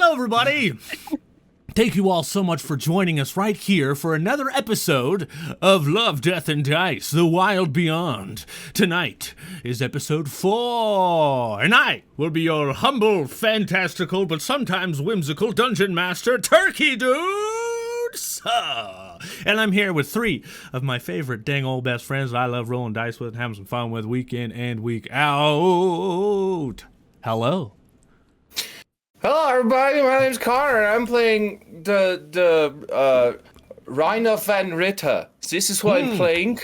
Hello, everybody. Thank you all so much for joining us right here for another episode of Love, Death, and Dice, The Wild Beyond. Tonight is episode 4, and I will be your humble, fantastical, but sometimes whimsical dungeon master, Turkey Dude. And I'm here with 3 of my favorite dang old best friends that I love rolling dice with and having some fun with week in and week out. Hello. Hello, everybody. My name's Connor, and I'm playing the Riener van Ritter. This is what I'm playing.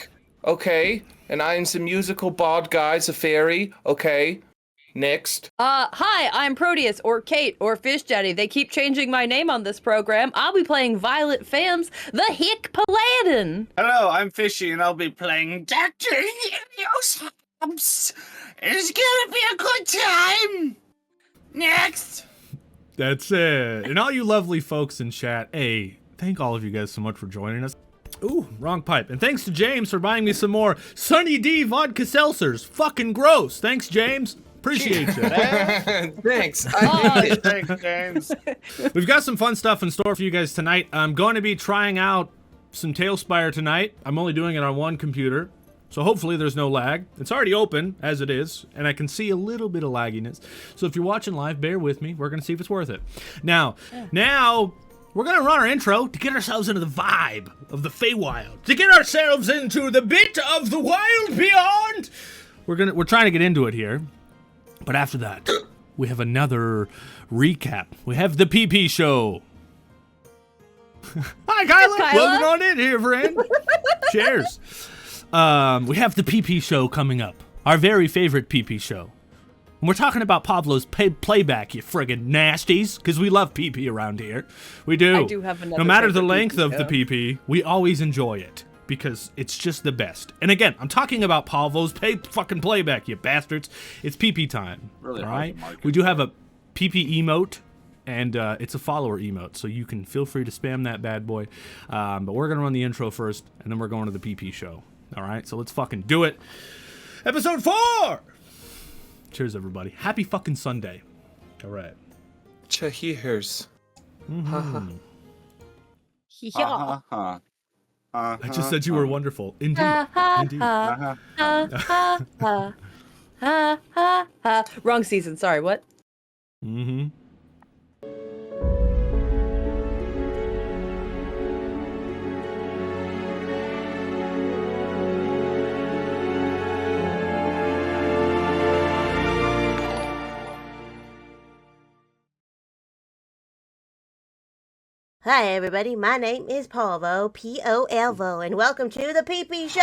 Okay. And I'm the musical bald guy, the fairy. Okay. Next. Hi, I'm Proteus, or Kate, or Fish Daddy. They keep changing my name on this program. I'll be playing Violet Fams, the Hick Paladin. Hello, I'm Fishy, and I'll be playing Dr. Helios. It's gonna be a good time. Next. That's it. And all you lovely folks in chat, hey, thank all of you guys so much for joining us. Ooh, wrong pipe. And thanks to James for buying me some more Sunny D vodka seltzers. Fucking gross. Thanks, James. Appreciate you. Thanks. Thanks, James. We've got some fun stuff in store for you guys tonight. I'm going to be trying out some Tailspire tonight. I'm only doing it on one computer, so hopefully there's no lag. It's already open, as it is, and I can see a little bit of lagginess. So if you're watching live, bear with me. We're going to see if it's worth it. Now, we're going to run our intro to get ourselves into the vibe of the Feywild, to get ourselves into the bit of the wild beyond. We're trying to get into it here. But after that, we have another recap. We have the PP show. Hi, Kyla. Welcome on in here, friend. Cheers. We have the PP show coming up. Our very favorite PP show. And we're talking about Pablo's playback, you friggin' nasties, because we love PP around here. We do. I do have another. No matter the length PP of the PP, we always enjoy it. Because it's just the best. And again, I'm talking about Pavlo's fucking playback, you bastards. It's PP time. Really all hard right? to market. We do have a PP emote, and it's a follower emote, so you can feel free to spam that bad boy. But we're going to run the intro first, and then we're going to the PP show. All right? So let's fucking do it. Episode 4! Cheers, everybody. Happy fucking Sunday. All right. Cheers. Mm-hmm. Yeah. I just said you were wonderful. Indeed. Indeed. Wrong season. Sorry, what? Mm-hmm. Hi everybody, my name is Polvo, P-O-L-V-O, and welcome to the PP Show!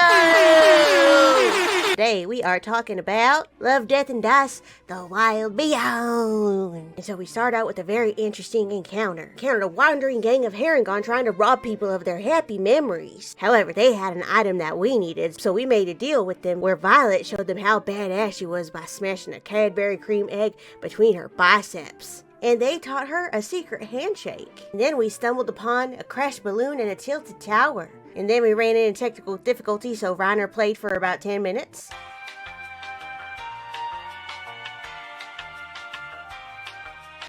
Today we are talking about Love, Death, and Dice, The Wild Beyond. And so we start out with a very interesting encounter. Encountered a wandering gang of Herringon trying to rob people of their happy memories. However, they had an item that we needed, so we made a deal with them where Violet showed them how badass she was by smashing a Cadbury cream egg between her biceps. And they taught her a secret handshake. And then we stumbled upon a crashed balloon and a tilted tower. And then we ran into technical difficulty, so Riener played for about 10 minutes.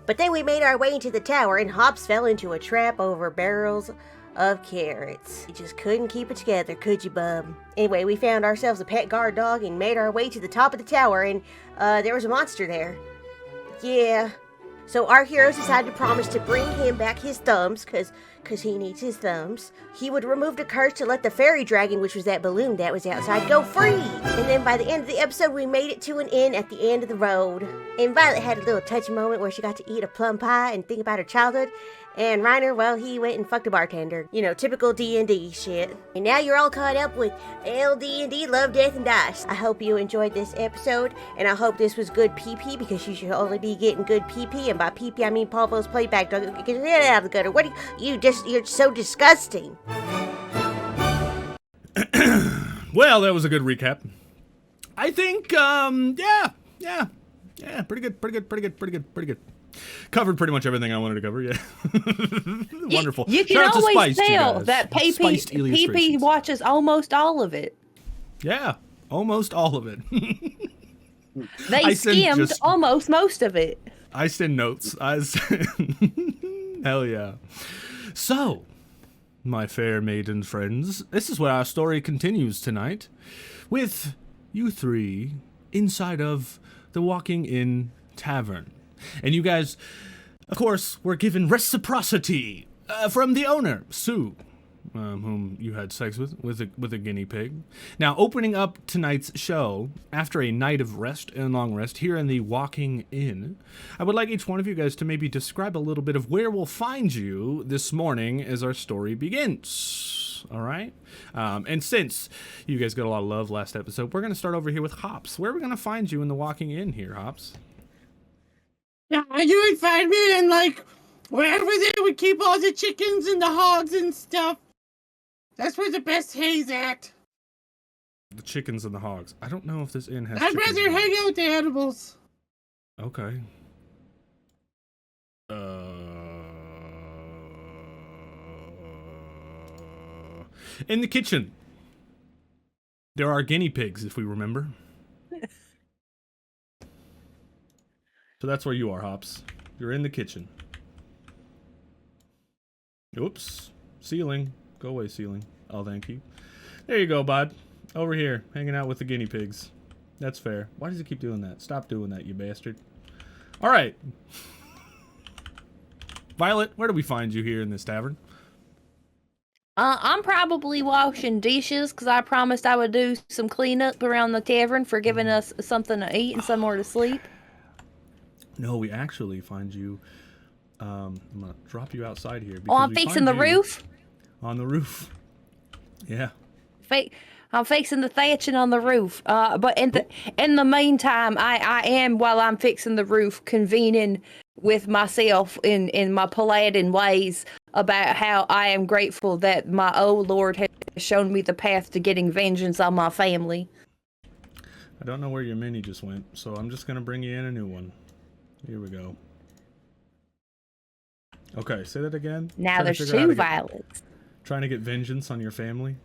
But then we made our way into the tower, and Hobbs fell into a trap over barrels of carrots. You just couldn't keep it together, could you, bub? Anyway, we found ourselves a pet guard dog and made our way to the top of the tower, and there was a monster there. Yeah. So our heroes decided to promise to bring him back his thumbs, cause he needs his thumbs. He would remove the curse to let the fairy dragon, which was that balloon that was outside, go free. And then by the end of the episode, we made it to an inn at the end of the road. And Violet had a little touching moment where she got to eat a plum pie and think about her childhood. And Riener, well, he went and fucked a bartender. You know, typical D&D shit. And now you're all caught up with LD&D, Love, Death, and Dice. I hope you enjoyed this episode, and I hope this was good PP, because you should only be getting good PP, and by PP I mean Pavlo's playback. Don't get it out of the gutter. What are you're so disgusting. Well, that was a good recap. I think, yeah, pretty good. Covered pretty much everything I wanted to cover, yeah. Wonderful. You can always tell that PP watches almost all of it. Yeah, almost all of it. They skimmed almost most of it. I send notes. Hell yeah. So, my fair maiden friends, this is where our story continues tonight, with you three inside of the Walking Inn Tavern. And you guys, of course, were given reciprocity from the owner, Sue, whom you had sex with a guinea pig. Now, opening up tonight's show, after a night of rest and long rest here in the Walking Inn, I would like each one of you guys to maybe describe a little bit of where we'll find you this morning as our story begins. All right? And since you guys got a lot of love last episode, we're going to start over here with Hops. Where are we going to find you in the Walking Inn here, Hops? Yeah, you would find me in, like, wherever they would keep all the chickens and the hogs and stuff. That's where the best hay's at. The chickens and the hogs. I don't know if this inn has I'd chickens rather and hang hogs. out with the animals. Okay. In the kitchen. There are guinea pigs, if we remember. So that's where you are, Hops. You're in the kitchen. Oops. Ceiling. Go away, ceiling. Oh, thank you. There you go, bud. Over here, hanging out with the guinea pigs. That's fair. Why does he keep doing that? Stop doing that, you bastard. All right. Violet, where do we find you here in this tavern? I'm probably washing dishes because I promised I would do some cleanup around the tavern for giving us something to eat and somewhere to sleep. No, we actually find you. I'm gonna drop you outside here. Oh, I'm we fixing find the you roof. On the roof. Yeah. I'm fixing the thatching on the roof. But in the meantime, I am, while I'm fixing the roof, convening with myself in my Paladin ways about how I am grateful that my old Lord has shown me the path to getting vengeance on my family. I don't know where your mini just went, so I'm just gonna bring you in a new one. Here we go. Okay, say that again. Now Trying to there's figure out how two to get- violets. Trying to get vengeance on your family.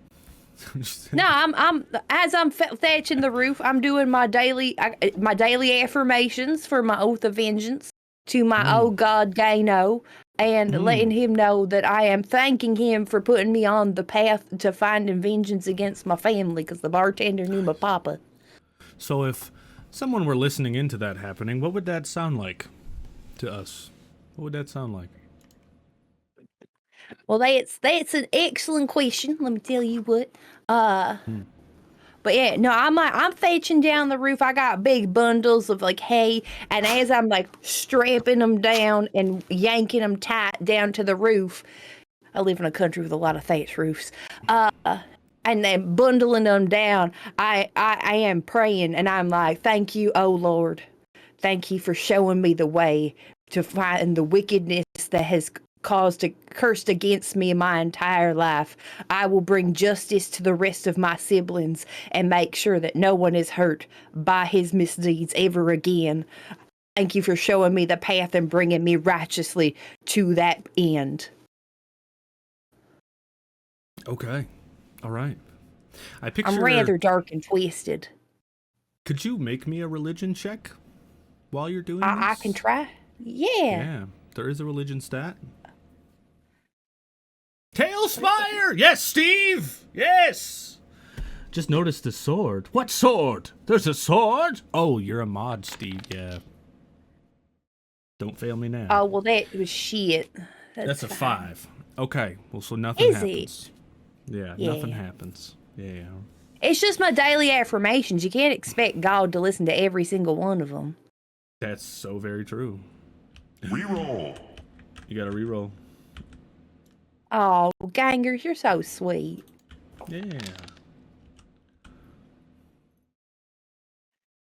No, I'm as I'm thatching the roof, I'm doing my daily affirmations for my oath of vengeance to my old god Gano, and letting him know that I am thanking him for putting me on the path to finding vengeance against my family, because the bartender knew my papa. So if someone were listening into that happening, what would that sound like to us? What would that sound like? Well, that's an excellent question. Let me tell you what. But yeah, no, I'm fetching down the roof. I got big bundles of like hay, and as I'm like strapping them down and yanking them tight down to the roof, I live in a country with a lot of thatch roofs. And then bundling them down, I am praying, and I'm like, thank you, oh Lord, thank you for showing me the way to find the wickedness that has caused a cursed against me my entire life. I will bring justice to the rest of my siblings and make sure that no one is hurt by his misdeeds ever again. Thank you for showing me the path and bringing me righteously to that end. Okay. All right. I picture. I'm rather dark and twisted. Could you make me a religion check while you're doing I this? can try. Yeah. Yeah. There is a religion stat. Tailspire! Yes, Steve! Yes! Just noticed the sword. What sword? There's a sword? Oh, you're a mod, Steve. Yeah. Don't fail me now. Oh, well, that was shit. That's a fine. 5. Okay. Well, so nothing Is happens. Yeah, Yeah. nothing happens. Yeah. It's just my daily affirmations. You can't expect God to listen to every single one of them. That's so very true. Reroll. You gotta reroll. Oh, gangers, you're so sweet. Yeah.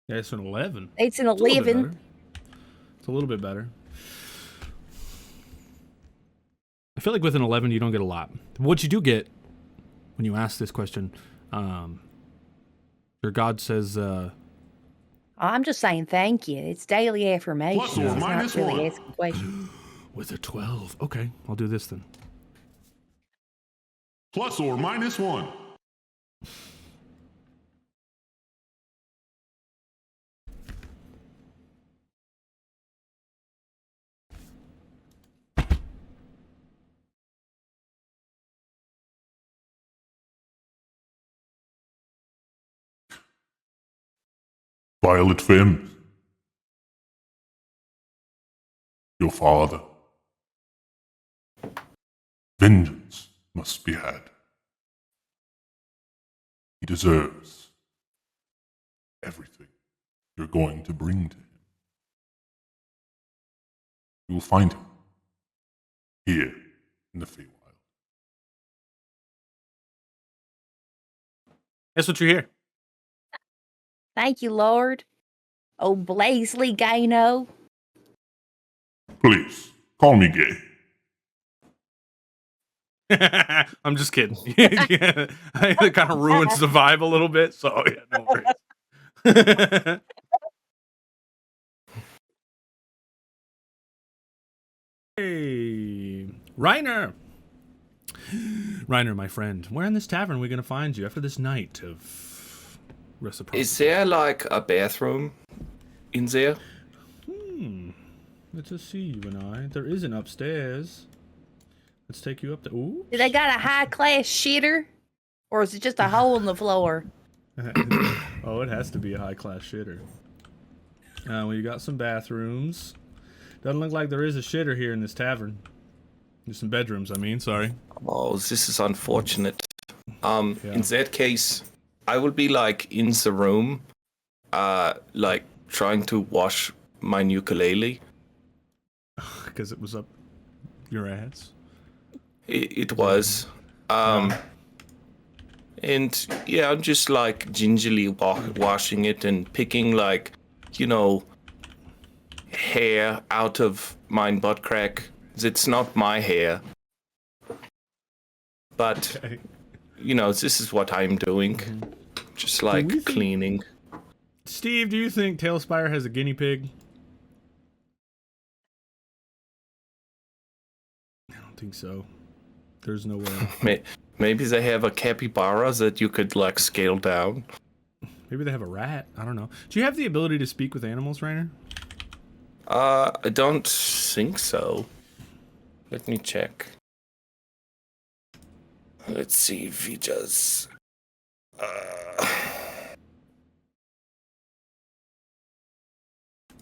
Yeah, it's an 11. It's an It's a little bit 11. better. It's a little bit better. I feel like with an 11, you don't get a lot. What you do get when you ask this question, your God says, I'm just saying thank you. It's daily affirmations. Plus or It's not minus really one. asking questions. with a 12. Okay, I'll do this then. Plus or minus 1. Violet Finn, your father. Vengeance must be had. He deserves everything you're going to bring to him. You will find him here in the Feywild. That's what you hear. Thank you, Lord. Oh, Blazely Gano. Please, call me gay. I'm just kidding. Yeah, it kind of ruins the vibe a little bit. So yeah, no worries. Hey, Riener. Riener, my friend, where in this tavern are we going to find you after this night of reciprocity? Is there like a bathroom in there? Let's just see, you and I. There is an upstairs. Let's take you up there. Ooh. Do they got a high-class shitter? Or is it just a hole in the floor? Oh, it has to be a high-class shitter. Well, you got some bathrooms. Doesn't look like there is a shitter here in this tavern. There's some bedrooms, I mean, sorry. Oh, this is unfortunate. Yeah. In that case, I will be like in the room, like trying to wash my ukulele. Because it was up your ass. It was. And yeah, I'm just like gingerly washing it and picking like, you know, hair out of my butt crack. It's not my hair. But, Okay. you know, this is what I'm doing. Just like cleaning. Steve, do you think Tailspire has a guinea pig? I don't think so. There's no way. Maybe they have a capybara that you could like scale down. Maybe they have a rat. I don't know. Do you have the ability to speak with animals, Riener? I don't think so. Let me check. Let's see if he does.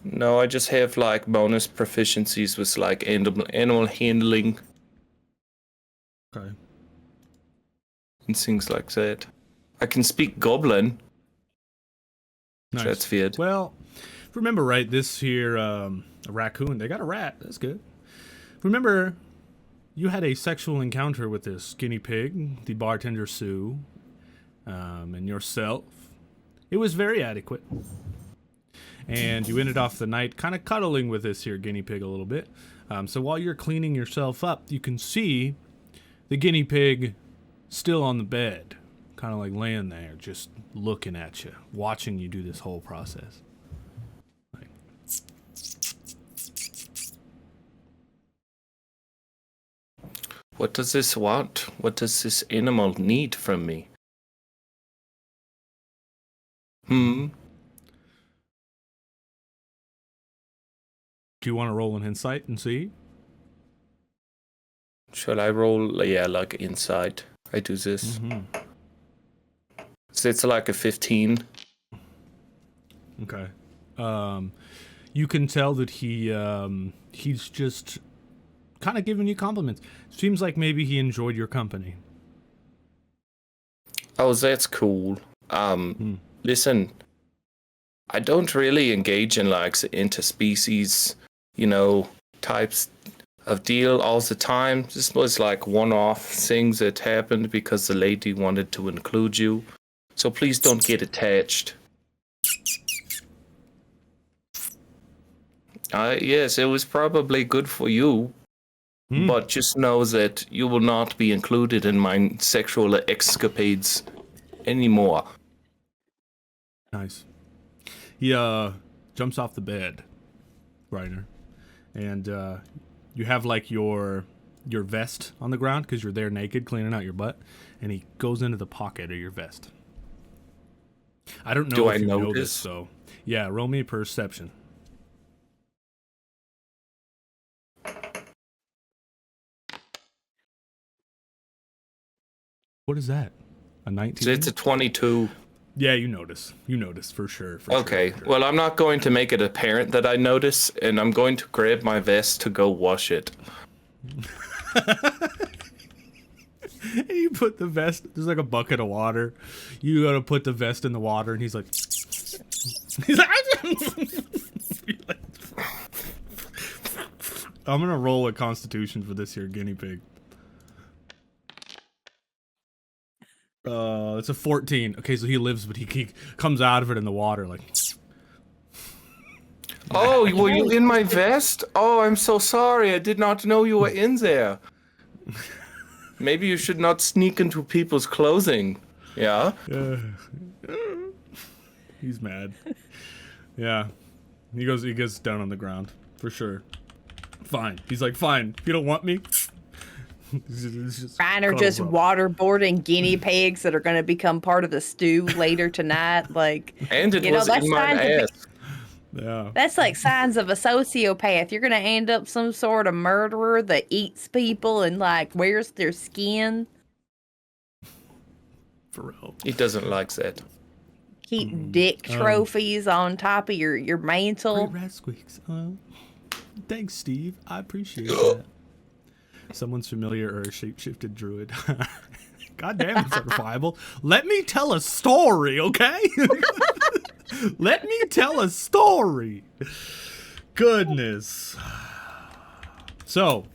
No, I just have like bonus proficiencies with like animal handling Okay. and things like that. I can speak goblin. Nice. That's weird. Well, remember, right, this here, a raccoon, they got a rat. That's good. Remember, you had a sexual encounter with this guinea pig, the bartender Sue, and yourself. It was very adequate. And you ended off the night kind of cuddling with this here guinea pig a little bit. So while you're cleaning yourself up, you can see the guinea pig still on the bed, kind of like laying there, just looking at you, watching you do this whole process. Like, What does this want? What does this animal need from me? do you want to roll an insight and see? Shall I roll? Yeah, like inside. I do this. So it's like a 15. Okay. You can tell that he's just kind of giving you compliments. Seems like maybe he enjoyed your company. Oh, that's cool. Listen, I don't really engage in like the interspecies, you know, types of deal all the time. This was like one-off thing that happened because the lady wanted to include you. So please don't get attached. Yes, it was probably good for you, but just know that you will not be included in my sexual escapades anymore. Nice. He jumps off the bed, Riener, and you have like your vest on the ground because you're there naked cleaning out your butt, and he goes into the pocket of your vest. I don't know Do if I you know notice? this, so yeah, roll me a perception. What is that? A 19? So it's a 22. Yeah, you notice. You notice for sure. Okay, For sure. well, I'm not going to make it apparent that I notice, and I'm going to grab my vest to go wash it. And you put the vest. There's like a bucket of water. You gotta put the vest in the water, and he's like, I'm gonna roll a Constitution for this here guinea pig. It's a 14. Okay, so he lives, but he comes out of it in the water like. Oh, were you in my vest? Oh, I'm so sorry. I did not know you were in there. Maybe you should not sneak into people's clothing. Yeah? He's mad. Yeah. He gets down on the ground. For sure. Fine. He's like, fine. If you don't want me. Riener just waterboarding guinea pigs that are going to become part of the stew later tonight. Like, And it was in my ass. Yeah. That's like signs of a sociopath. You're going to end up some sort of murderer that eats people and like wears their skin. For real. He doesn't like that. Keep dick trophies on top of your mantle. Great rat squeaks. Thanks, Steve. I appreciate that. Someone's familiar or a shapeshifted druid. God damn, it's certifiable. Let me tell a story, okay? Let me tell a story. Goodness. So,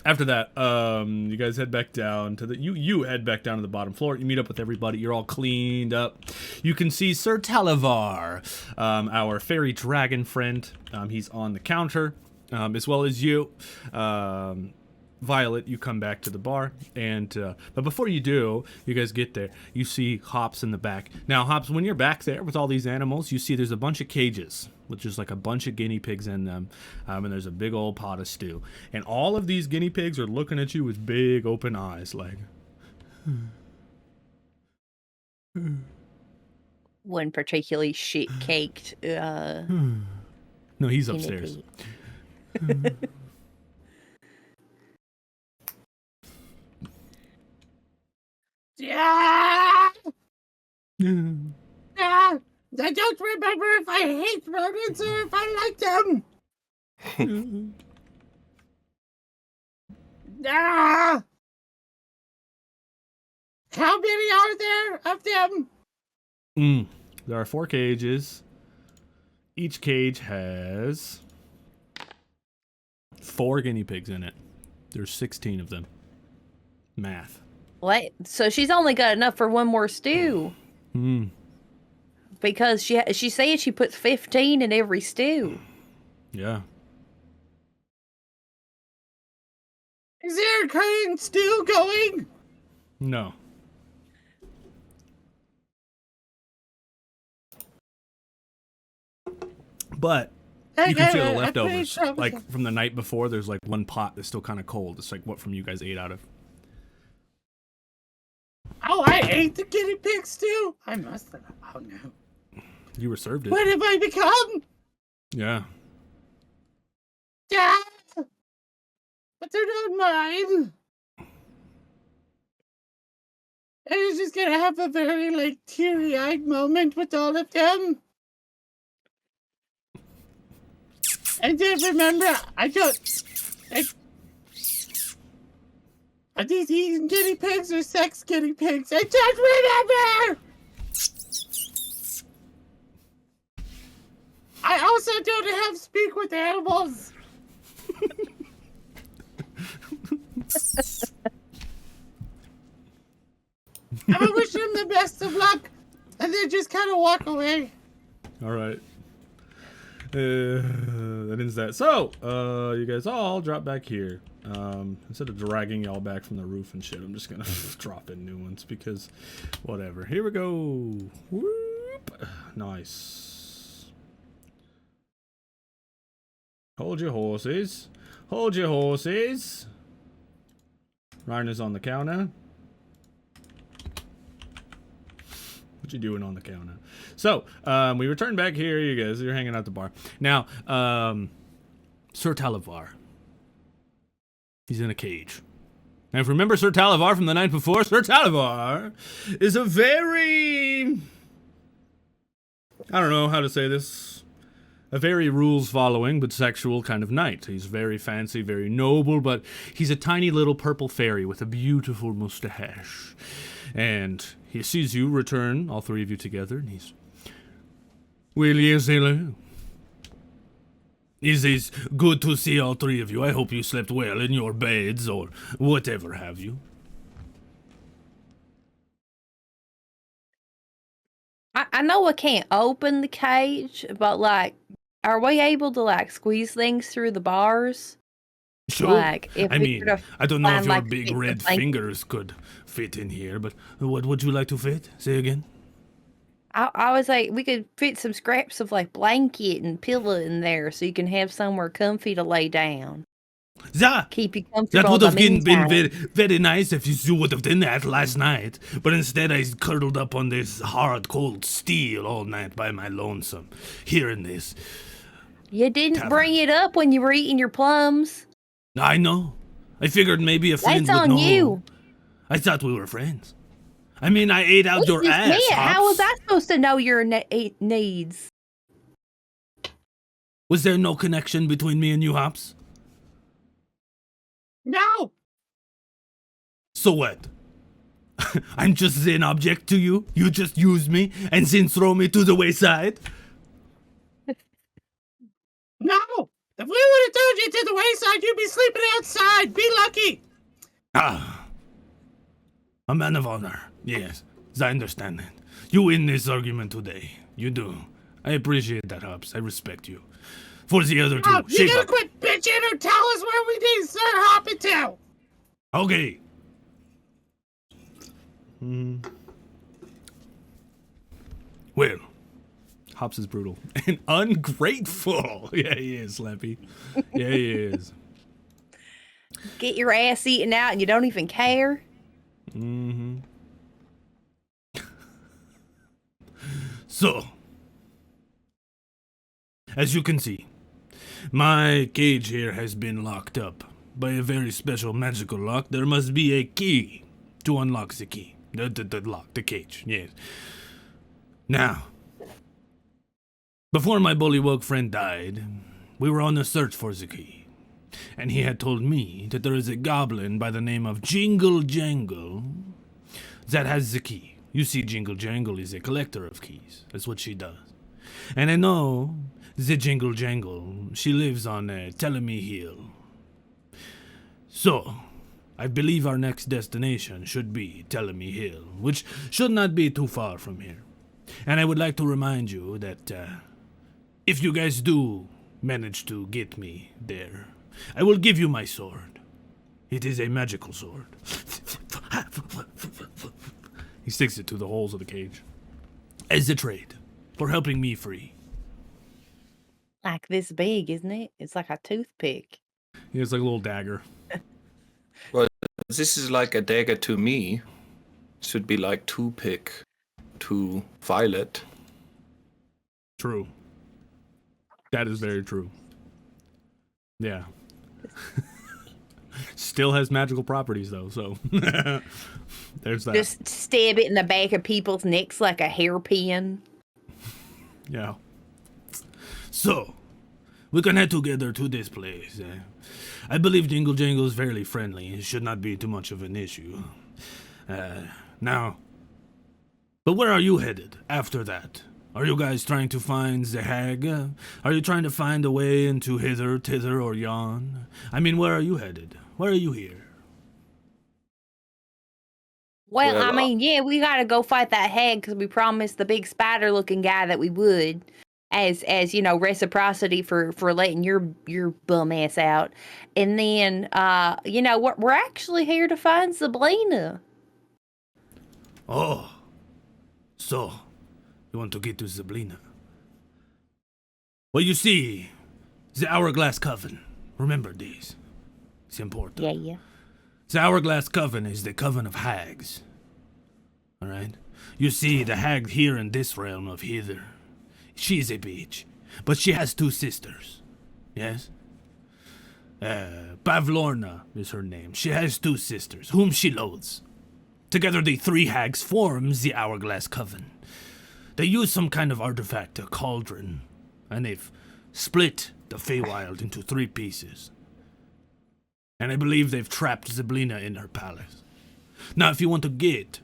after that, you guys head back down to the you head back down to the bottom floor. You meet up with everybody. You're all cleaned up. You can see Sir Talavar, our fairy dragon friend. He's on the counter, as well as you. Violet, you come back to the bar, and but before you do, you guys get there. You see Hops in the back. Now, Hops, when you're back there with all these animals, you see there's a bunch of cages with just like a bunch of guinea pigs in them, and there's a big old pot of stew. And all of these guinea pigs are looking at you with big open eyes, like. One particularly shit-caked. No, he's upstairs. Yeah. I don't remember if I hate rodents or if I like them. Ah! How many are there of them? There are 4 cages. Each cage has 4 guinea pigs in it. There's 16 of them. Math. What? So she's only got enough for one more stew. Because she said she puts 15 in every stew. Yeah. Is there a current stew going? No. But you can feel the leftovers. Like from the night before, there's like one pot that's still kind of cold. It's like what from you guys ate out of. Oh, I ate the guinea pig stew. I must have. Oh no. You were served it. What have I become? Yeah. Yeah. But they're not mine. I was just gonna have a very like teary-eyed moment with all of them. And then remember, are these eating guinea pigs or sex guinea pigs? I don't remember! I also don't have speak with animals. I would wish them the best of luck, and then just kind of walk away. All right. That ends that. So, you guys all drop back here. Instead of dragging y'all back from the roof and shit, I'm just gonna drop in new ones because whatever. Here we go. Whoop. Nice. Hold your horses. Hold your horses. Riener's on the counter. What you doing on the counter? So, we return back here. You guys, you're hanging out at the bar. Now, Sir Talavar. He's in a cage. And if you remember Sir Talavar from the night before, Sir Talavar is a very I don't know how to say this, a very rules-following but sexual kind of knight. He's very fancy, very noble, but he's a tiny little purple fairy with a beautiful mustache. And he sees you return, all three of you together, and he's... Well, yes, hello. It is good to see all three of you. I hope you slept well in your beds, or whatever have you. I know I can't open the cage, but, like, are we able to, like, squeeze things through the bars? Sure. Like, if I we mean, could've I don't know if found, your like, big fit red the blanket. fingers could fit in here, but what would you like to fit? Say again. I was like, we could fit some scraps of, like, blanket and pillow in there so you can have somewhere comfy to lay down. Keep you comfortable. That would have been meantime. very, very nice if you would have done that last night. But instead, I curled up on this hard, cold steel all night by my lonesome, hearing this. You didn't bring it up when you were eating your plums. I know. I figured maybe a friend That's would on know. you. I thought we were friends. I mean, I ate out your What ass, is that? How was Hops. I supposed to know your needs? Was there no connection between me and you, Hops? No! So what? I'm just an object to you? You just use me and then throw me to the wayside? No! If we would have thrown you to the wayside, you'd be sleeping outside. Be lucky. Ah. A man of honor. Yes, I understand that. You win this argument today. You do. I appreciate that, Hops. I respect you. For the other two, Oh, you shape gotta up. quit bitching or tell us where we need to start hopping to. Okay. Well, Hops is brutal and ungrateful. Yeah, he is, Slappy. Yeah, he is. Get your ass eaten out and you don't even care? Mm-hmm. So, as you can see, my cage here has been locked up by a very special magical lock. There must be a key to unlock the key. The lock, the cage, yes. Now, before my bullywug friend died, we were on a search for the key. And he had told me that there is a goblin by the name of Jingle Jangle that has the key. You see, Jingle Jangle is a collector of keys. That's what she does. And I know the Jingle Jangle, she lives on Telemy Hill. So, I believe our next destination should be Telemy Hill, which should not be too far from here. And I would like to remind you that if you guys do manage to get me there, I will give you my sword. It is a magical sword. He sticks it to the holes of the cage. As a trade for helping me free. Like this big, isn't it? It's like a toothpick. He has like a little dagger. Well, this is like a dagger to me. Should be like toothpick to Violet. True. That is very true. Yeah. Still has magical properties though, so there's that. Just stab it in the back of people's necks like a hairpin. Yeah. So, we can head together to this place. I believe Jingle Jangle is fairly friendly. It should not be too much of an issue. Now, but where are you headed after that? Are you guys trying to find the hag? Are you trying to find a way into hither, tither, or yon? I mean, where are you headed? Why are you here? Well, I Well, mean, yeah, we gotta go fight that hag because we promised the big spider-looking guy that we would, as you know, reciprocity for letting your bum ass out. And then, you know, we're actually here to find Sabrina. Oh, so you want to get to Sabrina? Well, you see, the Hourglass Coven. Remember these. It's important. Yeah. The Hourglass Coven is the coven of hags. Alright? You see, the hag here in this realm of hither, she's a bitch. But she has two sisters. Yes? Pavlorna is her name. She has two sisters, whom she loathes. Together the three hags form the Hourglass Coven. They used some kind of artifact, a cauldron, and they've split the Feywild into 3 pieces. And I believe they've trapped Zyblina in her palace. Now, if you want to get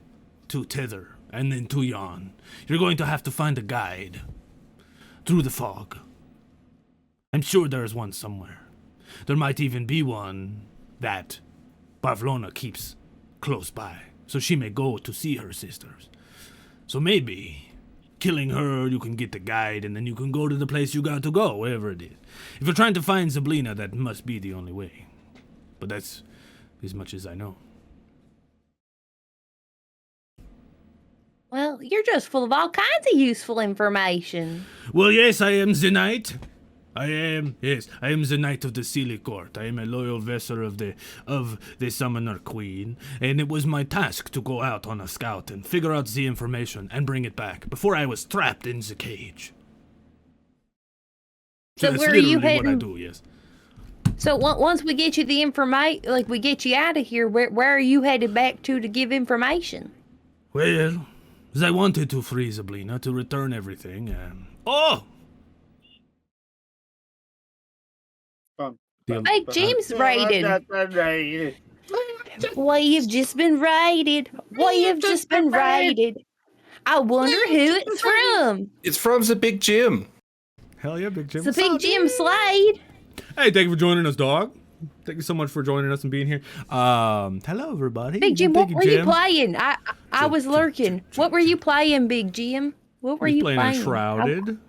to Tether and then to Yon, you're going to have to find a guide through the fog. I'm sure there is one somewhere. There might even be one that Pavlona keeps close by, so she may go to see her sisters. So maybe killing her, you can get the guide, and then you can go to the place you got to go, wherever it is. If you're trying to find Zyblina, that must be the only way. But that's as much as I know. Well, you're just full of all kinds of useful information. Well, yes, I am the knight. I am the knight of the Sealy Court. I am a loyal vessel of the Summoner Queen, and it was my task to go out on a scout and figure out the information and bring it back before I was trapped in the cage. So that's where are you literally what I heading? do, yes. So once we get you the information, like we get you out of here, where are you headed back to give information? Well, as I wanted to free Zyblina to return everything, oh! Hey, Jim's raided. Boy, you've just been raided. Boy, you've just been raided. I wonder who it's from. It's from the Big Jim. Hell yeah, Big Jim. It's the Big Jim Slade. Hey, thank you for joining us, dog. Thank you so much for joining us and being here. Hello, everybody. Big Jim, Thank what were you playing? I was lurking. Jim. What were you playing, Big Jim? What were you playing? playing? Enshrouded.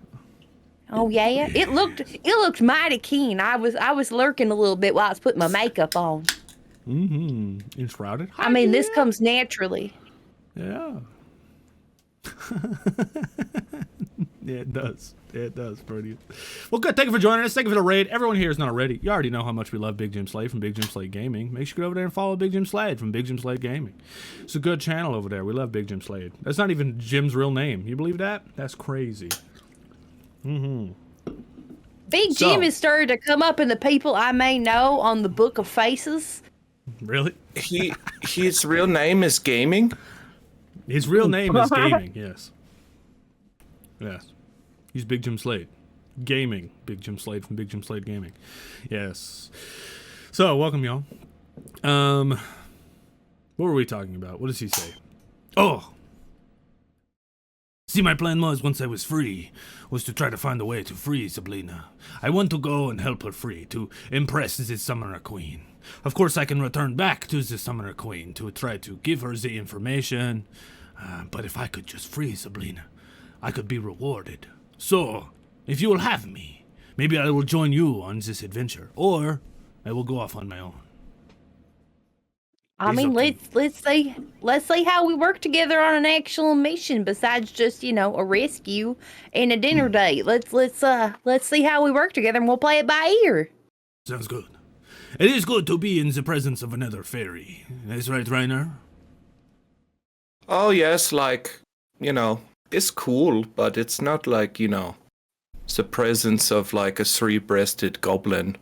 Oh yeah, it looked mighty keen. I was lurking a little bit while I was putting my makeup on. Enshrouded. I mean, this comes naturally. Yeah. Yeah, it does. It does, pretty. Well, good. Thank you for joining us. Thank you for the raid. Everyone here is not already. You already know how much we love Big Jim Slade from Big Jim Slade Gaming. Make sure you go over there and follow Big Jim Slade from Big Jim Slade Gaming. It's a good channel over there. We love Big Jim Slade. That's not even Jim's real name. You believe that? That's crazy. Big Jim is starting to come up in the people I may know on the Book of Faces. Really? His real name is Gaming? His real name is Gaming, yes. Yes. He's Big Jim Slade. Gaming. Big Jim Slade from Big Jim Slade Gaming. Yes. So, welcome, y'all. What were we talking about? What does he say? Oh! See, my plan was, once I was free, was to try to find a way to free Zyblina. I want to go and help her free, to impress the Summoner Queen. Of course, I can return back to the Summoner Queen to try to give her the information. But if I could just free Zyblina, I could be rewarded. So, if you will have me, maybe I will join you on this adventure, or I will go off on my own. I mean, let's see how we work together on an actual mission besides just, a rescue and a dinner date. Let's see how we work together and we'll play it by ear. Sounds good. It is good to be in the presence of another fairy. That's right, Riener? Oh, yes, it's cool, but it's not like, the presence of like a 3-breasted goblin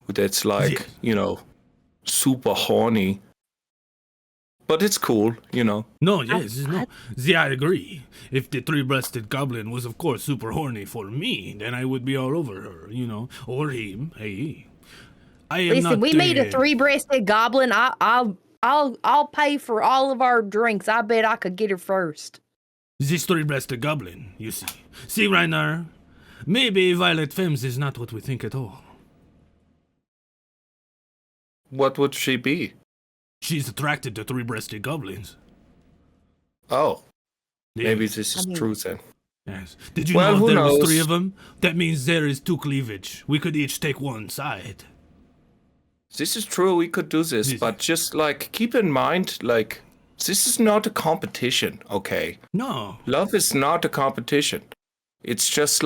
that's like, super horny. But it's cool, No, yes, no. I agree. If the 3-breasted goblin was, of course, super horny for me, then I would be all over her, or him. Hey, I am Listen, not we made a 3-breasted goblin. I'll pay for all of our drinks. I bet I could get her first. This 3-breasted goblin, you see. See, Riener, maybe Violet Femmes is not what we think at all. What would she be? She's attracted to 3-breasted goblins. Oh. Yeah. Maybe this is true then. Yes. Did you Well, know who if there was knows? 3 of them? That means there is 2 cleavage. We could each take one side. This is true, we could do this, Yes. but just keep in mind, this is not a competition, okay? No. Love is not a competition. It's just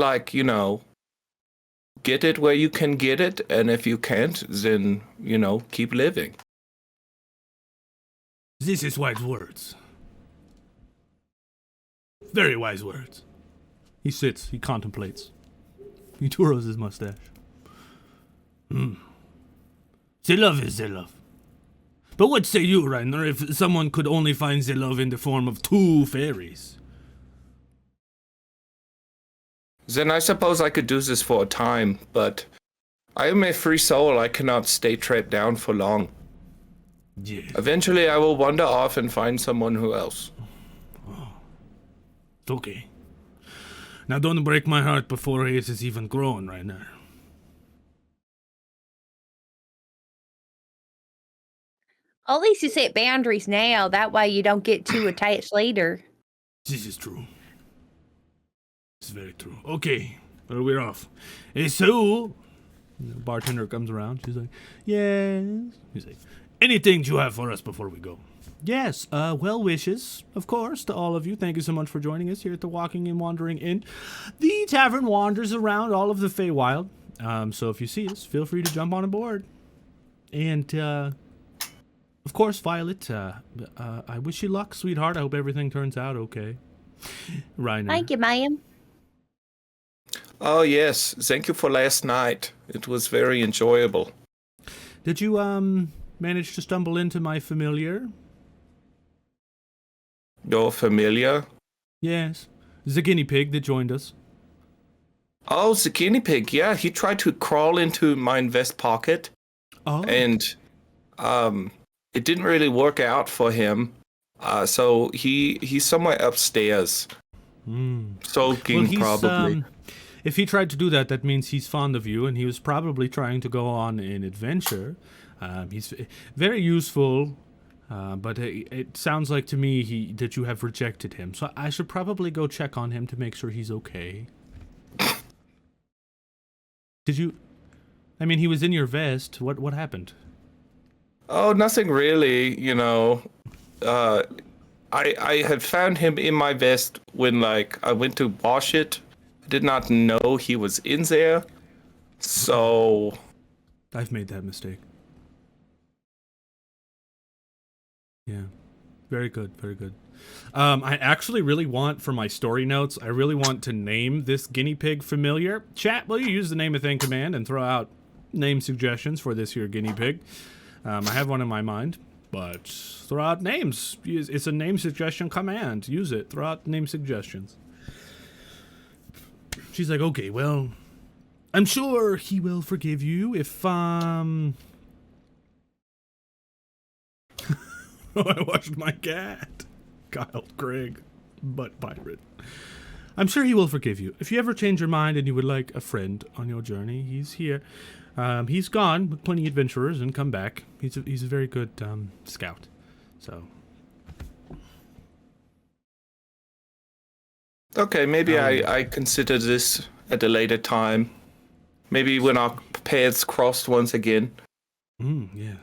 get it where you can get it, and if you can't, then, keep living. This is wise words. Very wise words. He sits, he contemplates. He twirls his mustache. The love is the love. But what say you, Riener, if someone could only find the love in the form of 2 fairies? Then I suppose I could do this for a time, but I am a free soul. I cannot stay trapped down for long. Yeah. Eventually, I will wander off and find someone who else. It's okay. Now don't break my heart before it is even grown, Riener. At least you set boundaries now. That way you don't get too attached later. This is true. It's very true. Okay, well, we're off. Hey, so... The bartender comes around. She's like, yes. He's like, anything you have for us before we go? Yes, well wishes, of course, to all of you. Thank you so much for joining us here at the Walking and Wandering Inn. The tavern wanders around all of the Feywild. So if you see us, feel free to jump on board. And, of course, Violet, I wish you luck, sweetheart. I hope everything turns out okay. Riener. Thank you, ma'am. Oh, yes. Thank you for last night. It was very enjoyable. Did you, manage to stumble into my familiar? Your familiar? Yes. The guinea pig that joined us. Oh, the guinea pig. Yeah, he tried to crawl into my vest pocket. Oh. And, it didn't really work out for him. So he's somewhere upstairs. Soaking, probably. If he tried to do that, that means he's fond of you, and he was probably trying to go on an adventure. He's very useful, but it sounds like to me that you have rejected him. So I should probably go check on him to make sure he's okay. Did you... I mean, he was in your vest. What happened? Oh, nothing really, you know. I had found him in my vest when, like, I went to wash it. I did not know he was in there. So... I've made that mistake. Yeah. Very good, very good. I actually really want, for my story notes, I really want to name this guinea pig familiar. Chat, will you use the name a thing command and throw out name suggestions for this here guinea pig? I have one in my mind, but throw out names. It's a name suggestion command. Use it. Throw out name suggestions. She's like, okay, well, I'm sure he will forgive you if, Oh, I washed my cat. Kyle Craig, butt pirate. I'm sure he will forgive you. If you ever change your mind and you would like a friend on your journey, he's here. He's gone with plenty of adventurers and come back. He's a very good scout. So. Okay, maybe I consider this at a later time. Maybe when our paths crossed once again. Yes.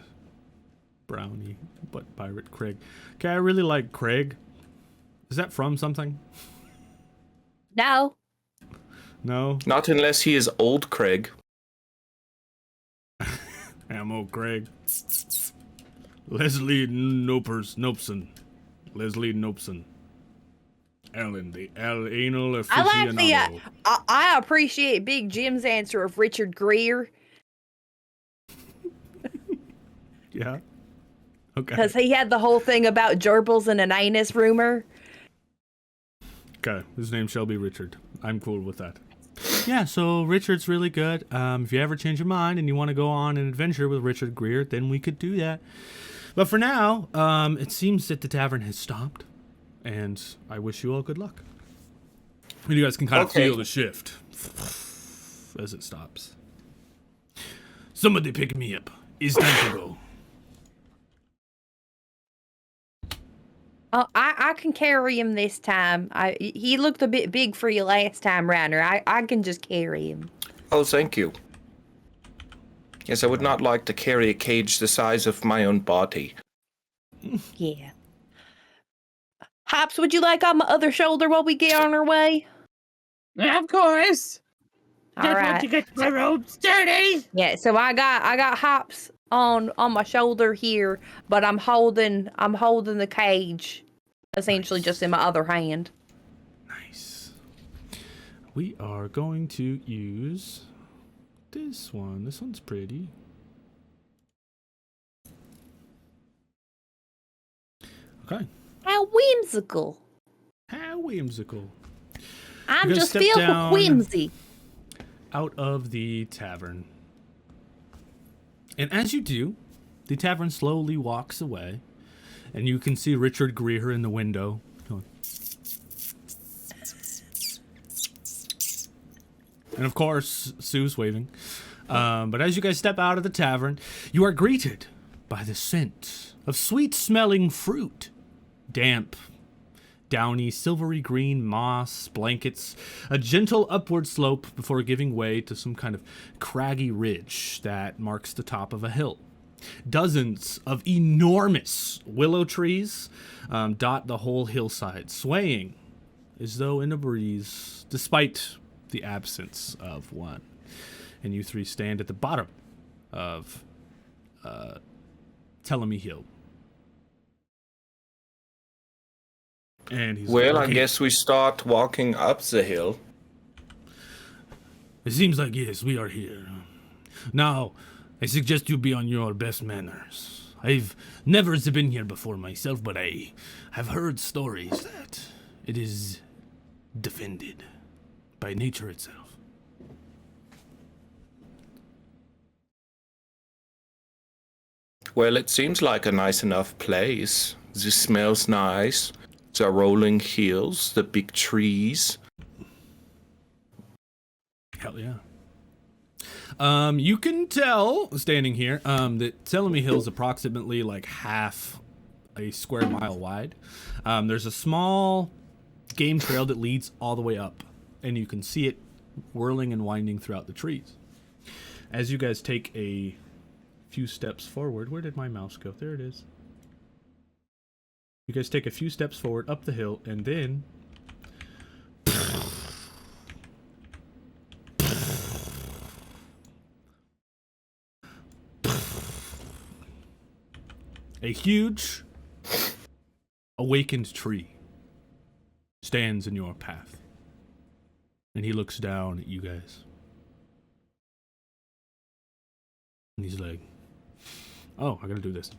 Brownie, butt pirate Craig. Okay, I really like Craig. Is that from something? No. No? Not unless he is old Craig. Ammo Craig. Leslie Nopeson. Leslie Nopeson. Ellen, the anal aficionado. I like the, I appreciate Big Jim's answer of Richard Greer. Yeah. Okay. Because he had the whole thing about gerbils and an anus rumor. Okay, his name shall be Richard. I'm cool with that. Yeah, so Richard's really good. If you ever change your mind and you want to go on an adventure with Richard Greer, then we could do that. But for now, it seems that the tavern has stopped, and I wish you all good luck. You guys can kind of feel the shift as it stops. Somebody pick me up. It's time to go. Oh, I can carry him this time. He looked a bit big for you last time, Riener. I can just carry him. Oh, thank you. Yes, I would not like to carry a cage the size of my own body. Yeah. Hops, would you like on my other shoulder while we get on our way? Of course. All Just right. want to get my robe sturdy. Yeah, so I got Hops on my shoulder here, but I'm holding the cage essentially just in my other hand. Nice. We are going to use this one. This one's pretty. Okay. How whimsical. How whimsical. I'm You guys just step filled down. with whimsy. Out of the tavern. And as you do, the tavern slowly walks away, and you can see Richard Greer in the window going. And of course, Sue's waving. But as you guys step out of the tavern, you are greeted by the scent of sweet-smelling fruit, damp, downy, silvery green moss, blankets, a gentle upward slope before giving way to some kind of craggy ridge that marks the top of a hill. Dozens of enormous willow trees dot the whole hillside, swaying as though in a breeze, despite the absence of one. And you three stand at the bottom of Telemy Hill. And he's Well, like, I guess we start walking up the hill. It seems like, yes, we are here. Now, I suggest you be on your best manners. I've never been here before myself, but I have heard stories that it is defended by nature itself. Well, it seems like a nice enough place. This smells nice. The rolling hills, the big trees. Hell yeah. You can tell, standing here, that Telemy Hill is approximately like half a square mile wide. There's a small game trail that leads all the way up, and you can see it whirling and winding throughout the trees. As you guys take a few steps forward, where did my mouse go? There it is. You guys take a few steps forward up the hill, and then a huge awakened tree stands in your path. And he looks down at you guys. And he's like, oh, I gotta do this.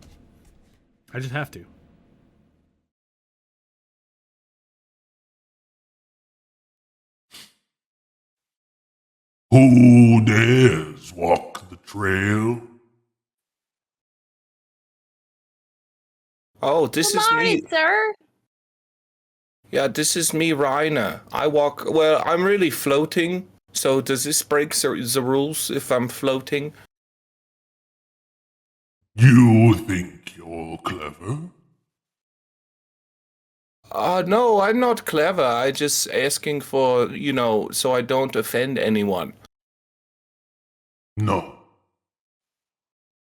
I just have to. Who dares walk the trail? Oh, this Come is on, me. sir. Yeah, this is me, Riener. I walk. Well, I'm really floating. So does this break the rules if I'm floating? You think you're clever? No, I'm not clever. I just asking for, so I don't offend anyone. No.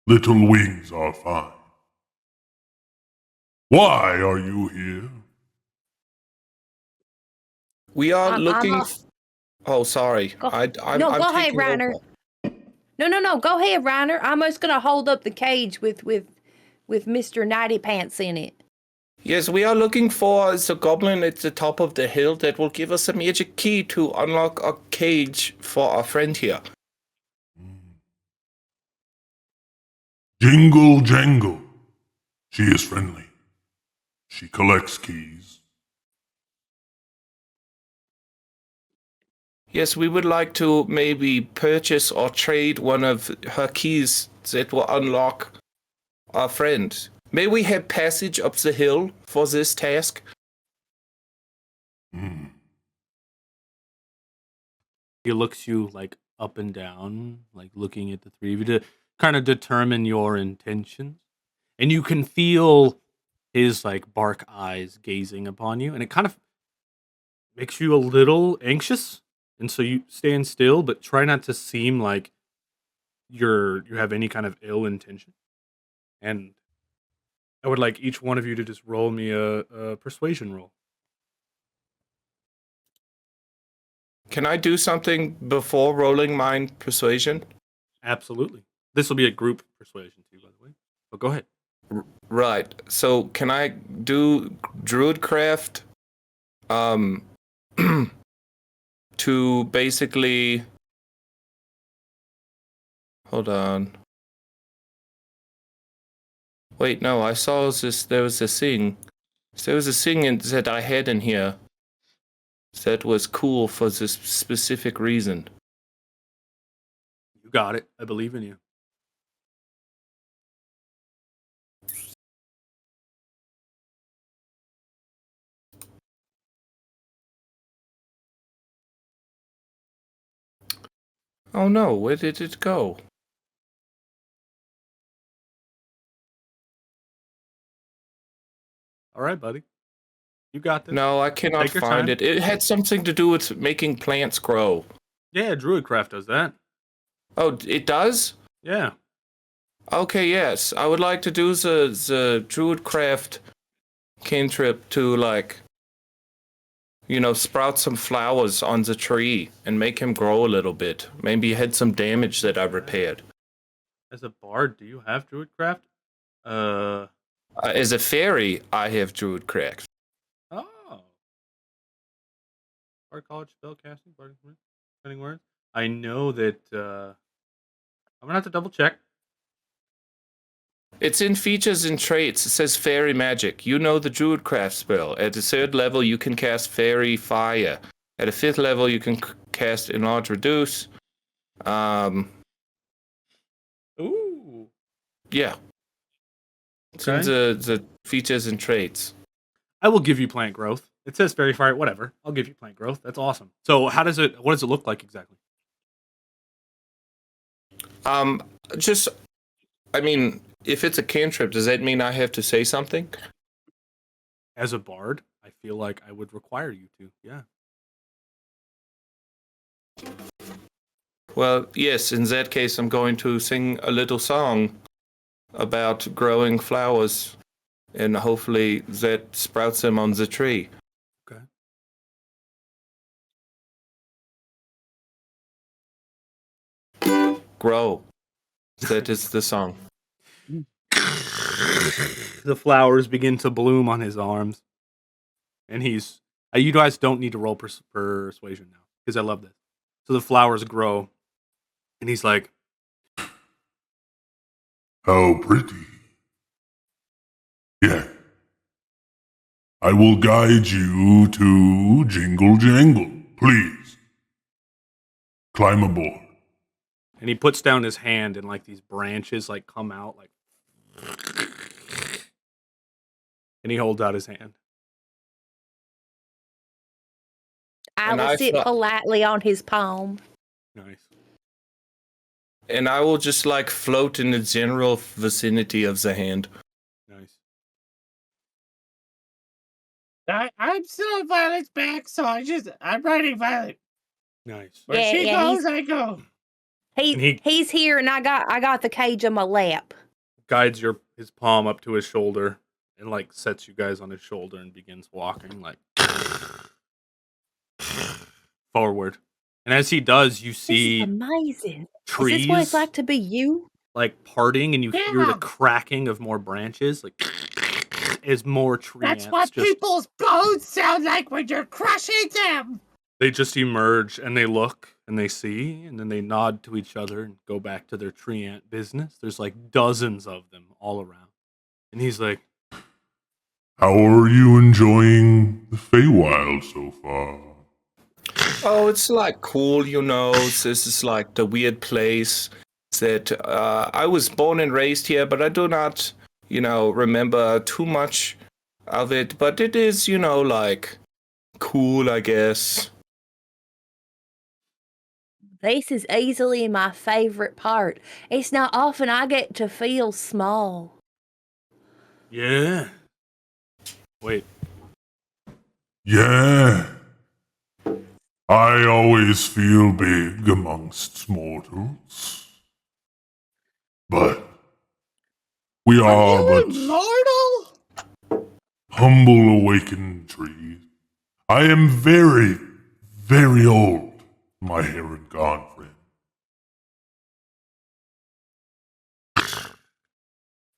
Little wings are fine. Why are you here? We are I'm looking. off. Oh, sorry. Go- I'm No, go ahead, taking Riener. over. No. Go ahead, Riener. I'm just gonna hold up the cage with Mr. Nighty Pants in it. Yes, we are looking for the goblin at the top of the hill that will give us a magic key to unlock a cage for our friend here. Jingle Jangle. She is friendly. She collects keys. Yes, we would like to maybe purchase or trade one of her keys that will unlock our friend. May we have passage up the hill for this task? He looks you like up and down, like looking at the three of you to kind of determine your intentions. And you can feel his like bark eyes gazing upon you, and it kind of makes you a little anxious. And so you stand still, but try not to seem like you have any kind of ill intention. And I would like each one of you to just roll me a persuasion roll. Can I do something before rolling mine persuasion? Absolutely. This will be a group persuasion too, by the way. But go ahead. Right. So can I do Druidcraft to basically hold on. Wait, no, I saw this there was a thing. There was a thing that I had in here. that was cool for this specific reason. You got it. I believe in you. Oh no, where did it go? All right, buddy. You got this. No, I cannot Take your find time. it. It had something to do with making plants grow. Yeah, Druidcraft does that. Oh, it does? Yeah. Okay, yes. I would like to do the Druidcraft cantrip to, like, sprout some flowers on the tree and make him grow a little bit. Maybe he had some damage that I repaired. As a bard, do you have Druidcraft? As a fairy, I have Druidcraft. Oh. Bard college spell casting, bard spelling words. I know that. I'm gonna have to double check. It's in features and traits. It says fairy magic. You know the Druidcraft spell. At the 3rd level, you can cast fairy fire. At a 5th level, you can cast enlarge reduce. Ooh. Yeah. It's in Okay. the features and traits. I will give you plant growth. It says fairy fire, whatever. I'll give you plant growth. That's awesome. So what does it look like exactly? If it's a cantrip, does that mean I have to say something? As a bard, I feel like I would require you to. Yeah. Well, yes, in that case, I'm going to sing a little song about growing flowers, and hopefully that sprouts them on the tree. Okay. Grow. That is the song. The flowers begin to bloom on his arms, and he's. You guys don't need to roll persuasion now because I love this. So the flowers grow, and he's like, How pretty. Yeah. I will guide you to Jingle Jangle. Please. Climb aboard. and he puts down his hand, and like these branches like come out, like, and he holds out his hand. I And will I sit thought- politely on his palm. Nice. And I will just like float in the general vicinity of the hand. Nice. I'm still at Violet's back, so I'm riding Violet. Nice. Where Yeah, she yeah, goes, I go. He's here, and I got the cage on my lap. Guides his palm up to his shoulder and like sets you guys on his shoulder and begins walking like forward. And as he does, you This see is amazing. trees Is this what it's like to be you? like parting, and you hear the Yeah. cracking of more branches, like as more tree That's ants what just people's bones sound like when you're crushing them. they just emerge, and they look and they see, and then they nod to each other and go back to their tree ant business. There's like dozens of them all around, and he's like, How are you enjoying the Feywild so far? Oh, it's like cool, you know. This is like the weird place that I was born and raised here, but I do not, remember too much of it. But it is, like cool, I guess. This is easily my favorite part. It's not often I get to feel small. yeah. Wait, Yeah. I always feel big amongst mortals. But we are You but immortal? humble awakened trees. I am very, very old, my heron gone friend.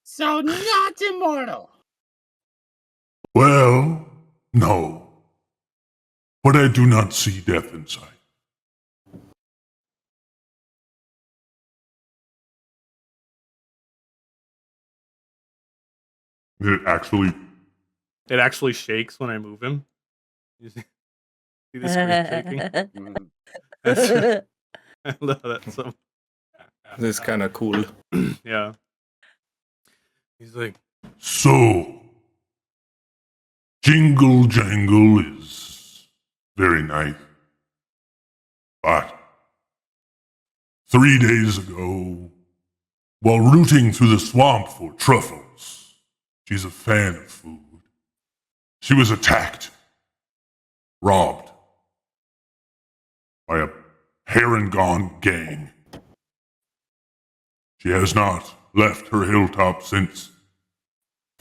So not immortal. Well, no. But I do not see death in sight. It actually it actually shakes when I move him. See the screen shaking? That's, I love that so. This is kind of cool. Yeah. He's like, So, Jingle Jangle is very nice. But 3 days ago, while rooting through the swamp for truffles, she's a fan of food, she was attacked, robbed by a Harengon gang. She has not left her hilltop since.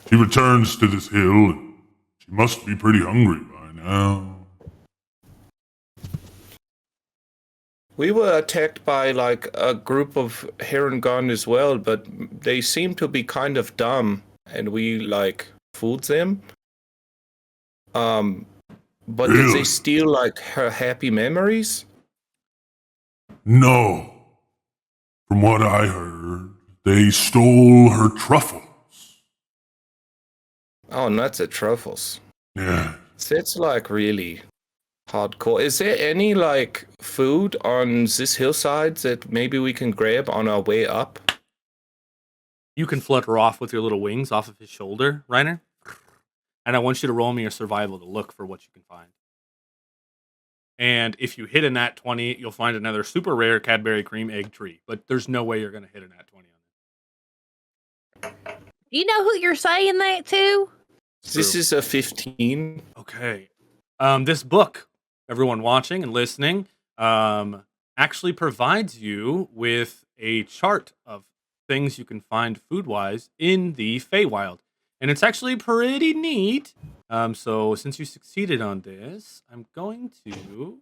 She returns to this hill, and she must be pretty hungry by now. We were attacked by like a group of Harengon as well, but they seem to be kind of dumb, and we like fooled them. But did Really? they steal like her happy memories? No. From what I heard, they stole her truffles. Oh, nuts at truffles. Yeah. That's like really hardcore. Is there any like food on this hillside that maybe we can grab on our way up? you can flutter off with your little wings off of his shoulder, Reiner. And I want you to roll me a survival to look for what you can find. And if you hit a nat 20, you'll find another super rare Cadbury cream egg tree. But there's no way you're going to hit a nat 20 on it. You know who you're saying that to? This is a 15. Okay. This book, everyone watching and listening, actually provides you with a chart of things you can find food-wise in the Feywild. And it's actually pretty neat. So since you succeeded on this, I'm going to,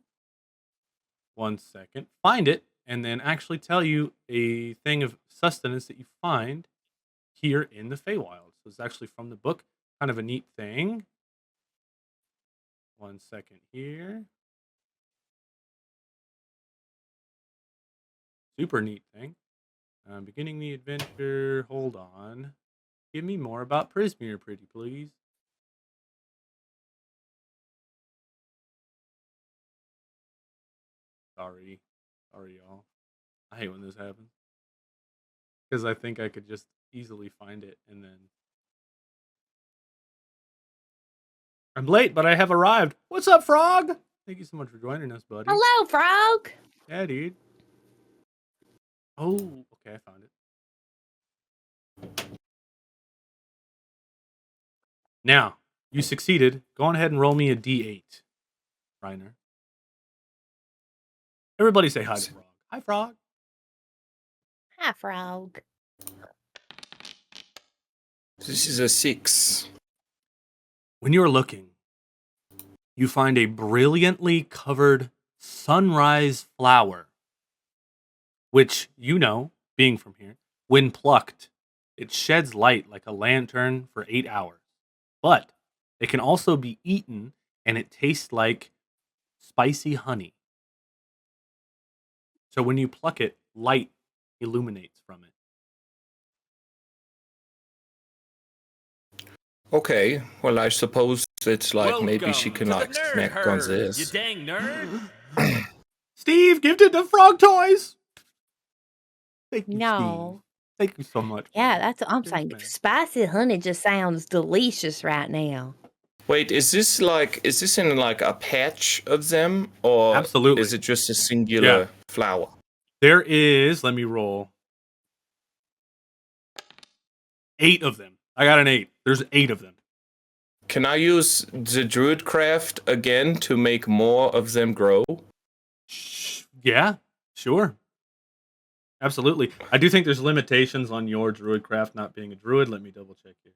1 second, find it, and then actually tell you a thing of sustenance that you find here in the Feywild. So it's actually from the book, kind of a neat thing. 1 second here. Super neat thing. Beginning the adventure, hold on. Give me more about Prismere, pretty please. Sorry, y'all. I hate when this happens. Because I think I could just easily find it and then... I'm late, but I have arrived. What's up, Frog? Thank you so much for joining us, buddy. Hello, Frog. Yeah, dude. Oh, okay, I found it. Now, you succeeded. Go on ahead and roll me a d8, Riener. Everybody say hi to Frog. Hi, Frog. Hi, Frog. This is a 6. When you're looking, you find a brilliantly covered sunrise flower, which, you know, being from here, when plucked, it sheds light like a lantern for 8 hours. But it can also be eaten, and it tastes like spicy honey. So when you pluck it, light illuminates from it. Okay, well, I suppose it's like maybe she can like snack on this. You dang nerd. Steve, gifted the frog toys! Thank you, No. Steve. Thank you so much. Yeah, that's what I'm Yes, saying. ma'am. Spicy honey just sounds delicious right now. Wait, is this in like a patch of them, or Absolutely. is it just a singular flower? There is, let me roll, 8 of them. I got an 8. There's 8 of them. Can I use the Druidcraft again to make more of them grow? Yeah, sure. Absolutely. I do think there's limitations on your Druidcraft not being a Druid. Let me double check here.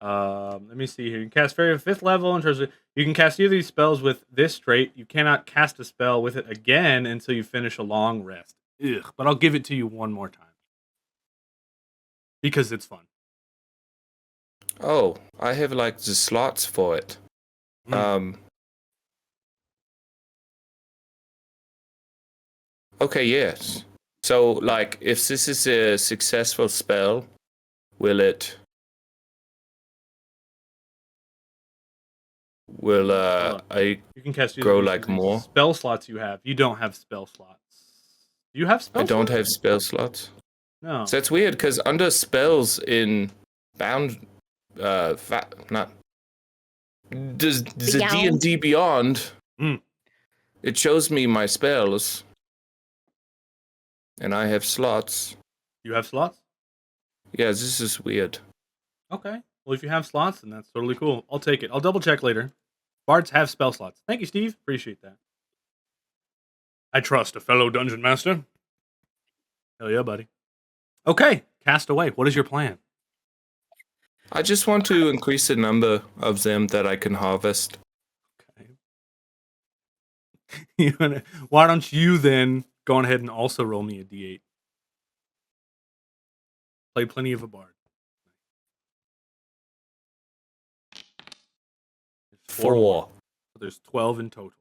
Let me see here. You can cast Fairy at 5th level. In terms of, you can cast either of these spells with this trait. You cannot cast a spell with it again until you finish a long rest. Ugh, but I'll give it to you one more time. Because it's fun. Oh, I have like the slots for it. Okay, yes. So, like, if this is a successful spell, will will I You can cast grow using like more? spell slots you have. You don't have spell slots. Do you have spell I don't slots? have spell slots. No. So that's weird because under spells in bound, not does the D&D Beyond, it shows me my spells, and I have slots. You have slots? Yeah, this is weird. Okay. Well, if you have slots, then that's totally cool. I'll take it. I'll double check later. Bards have spell slots. Thank you, Steve. Appreciate that. I trust a fellow dungeon master. Hell yeah, buddy. Okay, cast away. What is your plan? I just want to increase the number of them that I can harvest. Okay. Why don't you then go on ahead and also roll me a d8? Play plenty of a bard. Four. So there's 12 in total.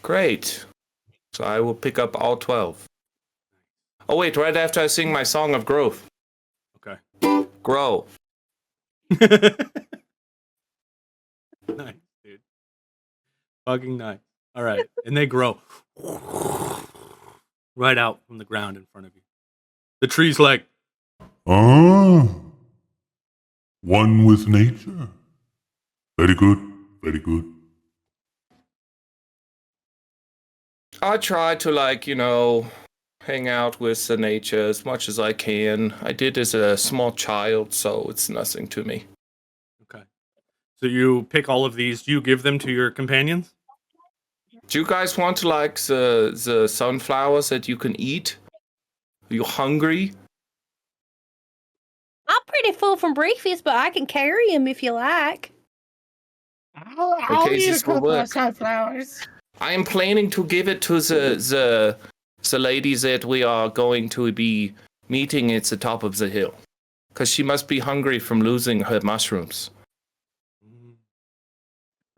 Great. So I will pick up all 12. Oh wait, right after I sing my song of growth. Okay. Grow. Nice, dude. Fucking nice. All right. And they grow right out from the ground in front of you. The tree's like, Ah, one with nature. Very good, very good. I try to hang out with the nature as much as I can. I did as a small child, so it's nothing to me. okay. So you pick all of these. Do you give them to your companions? Do you guys want to like the sunflowers that you can eat? Are you hungry? I'm pretty full from breakfast, but I can carry him if you like. I'll Okay, eat a this will couple of work. sunflowers. I am planning to give it to the ladies that we are going to be meeting at the top of the hill. Because she must be hungry from losing her mushrooms.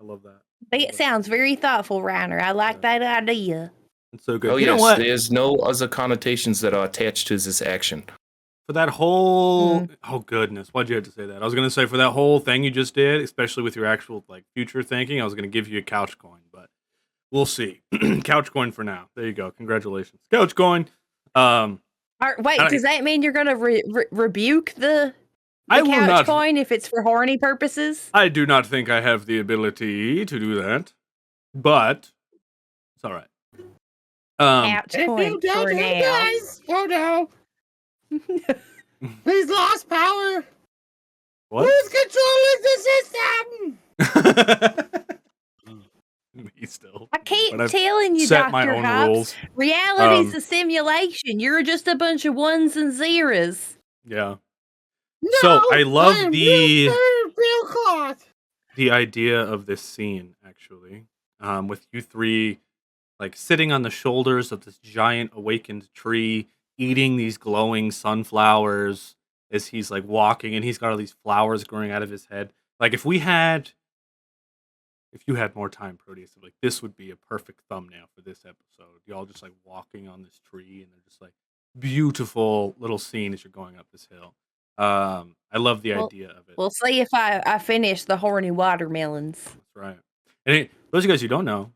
I love that. That sounds very thoughtful, Riener. I like that idea. It's so good. Oh You know yes, what? there's no other connotations that are attached to this action. For that whole oh goodness, why'd you have to say that? I was gonna say for that whole thing you just did, especially with your actual like future thinking, I was gonna give you a couch coin, but we'll see. Couch coin for now. There you go. Congratulations, couch coin. Wait, does that mean you're gonna rebuke the I will couch not. coin if it's for horny purposes? I do not think I have the ability to do that, but it's all right. Couch If coin you don't, for you now. guys, oh no. He's lost power. What? Who's controlling the system? Me still. I keep But I've telling you, set my Dr. own Hobbs, rules. reality's a simulation. You're just a bunch of ones and zeros. Yeah. No, So, I love am the- real cloth. The idea of this scene, actually, with you three, like sitting on the shoulders of this giant awakened tree, eating these glowing sunflowers as he's like walking, and he's got all these flowers growing out of his head. Like if you had more time, Proteus, like this would be a perfect thumbnail for this episode. Y'all just like walking on this tree, and they're just like beautiful little scene as you're going up this hill. I love the idea of it. We'll see if I finish the horny watermelons. That's right. And those of you guys who don't know,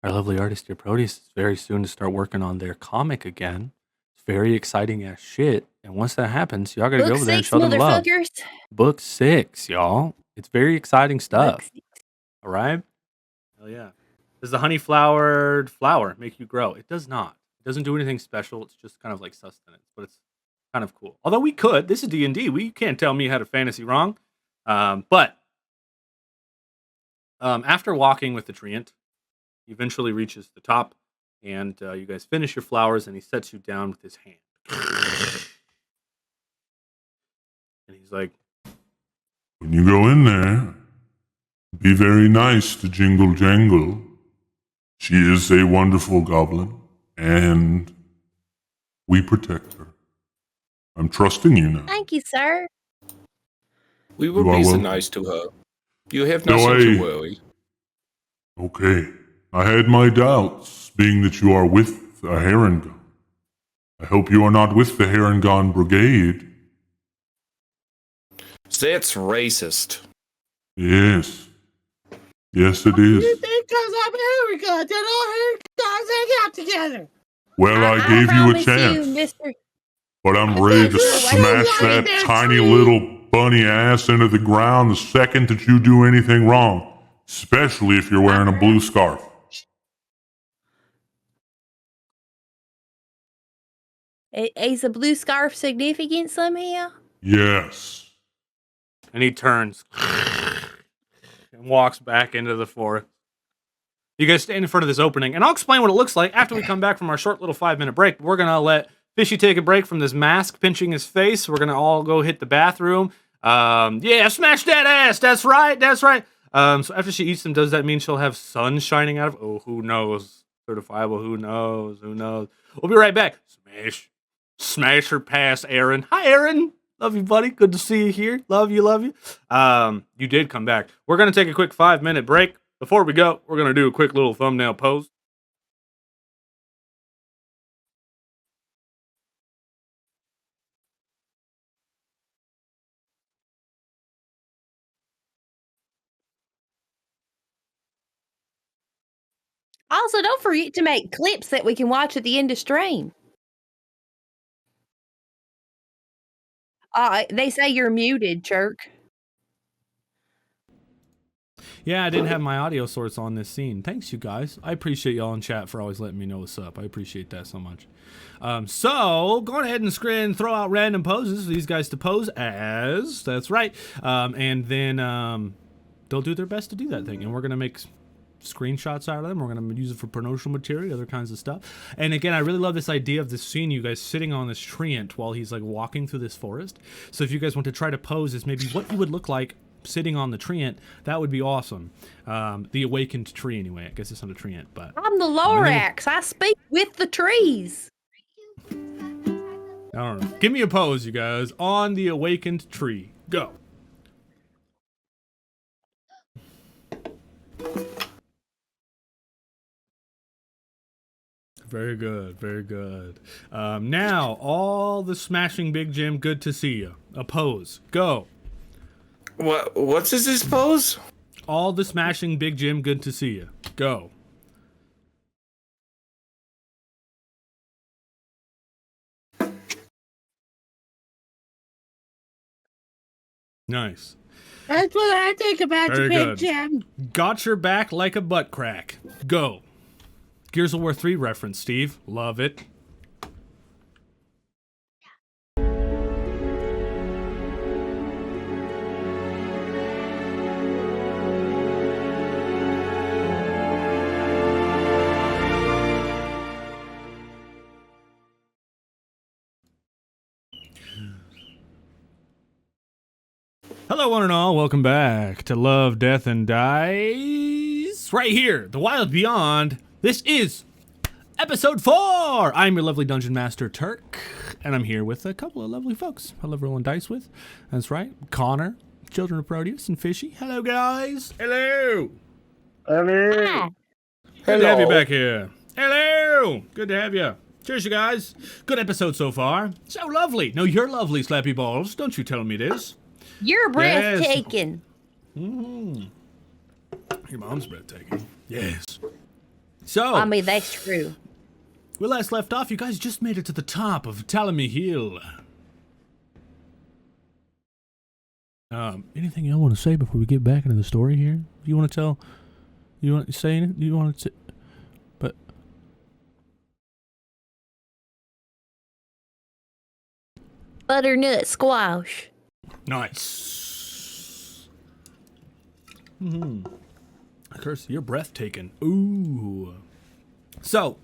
our lovely artist here, Proteus, is very soon to start working on their comic again. It's very exciting ass shit. And once that happens, y'all gotta go Book over there and 6, show them love. motherfuckers. Book 6, y'all. It's very exciting Book stuff. 6. All right? Hell yeah. Does the honey flowered flower make you grow? It does not. It doesn't do anything special. It's just kind of like sustenance, but it's kind of cool. Although we could. This is D&D. You can't tell me how to fantasy wrong. But after walking with the treant, he eventually reaches the top, and you guys finish your flowers, and he sets you down with his hand. And he's like, When you go in there, be very nice to Jingle Jangle. She is a wonderful goblin, and we protect her. I'm trusting you now. Thank you, sir. We will You are be so welcome. nice to her. You have No, nothing I- to worry. Okay. I had my doubts, being that you are with a Herringon. I hope you are not with the Herringon Brigade. That's racist. Yes. Yes, it is. You think because I'm Erica that all Ericas hang out together? Well, I gave you a promise chance, Mr. but I'm ready to you smash like that that tiny tree. little bunny ass into the ground the second that you do anything wrong, especially if you're wearing a blue scarf. Is a blue scarf significant somehow? Yes. And he turns and walks back into the forest. You guys stand in front of this opening, and I'll explain what it looks like after we come back from our short little 5-minute break. We're going to let Fishy take a break from this mask pinching his face. We're going to all go hit the bathroom. Yeah, smash that ass. That's right. That's right. So after she eats them, does that mean she'll have sun shining out of? Oh, who knows? Certifiable. Who knows? Who knows? We'll be right back. Smash her past Aaron. Hi, Aaron. Love you, buddy. Good to see you here. Love you. Love you. You did come back. We're going to take a quick 5-minute break. Before we go, we're going to do a quick little thumbnail pose. Also, don't forget to make clips that we can watch at the end of stream. They say you're muted, Chirk. Yeah, I didn't have my audio source on this scene. Thanks, you guys. I appreciate y'all in chat for always letting me know what's up. I appreciate that so much. So, go ahead and throw out random poses for these guys to pose as. That's right. And then they'll do their best to do that thing. And we're going to make screenshots out of them. We're going to use it for promotional material, other kinds of stuff. And again, I really love this idea of this scene, you guys sitting on this treant while he's like walking through this forest. So if you guys want to try to pose as maybe what you would look like sitting on the treant, that would be awesome. The awakened tree, anyway. I guess it's not a treant, but I'm the Lorax. I speak with the trees. I don't know. Give me a pose, you guys, on the awakened tree. Go. Very good, very good. Now, all the smashing Big Jim, good to see you. A pose. Go. What's this pose? All the smashing Big Jim, good to see you. Go. Nice. That's what I think about Very you, Big good. Jim. Got your back like a butt crack. Go. Gears of War 3 reference, Steve. Love it. Hello, one and all. Welcome back to Love, Death, and Dice. Right here, The Wild Beyond. This is episode 4. I'm your lovely Dungeon Master, Turk, and I'm here with a couple of lovely folks I love rolling dice with. That's right, Connor, Children of Proteus, and Fishy. Hello, guys. Hello. Hi. Good to have you back here. Hello. Good to have you. Cheers, you guys. Good episode so far. So lovely. No, you're lovely, Slappy Balls. Don't you tell me this. You're breathtaking. Mm-hmm. Your mom's breathtaking. Yes. So, I mean, that's true. we last left off, you guys just made it to the top of Talamy Hill. Anything y'all want to say before we get back into the story here? You want to tell? You want to say anything? You want to say? But Butternut squash. nice. Curse, you're breathtaking. Ooh. So,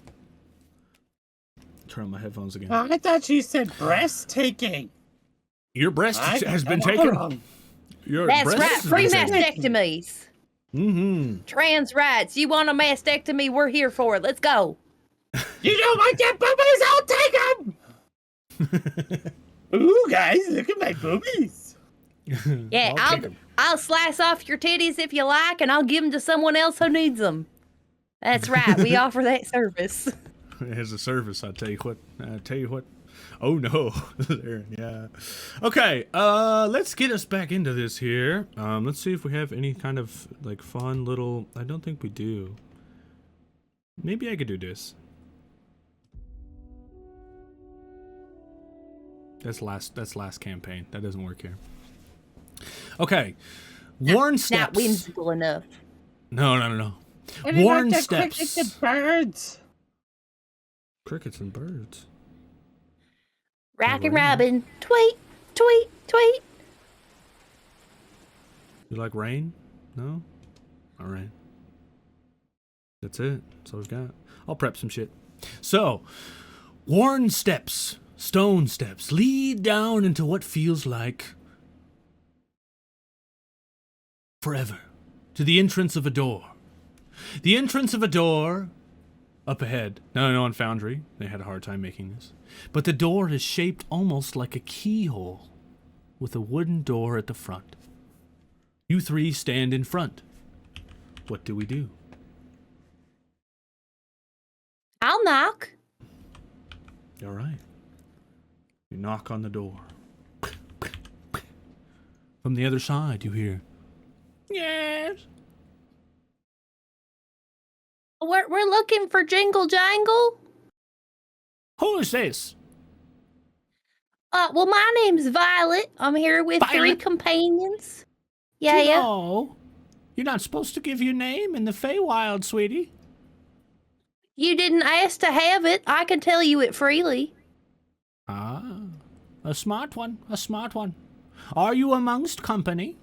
turn on my headphones again. I thought you said breathtaking. Your breast has been I'm taken. wrong. Your That's breast right. has Free been taken. mastectomies. Mm-hmm. Trans rights. You want a mastectomy? We're here for it. Let's go. You don't like that boobies? I'll take them. Ooh, guys, look at my boobies. Yeah, I'll take 'em. I'll slice off your titties if you like, and I'll give them to someone else who needs them. That's right. We offer that service. As a service, I tell you what. Oh no. Yeah. Okay, let's get us back into this here. Let's see if we have any kind of like fun little, I don't think we do. Maybe I could do this. That's last campaign. That doesn't work here. Okay. Warn steps. Not whimsical enough. No. What Warn about the steps. crickets and birds? Crickets and birds. Rockin' Robin. Tweet, tweet, tweet. You like rain? No? All right. That's it. That's all we've got. I'll prep some shit. So, worn steps, stone steps, lead down into what feels like forever, to the entrance of a door. The entrance of a door up ahead. No, on Foundry. They had a hard time making this. But the door is shaped almost like a keyhole, with a wooden door at the front. You three stand in front. What do we do? I'll knock. All right. You knock on the door. From the other side, you hear, yes. We're looking for Jingle Jangle. Who is this? Well, my name's Violet. I'm here with three Violet? companions. Yeah. No. You're not supposed to give your name in the Feywild, sweetie. You didn't ask to have it. I can tell you it freely. Ah, a smart one, a smart one. Are you amongst company?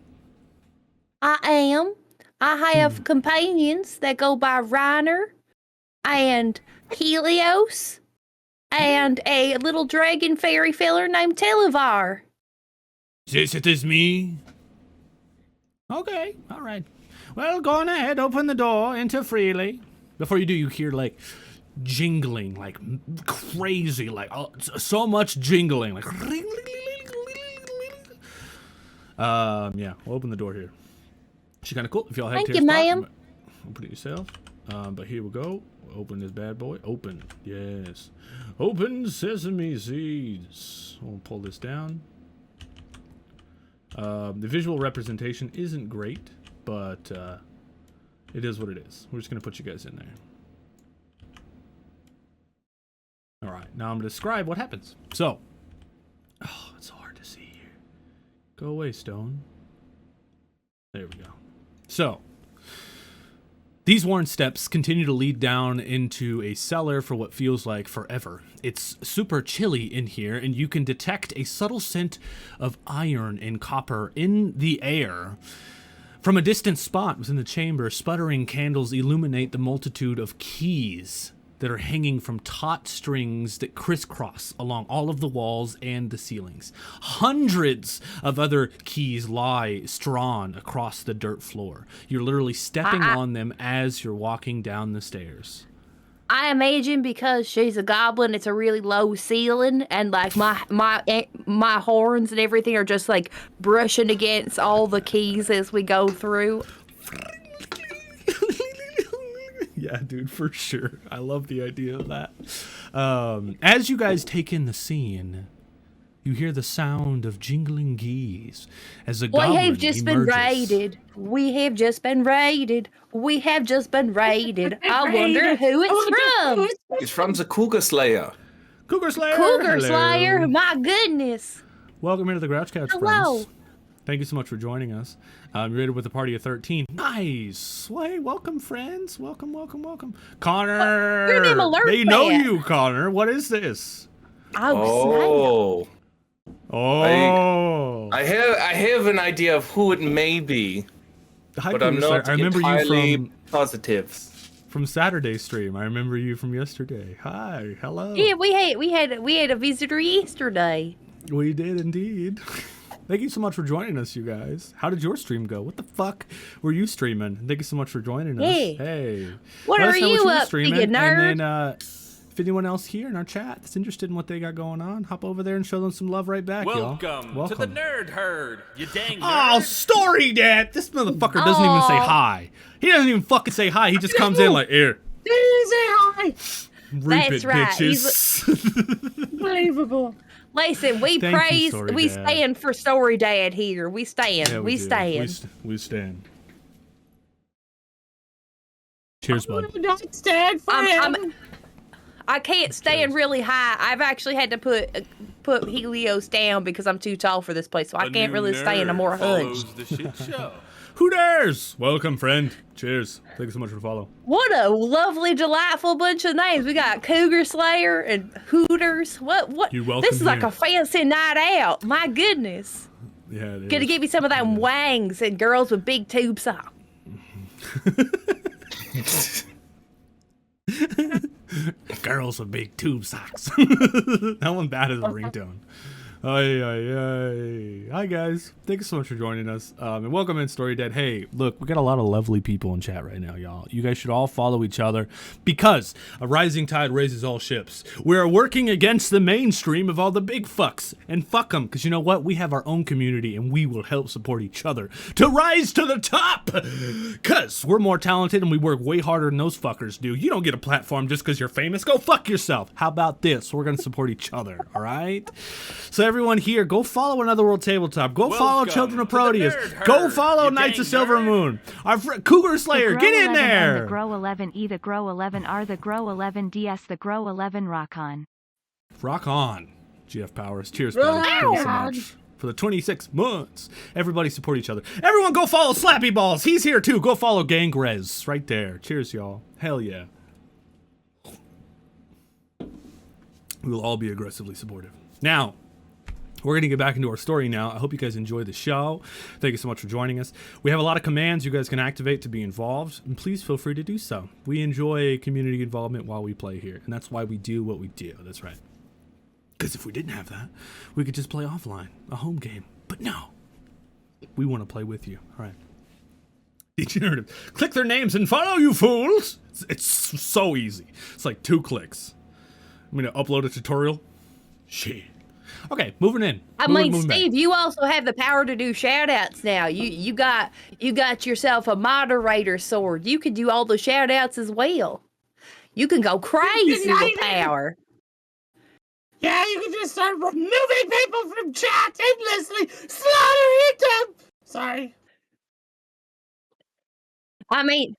I am. I have companions that go by Riener and Helios and a little dragon fairy feller named Televar. Yes, it is me. Okay, all right. Well, go on ahead, open the door, enter freely. Before you do, you hear, like, jingling, like, crazy, like, so much jingling, like, yeah, we'll open the door here. She's kind of cool. If y'all head Thank to you, your spot, ma'am. open it yourself. But here we go. Open this bad boy. Open. Yes. Open sesame seeds. We'll pull this down. The visual representation isn't great, but it is what it is. We're just going to put you guys in there. All right. Now I'm going to describe what happens. So. Oh, it's hard to see here. Go away, stone. There we go. So, these worn steps continue to lead down into a cellar for what feels like forever. It's super chilly in here, and you can detect a subtle scent of iron and copper in the air. From a distant spot within the chamber, sputtering candles illuminate the multitude of keys that are hanging from taut strings that crisscross along all of the walls and the ceilings. Hundreds of other keys lie strewn across the dirt floor. You're literally stepping on them as you're walking down the stairs. I imagine because she's a goblin, it's a really low ceiling, and like my horns and everything are just like brushing against all the keys as we go through. Yeah, dude, for sure. I love the idea of that. As you guys take in the scene, you hear the sound of jingling geese as a goblin We have just been raided. We have just been raided. We have just been raided. I wonder who it's from. It's from the Cougar Slayer. Cougar Slayer! Cougar Hello. Slayer, my goodness. Welcome into the Grouch Couch, Hello. friends. Thank you so much for joining us. You're rated with a party of 13. Nice! Hey, welcome, friends. Welcome. Connor! Your name alert They know that. you, Connor. What is this? Oh, Oh! I have an idea of who it may be, Hi, but I'm Cougar Slayer. not I remember entirely you positive. from Saturday stream. I remember you from yesterday. Hi, hello. yeah, we had a visitor yesterday. We did indeed. Thank you so much for joining us, you guys. How did your stream go? What the fuck were you streaming? Thank you so much for joining us. Hey. What Let are us know you you're up to, you nerd? And then, if anyone else here in our chat that's interested in what they got going on, hop over there and show them some love right back, y'all. Welcome to the nerd herd, you dang Oh, nerd. Story Dad! This motherfucker doesn't even say hi. He doesn't even fucking say hi. He just comes in like, here. Say hi. Reap That's it, right. bitches. Unbelievable. Listen, we Thank you, praise, Story we Dad. stand for Story Dad here. We stand. Yeah, we do. stand. We stand. Cheers, bud. Do not stand for him. I can't stand really high. I've actually had to put Helios down because I'm too tall for this place, so I can't really stand. I'm more hunched. The shit show. Who dares? Welcome, friend. Cheers. Thank you so much for the follow. What a lovely, delightful bunch of names. We got Cougar Slayer and Hooters. What? You're welcome This is like here. a fancy night out. My goodness. Yeah, it is. Gonna give me some of them wangs and girls with big tube socks. Girls with big tube socks. That one bad as a ringtone. Hi guys, thank you so much for joining us, and welcome in Story Dead. Hey, look, we got a lot of lovely people in chat right now, y'all. You guys should all follow each other because a rising tide raises all ships. We are working against the mainstream of all the big fucks, and fuck them, because you know what? We have our own community, and we will help support each other to rise to the top, because we're more talented and we work way harder than those fuckers do. You don't get a platform just because you're famous. Go fuck yourself. How about this? We're gonna support each other, all right? So everyone here, go follow Another World Tabletop. Go follow Children of Proteus. Go follow Knights of Silver Moon. Our Cougar Slayer, get in there. The Grow 11 E, the Grow 11 R, the Grow 11 DS, the Grow 11 Rock On. Rock on, GF Powers. Cheers, buddy. Thank you so much for the 26 months. Everybody support each other. Everyone go follow Slappy Balls. He's here too. Go follow Gangrez right there. Cheers, y'all. Hell yeah. We will all be aggressively supportive. Now, we're going to get back into our story now. I hope you guys enjoy the show. Thank you so much for joining us. We have a lot of commands you guys can activate to be involved, and please feel free to do so. We enjoy community involvement while we play here, and that's why we do what we do. That's right. Because if we didn't have that, we could just play offline, a home game. But no, we want to play with you. All right. Degenerative. Click their names and follow, you fools! It's so easy. It's like 2 clicks. I'm going to upload a tutorial. Shit. Okay, moving in. I Moving mean, Steve, back. you also have the power to do shout-outs now. You got yourself a moderator sword. You can do all the shout-outs as well. You can go crazy with power. Yeah, you can just start removing people from chat endlessly, slaughtering them. Sorry. I mean,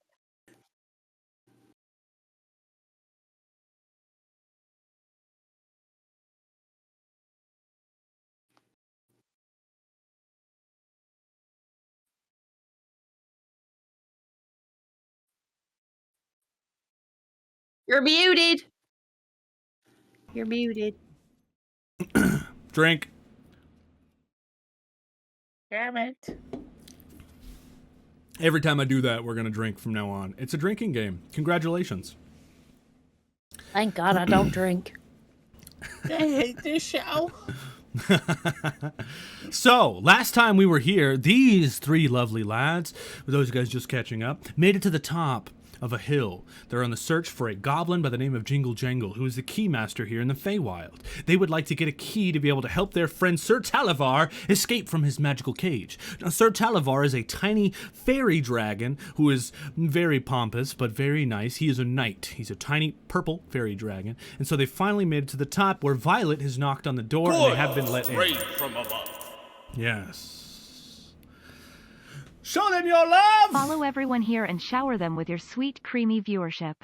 you're muted. You're muted. Drink. Damn it. Every time I do that, we're going to drink from now on. It's a drinking game. Congratulations. Thank God I don't drink. I hate this show. So, last time we were here, these 3 lovely lads, for those guys just catching up, made it to the top of a hill. They're on the search for a goblin by the name of Jingle Jangle, who is the keymaster here in the Feywild. They would like to get a key to be able to help their friend Sir Talavar escape from his magical cage. Now, Sir Talavar is a tiny fairy dragon who is very pompous but very nice. He is a knight. He's a tiny purple fairy dragon. And so they finally made it to the top where Violet has knocked on the door and they have been let in. Straight from above. Yes. Show them your love! Follow everyone here and shower them with your sweet, creamy viewership.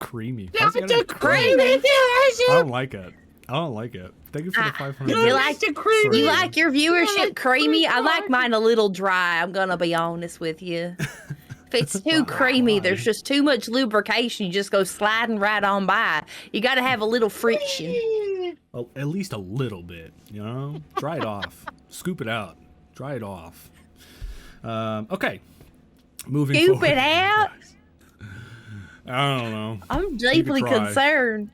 Creamy. That's Why's it gotta a be creamy I viewership. don't like it. I don't like it. Thank you for the 500. You like the creamy? You like your viewership like creamy? I like creamy. mine a little dry. I'm gonna be honest with you. If it's too creamy, there's just too much lubrication. You just go sliding right on by. You got to have a little friction. Well, at least a little bit, you know? Dry it off. Scoop it out. Dry it off. Okay. Moving Scoop forward. it out? I don't know. I'm deeply try. concerned.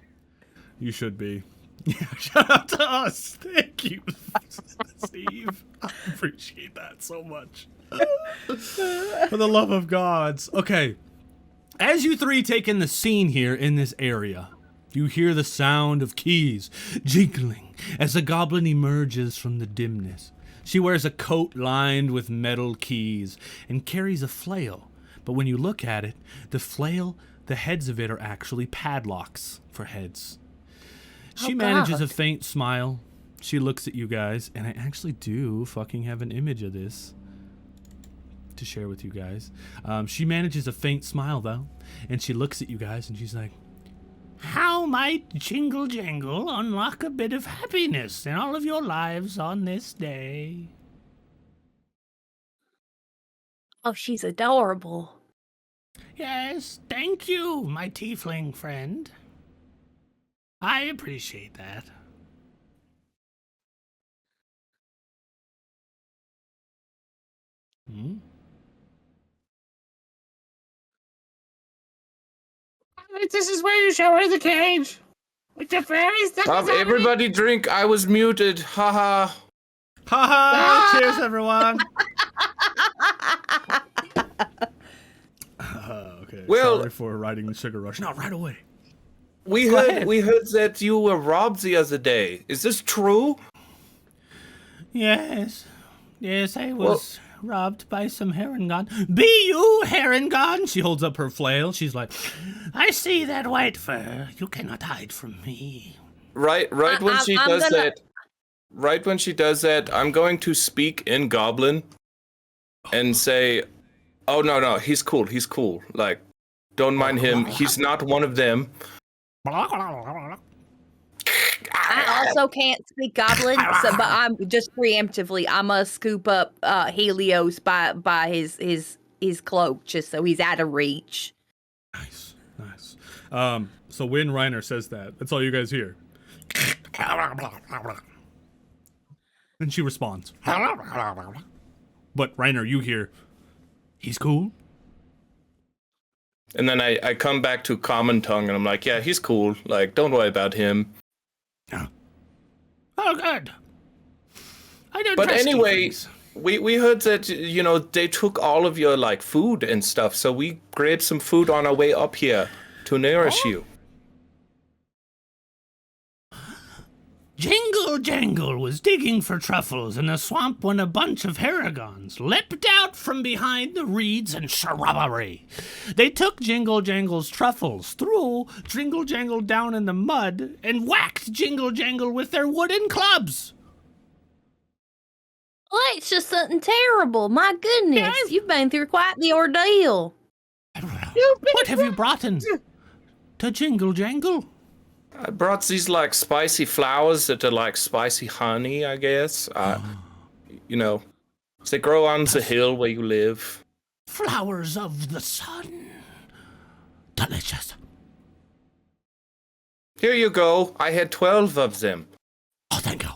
You should be. Yeah, shout out to us. Thank you, Steve. I appreciate that so much. For the love of gods. Okay. As you 3 take in the scene here in this area, you hear the sound of keys jingling as the goblin emerges from the dimness. She wears a coat lined with metal keys and carries a flail. But when you look at it, the flail, the heads of it are actually padlocks for heads. She Oh, manages a God. faint smile. She looks at you guys, and I actually do fucking have an image of this to share with you guys. She manages a faint smile, though, and she looks at you guys, and she's like, how might Jingle Jangle unlock a bit of happiness in all of your lives on this day? Oh, she's adorable. Yes, thank you, my tiefling friend. I appreciate that. Hmm? This is where you show her the cage. With the fairies stuck inside of it. Everybody drink. I was muted. Haha. Haha! Cheers, everyone! Okay, Well- sorry for riding the sugar rush. No, right away. We Go heard ahead. we heard that you were robbed the other day. Is this true? Yes. Yes, I was robbed by some Herringon. Be you, Herringon? She holds up her flail. She's like, I see that white fur. You cannot hide from me. Right when she I'm does gonna- that. Right when she does that, I'm going to speak in Goblin and say, "Oh no, he's cool. Like, don't mind him. He's not one of them." I also can't speak Goblin, but I'm just preemptively. I must scoop up Helios by his cloak, just so he's out of reach. Nice. So when Riener says that, that's all you guys hear. And she responds. But Riener, you hear, he's cool. And then I come back to common tongue and I'm like, "Yeah, he's cool. Like, don't worry about him." Oh, good. I don't But trust you anyway, things. we heard that they took all of your like food and stuff, so we grabbed some food on our way up here to nourish you. Jingle Jangle was digging for truffles in a swamp when a bunch of Harrigans leapt out from behind the reeds and shrubbery. They took Jingle Jangle's truffles, threw Jingle Jangle down in the mud, and whacked Jingle Jangle with their wooden clubs. Well, that's just something terrible. My goodness, you've been through quite the ordeal. What have you brought in to Jingle Jangle? I brought these like spicy flowers that are like spicy honey, I guess. They grow on the hill where you live. Flowers of the sun. Delicious. Here you go. I had 12 of them. Oh, thank you.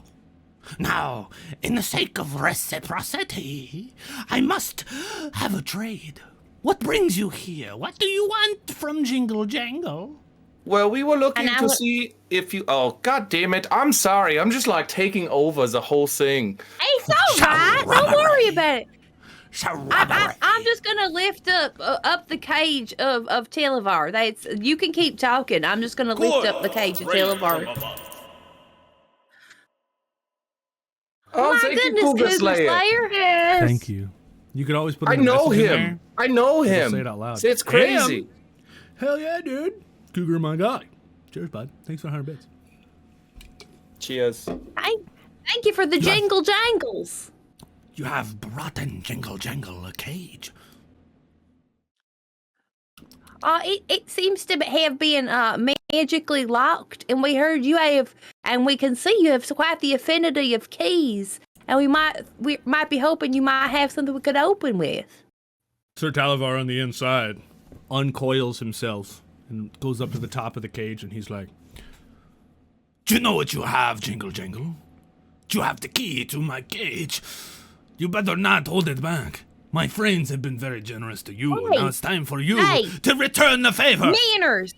Now, in the sake of reciprocity, I must have a trade. What brings you here? What do you want from Jingle Jangle? Well, we were looking And I to would- see if you. Oh, god damn it! I'm sorry. I'm just like taking over the whole thing. It's all right. Don't worry about it. Shrubbery. I'm just gonna lift up the cage of Televar. You can keep talking. I'm just gonna lift up the cage of Televar. Oh, My thank you, goodness, Cougar Cougar Slayer. Slayer. Yes. Thank you. You could always put I in a know message in him. there. I know Just him. say it out loud. It's crazy. Him. Hell yeah, dude. Cougar, my guy. Cheers, bud. Thanks for 100 bits. Cheers. Thank you for the jingle jangles. You have brought in Jingle Jangle a cage. It seems to have been magically locked, and we heard you have, and we can see you have quite the affinity of keys, and we might be hoping you might have something we could open with. Sir Talavar on the inside uncoils himself and goes up to the top of the cage, and he's like, do you know what you have, Jingle Jangle? You have the key to my cage. You better not hold it back. My friends have been very generous to you, and Hey. now it's time for you Hey. to return the favor. Manners.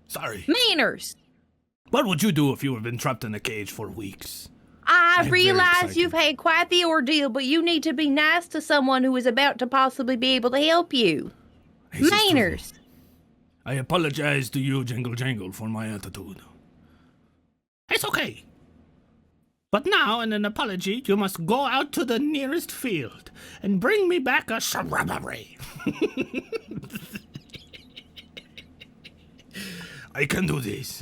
Sorry. Manners. What would you do if you had been trapped in a cage for weeks? I I'm very realize excited. you've had quite the ordeal, but you need to be nice to someone who is about to possibly be able to help you. This is true. Manners. I apologize to you, Jingle Jangle, for my attitude. It's okay. But now, in an apology, you must go out to the nearest field and bring me back a shrubbery. I can do this.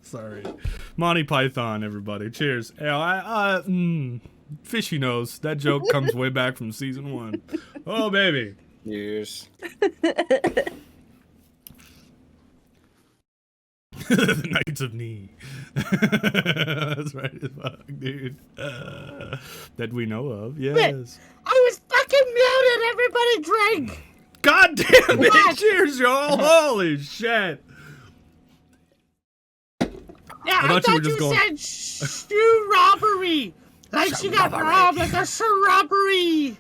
Sorry. Monty Python, everybody. Cheers. Yeah, fishy nose. That joke comes way back from season 1. Oh, baby. Years. The Knights of Knee. That's right as fuck, dude. That we know of, yes. I was fucking muted. Everybody drink. God damn it! Cheers, y'all! Holy shit! Yeah, I thought you said shoe robbery. Like she got robbed like a shrubbery.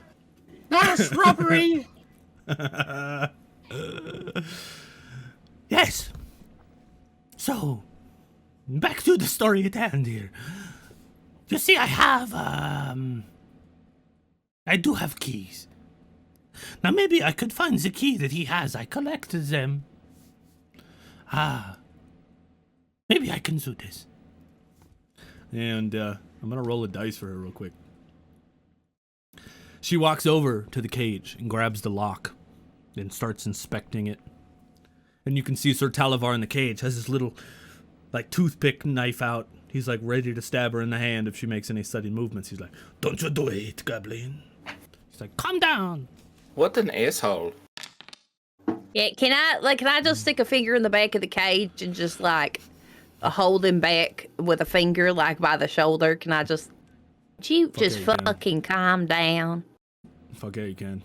Not a shrubbery. Yes. So, back to the story at hand here. You see, I do have keys. Now, maybe I could find the key that he has. I collected them. Maybe I can do this. And, I'm gonna roll a dice for her real quick. She walks over to the cage and grabs the lock, then starts inspecting it. And you can see Sir Talavar in the cage has this little, like, toothpick knife out. He's, like, ready to stab her in the hand if she makes any sudden movements. He's like, "Don't you do it, goblin." He's like, "Calm down." What an asshole. Yeah, can I just stick a finger in the back of the cage and just, like, hold him back with a finger, like, by the shoulder? Can I just... You just fucking calm down. Fuck yeah, you can.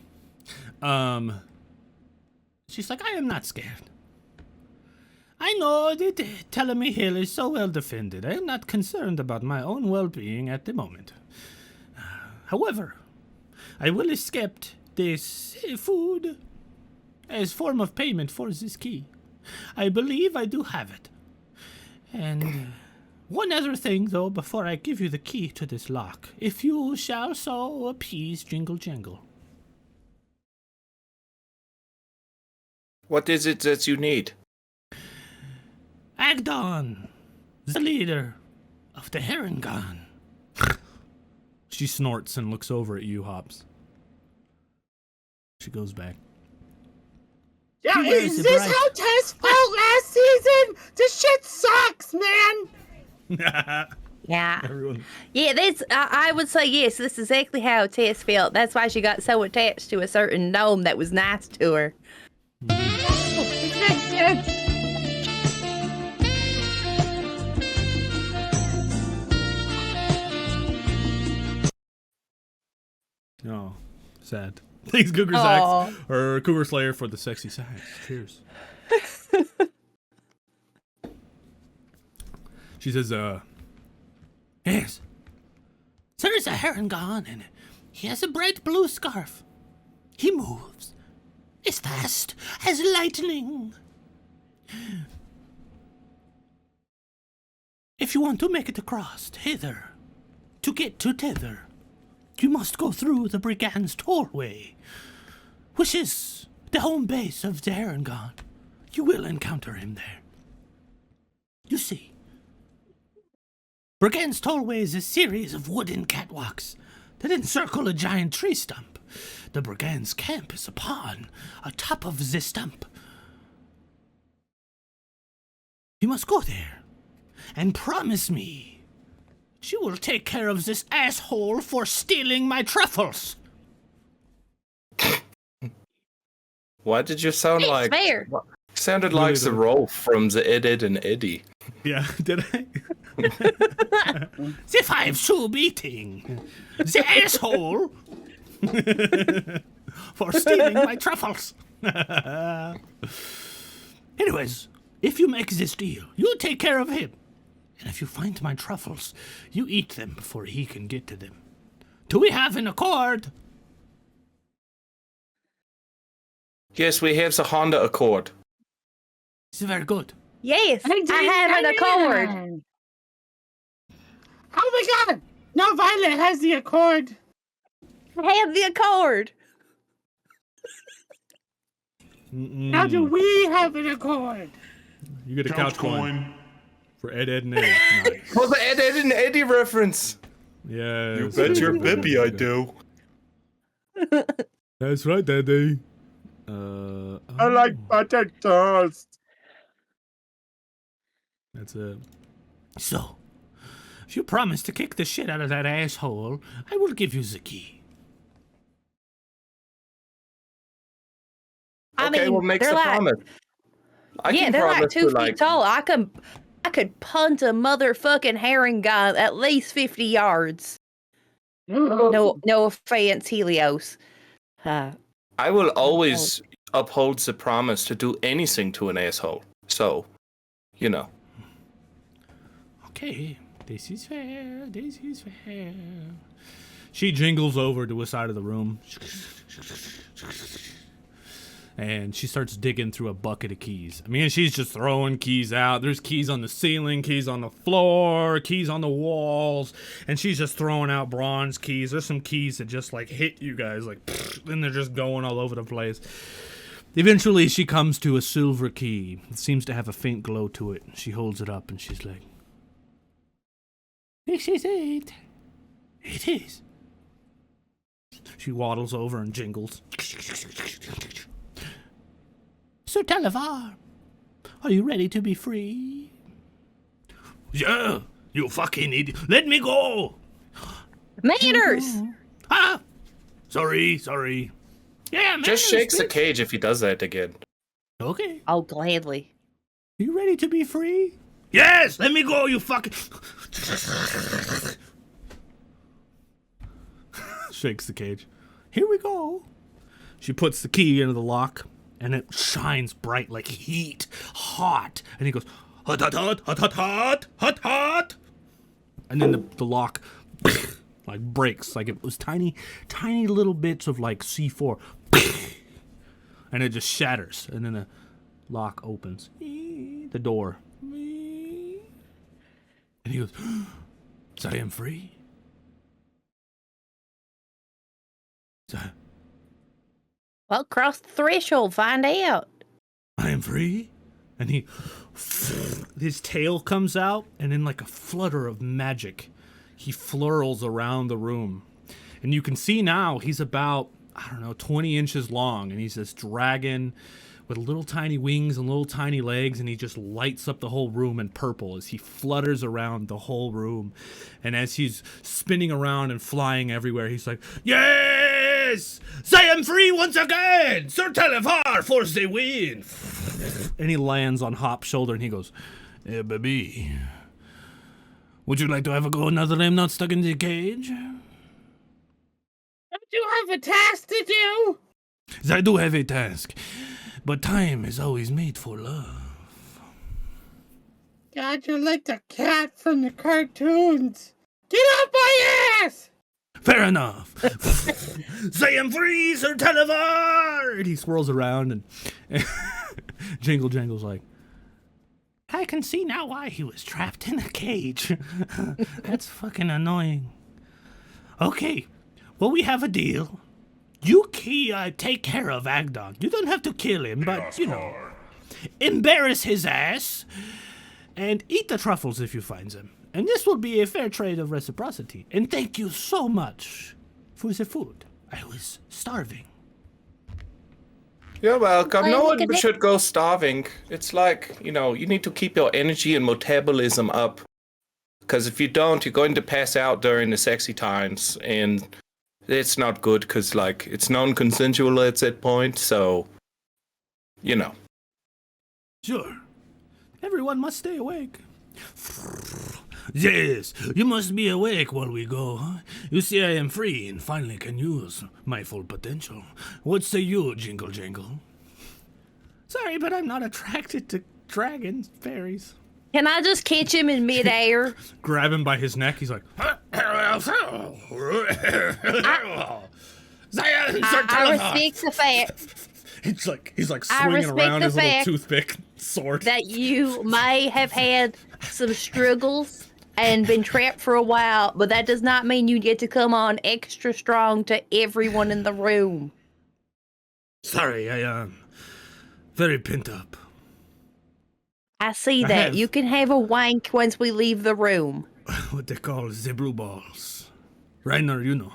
She's like, "I am not scared. I know that Telemy Hill is so well defended. I am not concerned about my own well-being at the moment. However, I will accept this food as form of payment for this key. I believe I do have it. And one other thing, though, before I give you the key to this lock, if you shall so appease Jingle Jangle." What is it that you need? Agdon, the leader of the Herongon. She snorts and looks over at you, Hops. She goes back. Yeah, is this how Tess felt last season? This shit sucks, man. Yeah. Everyone. Yeah, I would say yes, this is exactly how Tess felt. That's why she got so attached to a certain gnome that was nice to her. It makes sense. Oh, sad. Thanks, Cougar Aw. Sax, or Cougar Slayer, for the sexy sax. Cheers. She says, "Yes. There's a Herongon, and he has a bright blue scarf. He moves as fast as lightning. If you want to make it across hither, to get to Tether, you must go through the Brigand's Tollway, which is the home base of the Herongon. You will encounter him there. You see, Brigand's Tollway is a series of wooden catwalks that encircle a giant tree stump. The Brigand's camp is upon atop of the stump. You must go there and promise me you will take care of this asshole for stealing my truffles." Why did you sound It's like... fair. Sounded Really like the don't. Rolf from the Ed, and Eddie. Yeah, did I? The 5-shoe beating. The asshole for stealing my truffles. Anyways, if you make this deal, you take care of him. And if you find my truffles, you eat them before he can get to them. Do we have an accord? Yes, we have the Honda Accord. It's very good. Yes, I have an accord. Oh my god! No, Violet has the accord. I have the accord. Now do we have an accord? You get a couch coin for Ed, and Eddie. Nice. Oh, the Ed, and Eddie reference. Yeah. You bet your bippy I do. That's right, Daddy. I like buttered toast. That's it. So, if you promise to kick the shit out of that asshole, I will give you the key. I Okay, mean, well, make they're the like, promise. I can they're like promise 2 to, feet tall. I could punt a motherfucking herring guy at least 50 yards. No offense, Helios. I will always uphold the promise to do anything to an asshole. So, you know. Okay, this is fair. This is fair. She jingles over to a side of the room. And she starts digging through a bucket of keys. I mean, she's just throwing keys out. There's keys on the ceiling, keys on the floor, keys on the walls. And she's just throwing out bronze keys. There's some keys that just like hit you guys, like, and they're just going all over the place. Eventually, she comes to a silver key. It seems to have a faint glow to it. She holds it up and she's like, "This is it. It is." She waddles over and jingles. "So Televar, are you ready to be free?" "Yeah, you fucking idiot. Let me go." Manners! Ah! Sorry. Yeah, man. Just shakes the cage if he does that again. Okay. Oh, gladly. You ready to be free? Yes, let me go, you fucking... Shakes the cage. Here we go. She puts the key into the lock, and it shines bright like heat, hot. And he goes, hot, hot, hot, hot, hot, hot, hot, hot. And then the lock like breaks, like it was tiny little bits of like C4. And it just shatters, and then the lock opens. The door. And he goes, "So I am free? Well, cross the threshold, find out." I am free?" And his tail comes out, and in like a flutter of magic, he flurls around the room. And you can see now he's about, 20 inches long, and he's this dragon with little tiny wings and little tiny legs, and he just lights up the whole room in purple as he flutters around the whole room. And as he's spinning around and flying everywhere, he's like, "Yes! I am free once again! Sir Televar for the win!" And he lands on Hop's shoulder, and he goes, "Hey, baby, would you like to have a go now that I'm not stuck in the cage?" Don't you have a task to do? "I do have a task, but time is always made for love." God, you're like the cat from the cartoons. Get off my ass! "Fair enough." "I am free, Sir Televar!" And he swirls around, and Jingle Jangle's like, "I can see now why he was trapped in a cage. That's fucking annoying. Okay, well, we have a deal. You take care of Agdog. You don't have to kill him, but, embarrass his ass, and eat the truffles if you find them. And this will be a fair trade of reciprocity. And thank you so much for the food. I was starving." You're welcome. No look one at should go starving. It's like, you need to keep your energy and metabolism up. Because if you don't, you're going to pass out during the sexy times. And it's not good because, it's non-consensual at that point. So, Sure. Everyone must stay awake. Yes, you must be awake while we go. Huh? You see, I am free and finally can use my full potential. What say you, Jingle Jangle? Sorry, but I'm not attracted to dragons, fairies. Can I just catch him in midair? Grab him by his neck. He's like, I respect the fact he's like swinging around his little toothpick sword. that you may have had some struggles and been trapped for a while, but that does not mean you get to come on extra strong to everyone in the room. Sorry, I am very pent up. I see I that. have- You can have a wank once we leave the room. What they call the blue balls. Riener, you know.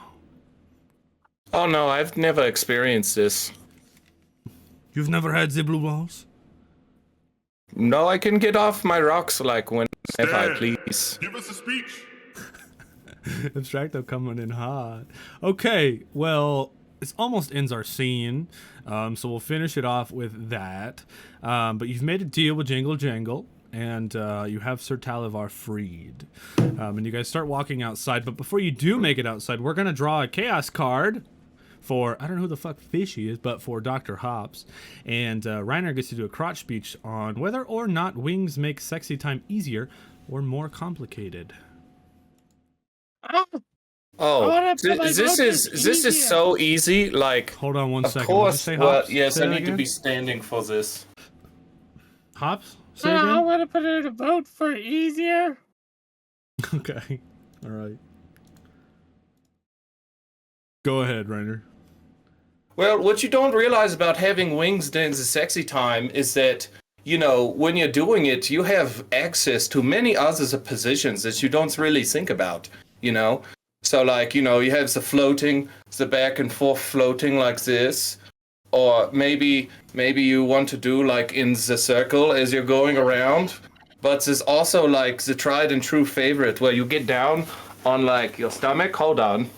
Oh no, I've never experienced this. You've never had the blue balls? No, I can get off my rocks like whenever I please. Give us a speech. Abstracto coming in hot. Okay, well, it almost ends our scene, so we'll finish it off with that. But you've made a deal with Jingle Jangle, and you have Sir Talivar freed. And you guys start walking outside, but before you do make it outside, we're going to draw a chaos card for, I don't know who the fuck Fishy is, but for Dr. Hops. And Riener gets to do a crotch speech on whether or not wings make sexy time easier or more complicated. Oh, this is so easy. Like, Hold on one of second. course. Say Well, Hops? yes, Say I it need to again? be standing for this. Hops? Say I again? want to put it in a vote for easier. Okay. All right. Go ahead, Riener. Well, what you don't realize about having wings during the sexy time is that, you know, when you're doing it, you have access to many other positions that you don't really think about, you know? So, like, you know, you have the floating, the back and forth floating like this. Or maybe you want to do, like, in the circle as you're going around. But there's also, like, the tried and true favorite where you get down on, like, your stomach. Hold on.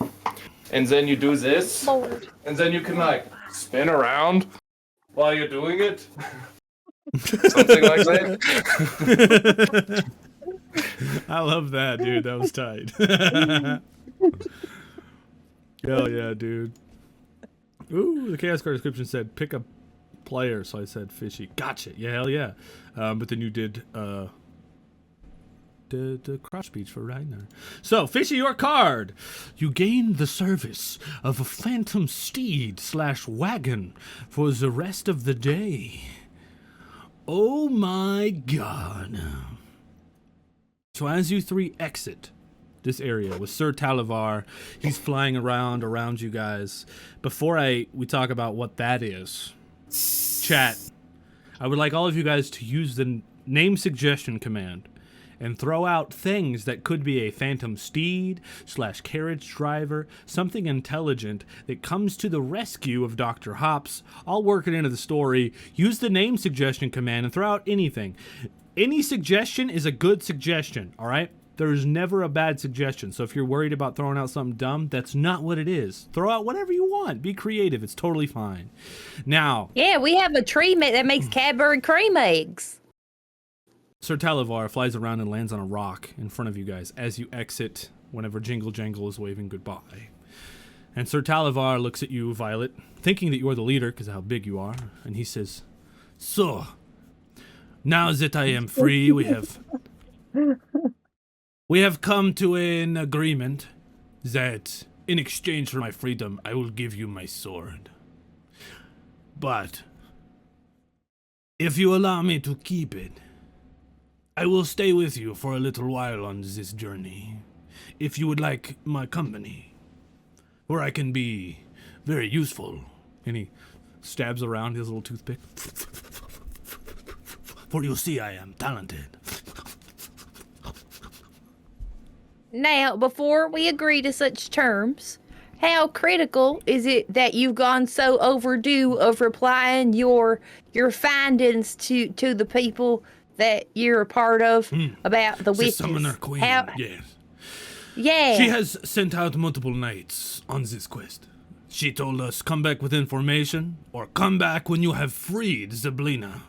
And then you do this. Lord. And then you can, like, spin around while you're doing it. Something like that. I love that, dude. That was tight. Hell yeah, dude. Ooh, the chaos card description said pick a player, so I said Fishy. Gotcha. Yeah, hell yeah. But then you did the crotch speech for Riener. So, Fishy, your card. You gain the service of a phantom steed / wagon for the rest of the day. Oh my god. So as you three exit this area with Sir Talivar, he's flying around you guys. Before we talk about what that is, chat, I would like all of you guys to use the name suggestion command and throw out things that could be a phantom steed / carriage driver, something intelligent that comes to the rescue of Dr. Hops. I'll work it into the story. Use the name suggestion command and throw out anything. Any suggestion is a good suggestion, all right? There's never a bad suggestion. So if you're worried about throwing out something dumb, that's not what it is. Throw out whatever you want. Be creative. It's totally fine. Now. Yeah, we have a tree that makes Cadbury cream eggs. Sir Talivar flies around and lands on a rock in front of you guys as you exit whenever Jingle Jangle is waving goodbye. And Sir Talivar looks at you, Violet, thinking that you're the leader because of how big you are, and he says, "So, now that I am free, we have come to an agreement that in exchange for my freedom, I will give you my sword. But if you allow me to keep it, I will stay with you for a little while on this journey, if you would like my company, where I can be very useful." And he stabs around his little toothpick. "For you see, I am talented." Now, before we agree to such terms, how critical is it that you've gone so overdue of replying your findings to the people that you're a part of about the witches? The Summoner Queen, yes. Yeah. She has sent out multiple knights on this quest. She told us, come back with information, or come back when you have freed Zablina.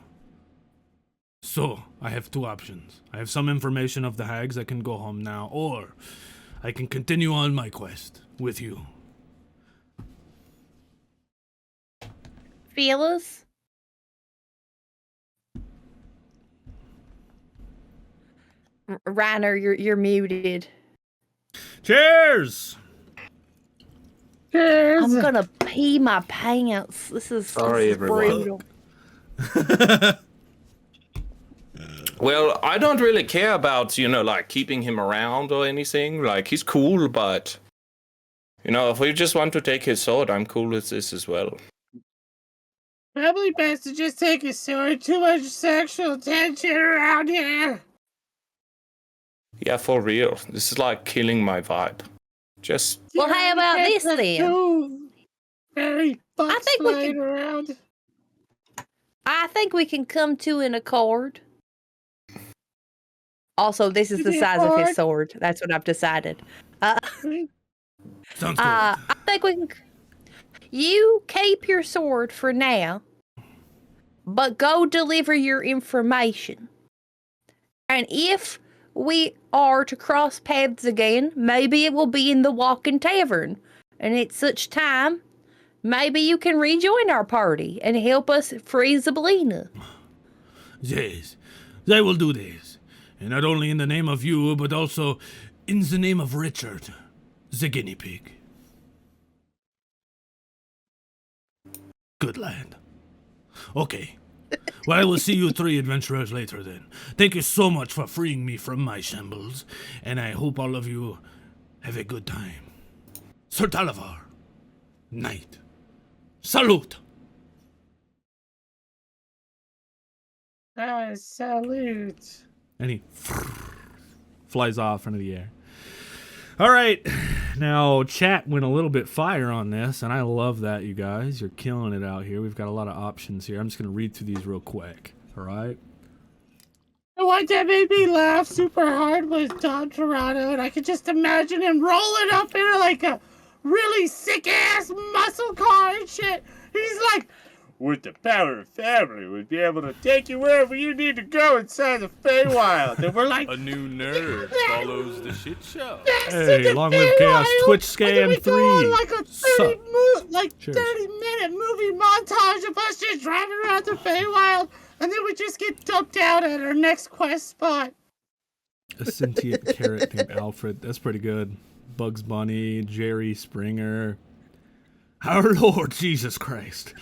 So, I have two options. I have some information of the hags. I can go home now, or I can continue on my quest with you. Feelers? Riener, you're muted. Cheers! Cheers. I'm gonna pee my pants. This is brutal. Well, I don't really care about, you know, like keeping him around or anything. Like, he's cool, but, you know, if we just want to take his sword, I'm cool with this as well. Probably best to just take his sword. Too much sexual tension around here. Yeah, for real. This is like killing my vibe. Just. Well, how about this That's then? too very I think we flying could- around. I think we can come to an accord. Also, this is the size of his sword. That's what I've decided. Sounds good. I think we can. You keep your sword for now, but go deliver your information. And if we are to cross paths again, maybe it will be in the Walking Tavern. And at such time, maybe you can rejoin our party and help us free Zabelina. Yes, I will do this. And not only in the name of you, but also in the name of Richard, the guinea pig. Good lad. Okay. Well, I will see you three adventurers later then. Thank you so much for freeing me from my shambles, and I hope all of you have a good time. Sir Talavar, knight. Salute! Salute. And he flies off into the air. All right, now chat went a little bit fire on this, and I love that, you guys. You're killing it out here. We've got a lot of options here. I'm just going to read through these real quick, all right? The one that made me laugh super hard was Don Toronto, and I could just imagine him rolling up in like a really sick-ass muscle car and shit. He's like, With the power of family, we'd be able to take you wherever you need to go inside the Feywild. and we're like, A new nerd follows the shit show. Hey, long live Chaos Twitch Scam 3. Like a 30 Sup? Cheers. 30-minute movie montage of us just driving around the Feywild, and then we just get dumped out at our next quest spot. A sentient carrot named Alfred. That's pretty good. Bugs Bunny, Jerry Springer. Our Lord Jesus Christ.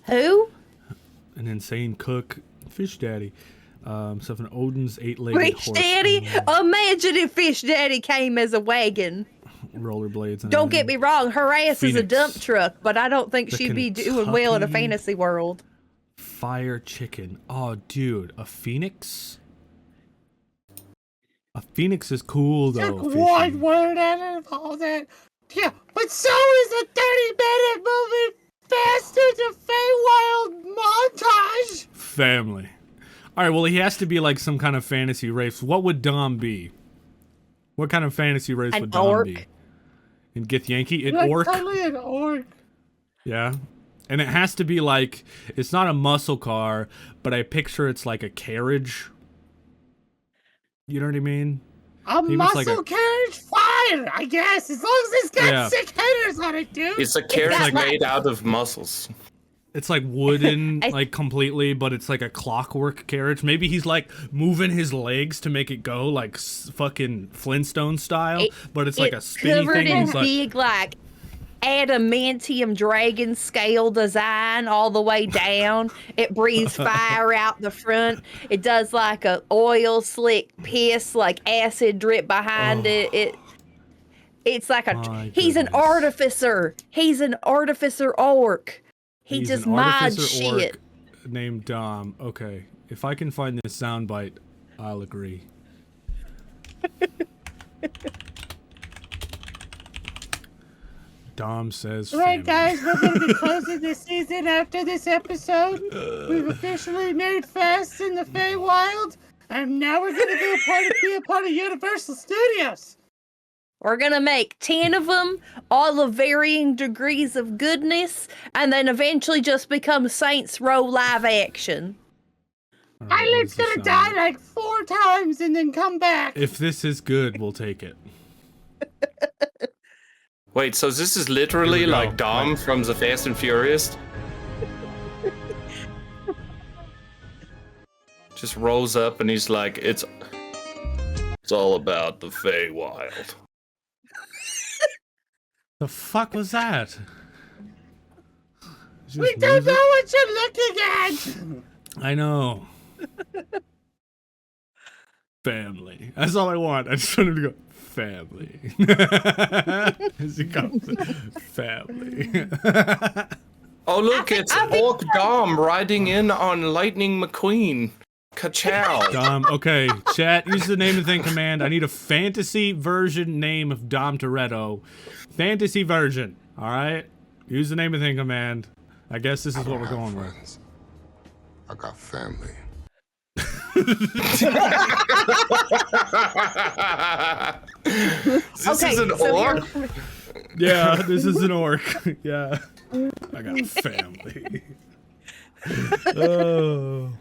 Who? An insane cook. Fish Daddy. Stuff in Odin's eight-legged Fish horse. Daddy? Imagine if Fish Daddy came as a wagon. Rollerblades. And Don't get me wrong, her ass is a Phoenix. dump truck, but I don't think The she'd be doing well in a Kentucky- fantasy world. Fire chicken. Oh, dude. A phoenix? A phoenix is cool, though. Took Fishy. one word out of all that. Yeah, but so is a 30-minute movie Faster to Feywild montage. Family. All right, well, he has to be like some kind of fantasy race. What would Dom be? What kind of fantasy race An would Dom orc. be? And Gith Yankee? An Like, orc? totally an orc. Yeah. And it has to be like, it's not a muscle car, but I picture it's like a carriage. You know what I mean? A Maybe it's muscle like a- carriage? Fine, I guess. As long as it's got Yeah. 6 headers on it, dude. It's a carriage got made out of muscles. It's like wooden, like completely, but it's like a clockwork carriage. Maybe he's like moving his legs to make it go like fucking Flintstone style, but it's like a spinny covered thing. in And he's like, big, like, adamantium dragon scale design all the way down. It breathes fire out the front. It does like a oil slick piss, like acid drip behind it. It's like My he's an goodness. artificer. He's an artificer orc. He he's just an mods artificer orc shit. named Dom. Okay, if I can find this soundbite, I'll agree. Dom says, Alright, family. guys, we're going to be closing this season after this episode. We've officially made Fast in the Feywild, and now we're going to be a part of Universal Studios. We're gonna make 10 of them, all of varying degrees of goodness, and then eventually just become Saints Row live action. All right, what Island's does going to this sound die like 4 times and then come back. If this is good, we'll take it. Wait, so this is literally Here we go. like Dom from the Fast and Furious? Just rolls up and he's like, it's all about the Feywild. The fuck was that? Is We this don't music? know what you're looking at. I know. Family. That's all I want. I just want him to go, family. As he comes. Family. Oh, look, it's Orc Dom riding in on Lightning McQueen. Ka-chow. Dom, okay, chat, use the name of thing command. I need a fantasy version name of Dom Toretto. Fantasy version, alright? Use the name of thing command. I guess this is what we're going with. friends. I got family. This is an orc? Yeah, this is an orc. Yeah. I got family. Oh.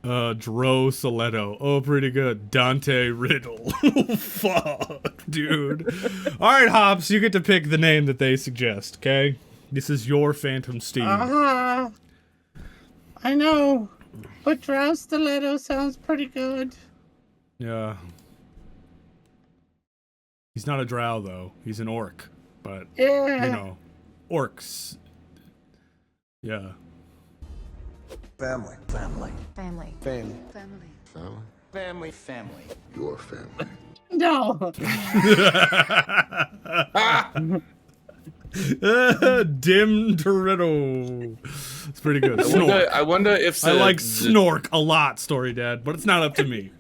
Dro Soletto. Oh, pretty good. Dante Riddle. Fuck, dude. Alright, Hops, you get to pick the name that they suggest, okay? This is your Phantom Steed. I know, but Drow Stiletto sounds pretty good. Yeah. He's not a drow, though. He's an orc. But, Yeah. you know, orcs. Yeah. Family. Family. Family. Family. Family. Family? Family. Family. Your family. No. Dim Dorito. It's pretty good. Snork. I wonder if I like Snork a lot, Story Dad, but it's not up to me.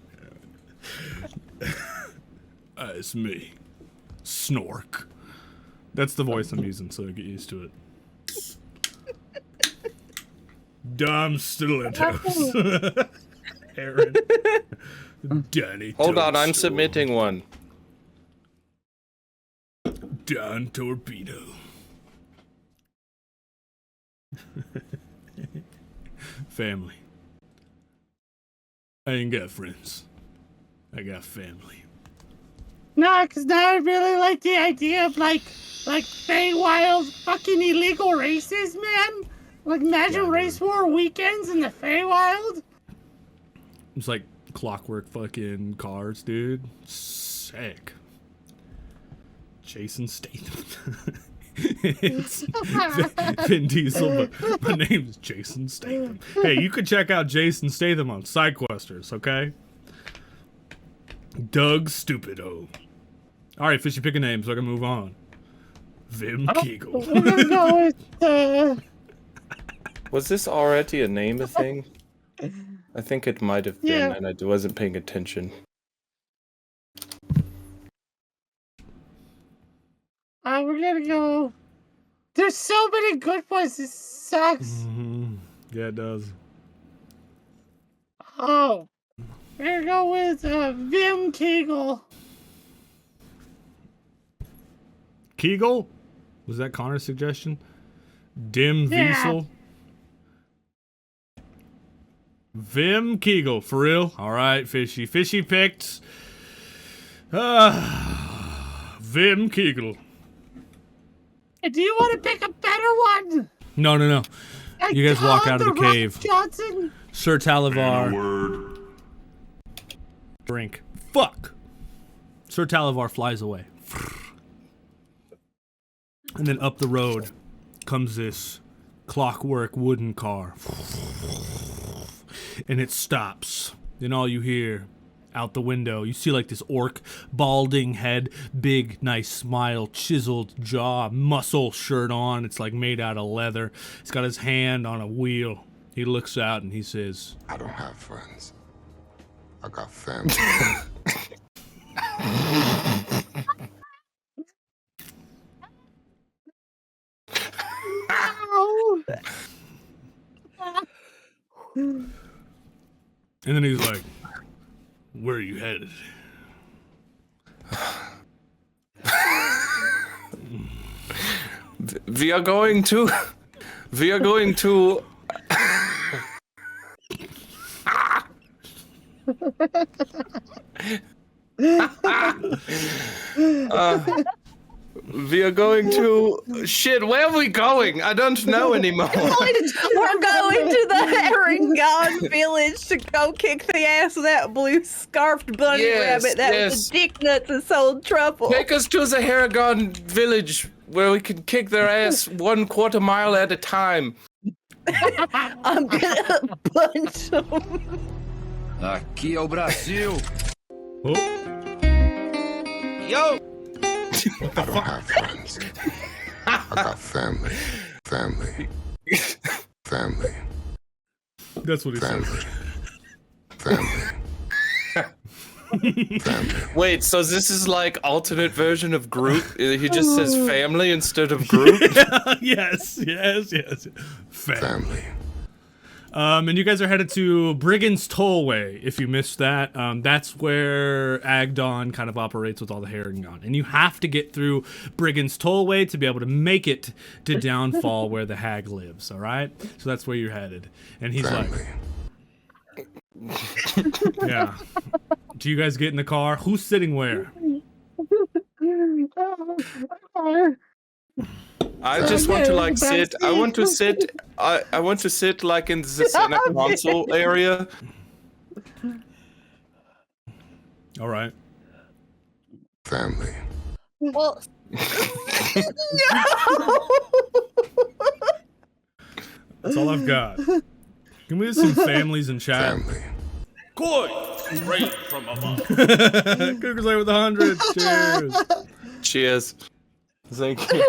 It's me. Snork. That's the voice I'm using, so get used to it. Dumb stilettos. Aaron. Danny. Hold on, I'm Toadstool. submitting one. Don Torpedo. Family. I ain't got friends. I got family. No, because now I really like the idea of like Feywild fucking illegal races, man. Like imagine race war weekends in the Feywild. It's like clockwork fucking cars, dude. Sick. Jason Statham. It's Vin Diesel, but my name's Jason Statham. Hey, you could check out Jason Statham on Sidequesters, okay? Doug Stupido. Alright, Fishy, pick a name so I can move on. Vim Kegel. We're gonna go with Was this already a name thing? I think it might have been, Yeah. and I wasn't paying attention. we're gonna go. There's so many good ones. This sucks. Mm-hmm. Yeah, it does. Oh, we're gonna go with Vim Kegel. Kegel? Was that Connor's suggestion? Dim Yeah. Wiesel? Vim Kegel, for real? Alright, Fishy. Fishy picked... Vim Kegel. Do you want to pick a better one? No. Like You guys walk Todd out of the Rock cave. Johnson. Sir Talavar. Word. Drink. Fuck! Sir Talavar flies away. And then up the road comes this clockwork wooden car. And it stops. Then all you hear out the window, you see like this orc, balding head, big, nice smile, chiseled jaw, muscle shirt on. It's like made out of leather. He's got his hand on a wheel. He looks out and he says, I don't have friends. I got family. Ow. and then he's like, where are you headed? We are going to. We are going to. Shit, where are we going? I don't know anymore. We're going to the Erangon village to go kick the ass of that blue scarfed bunny Yes, rabbit that yes. was a dick nuts and sold truffle. Take us to the Haragon village where we can kick their ass 1/4 mile at a time. I'm gonna punch them. Aqui é o Brasil. Oh, Yo! I don't have friends. I got family. Family. Family. that's what he said. Family. Family. Wait, so this is like alternate version of Groot? He just says family instead of Groot? Yes. Family. And you guys are headed to Brigand's Tollway. If you missed that, that's where Agdon kind of operates with all the Herringon. And you have to get through Brigand's Tollway to be able to make it to Downfall where the hag lives, all right? So that's where you're headed. And he's like... Yeah. Do you guys get in the car? Who's sitting where? I just want to like sit. I want to sit. I want to sit like in the center console area. All right. Family. Well, That's all I've got. Can we do some families in chat? Family. Good. Straight from above. Cougars Light with 100. Cheers. Cheers. Thank you.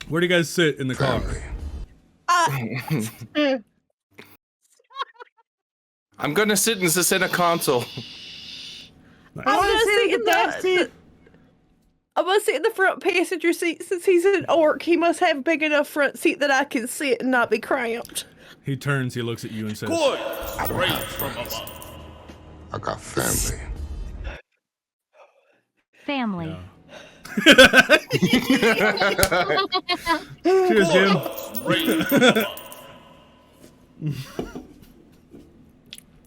Where do you guys sit in the car? I'm gonna sit in the center console. I'm gonna sit in the back seat. I'm gonna sit in the front passenger seat. Since he's an orc, he must have a big enough front seat that I can sit and not be cramped. He turns, he looks at you and says, Good. Straight from above. I got family. Family. Yeah. Cheers, Jim. Straight from above.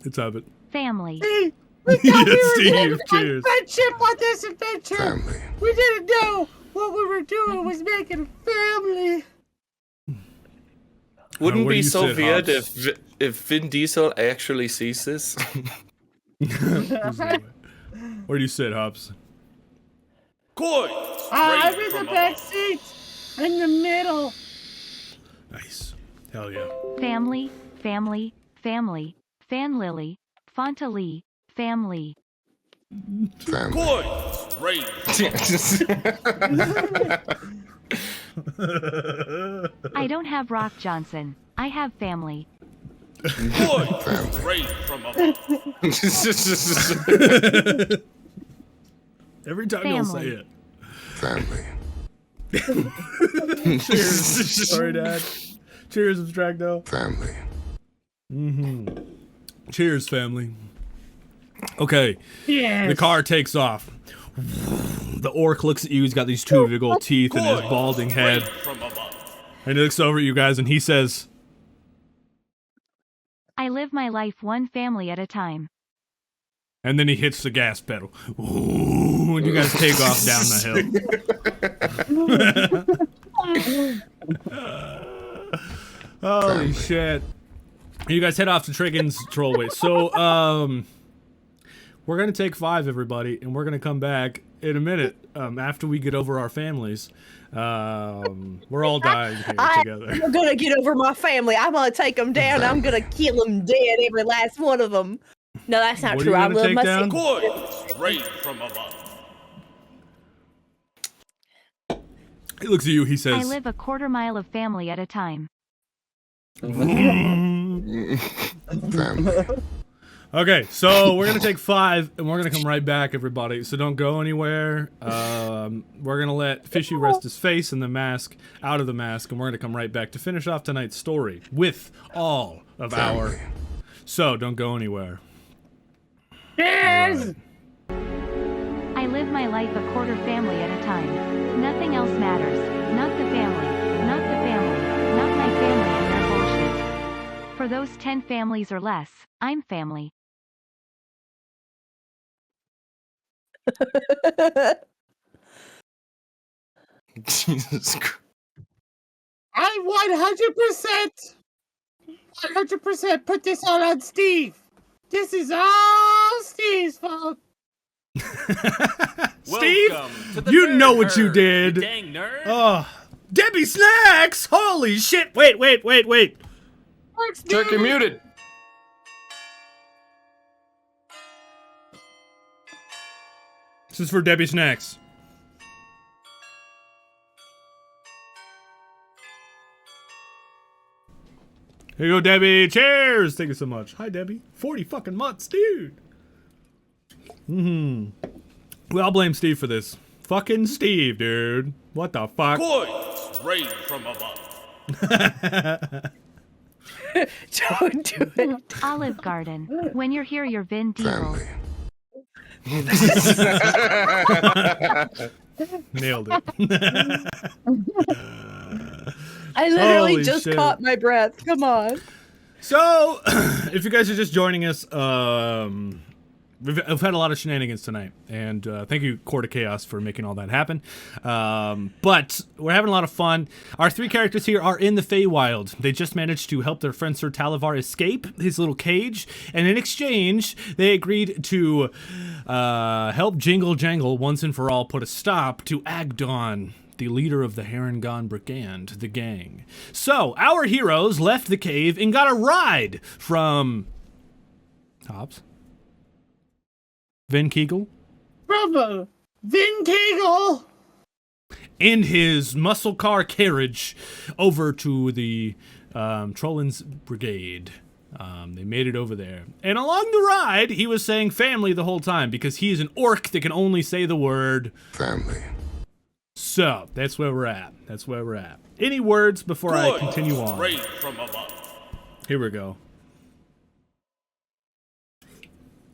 Let's have it. Family. We thought we were Steve, having cheers. friendship on this adventure. Family. We didn't know what we were doing was making a family. Wouldn't where do be you so sit, weird Hobbs? if Vin Diesel actually sees this. Where do you sit, Hobbs? Good. I'm Straight in the from back above. seat. In the middle. Nice. Hell yeah. Family. Family. Family. Fan Lily. Fontalee. Family. Family. Good. Straight. I don't have Rock Johnson. I have family. Good. Straight from above. Every time you'll say it. Family. Cheers. Sorry, Dad. Cheers, Abstracto. Family. Cheers, family. Okay. Yes. The car takes off. The orc looks at you. He's got these two big old teeth in his balding head. Straight from above. And he looks over at you guys and he says, I live my life one family at a time. and then he hits the gas pedal. Ooh, and you guys take off down the hill. Holy shit. You guys head off to Trigon's Trollway. So, we're going to take 5, everybody, and we're going to come back in a minute after we get over our families. We're all dying here together. I'm gonna get over my family. I'm gonna take them down. I'm gonna kill them dead, every last one of them. No, that's not What are true. you I gonna love take my down? sister. Good. Straight from above. He looks at you, he I says, live a quarter mile of family at a time. Family. Okay, so we're gonna take 5, and we're gonna come right back, everybody. So don't go anywhere. We're gonna let Fishy rest his face in the mask, out of the mask, and we're gonna come right back to finish off tonight's story with all of our. So don't go anywhere. Yes. I live my life a quarter family at a time. Nothing else matters. Not the family. Not the family. Not my family and their bullshit. For those 10 families or less, I'm family. Jesus Christ. I 100% put this all on Steve. This is all Steve's fault. Steve, Welcome to the you nerd know what you herd, did. you dang nerd. Oh, Debbie Snacks! Holy shit! Wait. Thanks, Turkey Steve. muted. This is for Debbie Snacks. Here you go, Debbie. Cheers! Thank you so much. Hi, Debbie. 40 fucking months, dude. We all blame Steve for this. Fucking Steve, dude. What the fuck? Coins rain from above. Don't do it. Olive Garden. When you're here, you're Vin Diesel. Nailed it. I literally Holy just shit. caught my breath. Come on. So, if you guys are just joining us, we've had a lot of shenanigans tonight, and thank you, Court of Chaos, for making all that happen. But we're having a lot of fun. Our 3 characters here are in the Feywild. They just managed to help their friend Sir Talavar escape his little cage, and in exchange, they agreed to help Jingle Jangle once and for all put a stop to Agdon, the leader of the Herongon Brigand, the gang. So, our heroes left the cave and got a ride from... Hobbs? Vin Kegel? Bravo! Vin Kegel! In his muscle car carriage over to the Trollin's Brigade. They made it over there. And along the ride, he was saying family the whole time because he's an orc that can only say the word Family. So, that's where we're at. That's where we're at. Any words before I continue on? Rain from above. Here we go.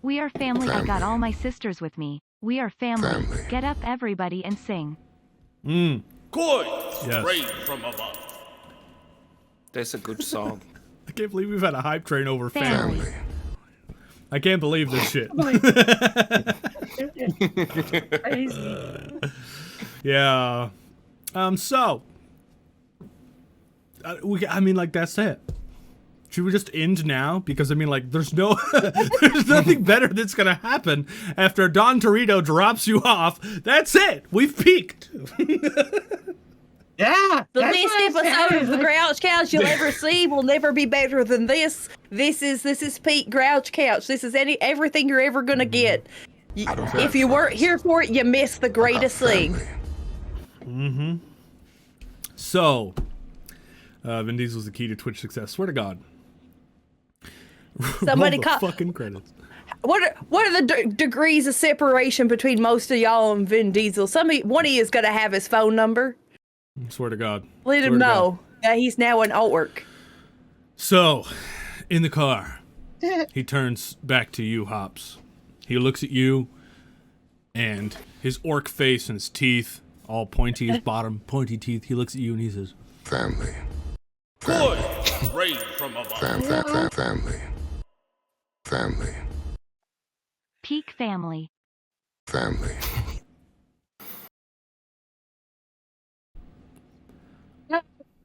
We are family. I got all my sisters with me. We are family. Family. Get up, everybody, and sing. Coins Yes. rain from above. That's a good song. I can't believe we've had a hype train over Family. family. I can't believe this shit. Crazy. Yeah. So. I mean, like, that's it. Should we just end now? Because, I mean, like, there's nothing better that's gonna happen after Don Torito drops you off. That's it. We've peaked. Yeah. The that's best what I'm episode saying. of the Grouch Couch you'll ever see will never be better than this. This is Pete Grouch Couch. This is everything you're ever gonna get. If you weren't here for it, you missed the greatest thing. So, Vin Diesel's the key to Twitch success. Swear to God. Somebody Roll the call. fucking credits. What are the degrees of separation between most of y'all and Vin Diesel? One of you is gonna have his phone number. Swear to God. Let Swear him to God. know that he's now an orc. So, in the car, he turns back to you, Hops. He looks at you, and his orc face and his teeth, all pointy, his bottom pointy teeth. He looks at you and he says, Family. Coins rain from above. Family. Family. Peak family. Family.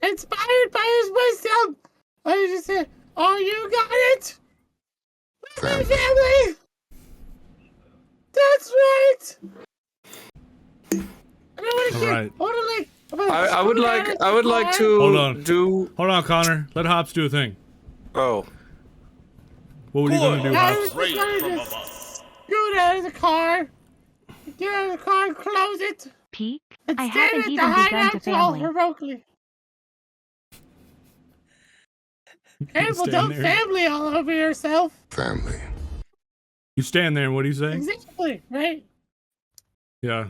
Inspired by his wisdom, I just said, "Oh, you got it, my family. That's right." All right. I would like to Hold on. do. Hold on, Connor. Let Hops do a thing. Oh, What were you going to do, I Hops? was Rain just from gonna above. scoot out of the car, get out of the car, and close it, Peak? and I stand haven't at the even begun to hideout all family. heroically. Careful, stand don't there. family all over yourself. Family. You stand there and what do you say? Exactly, right? Yeah.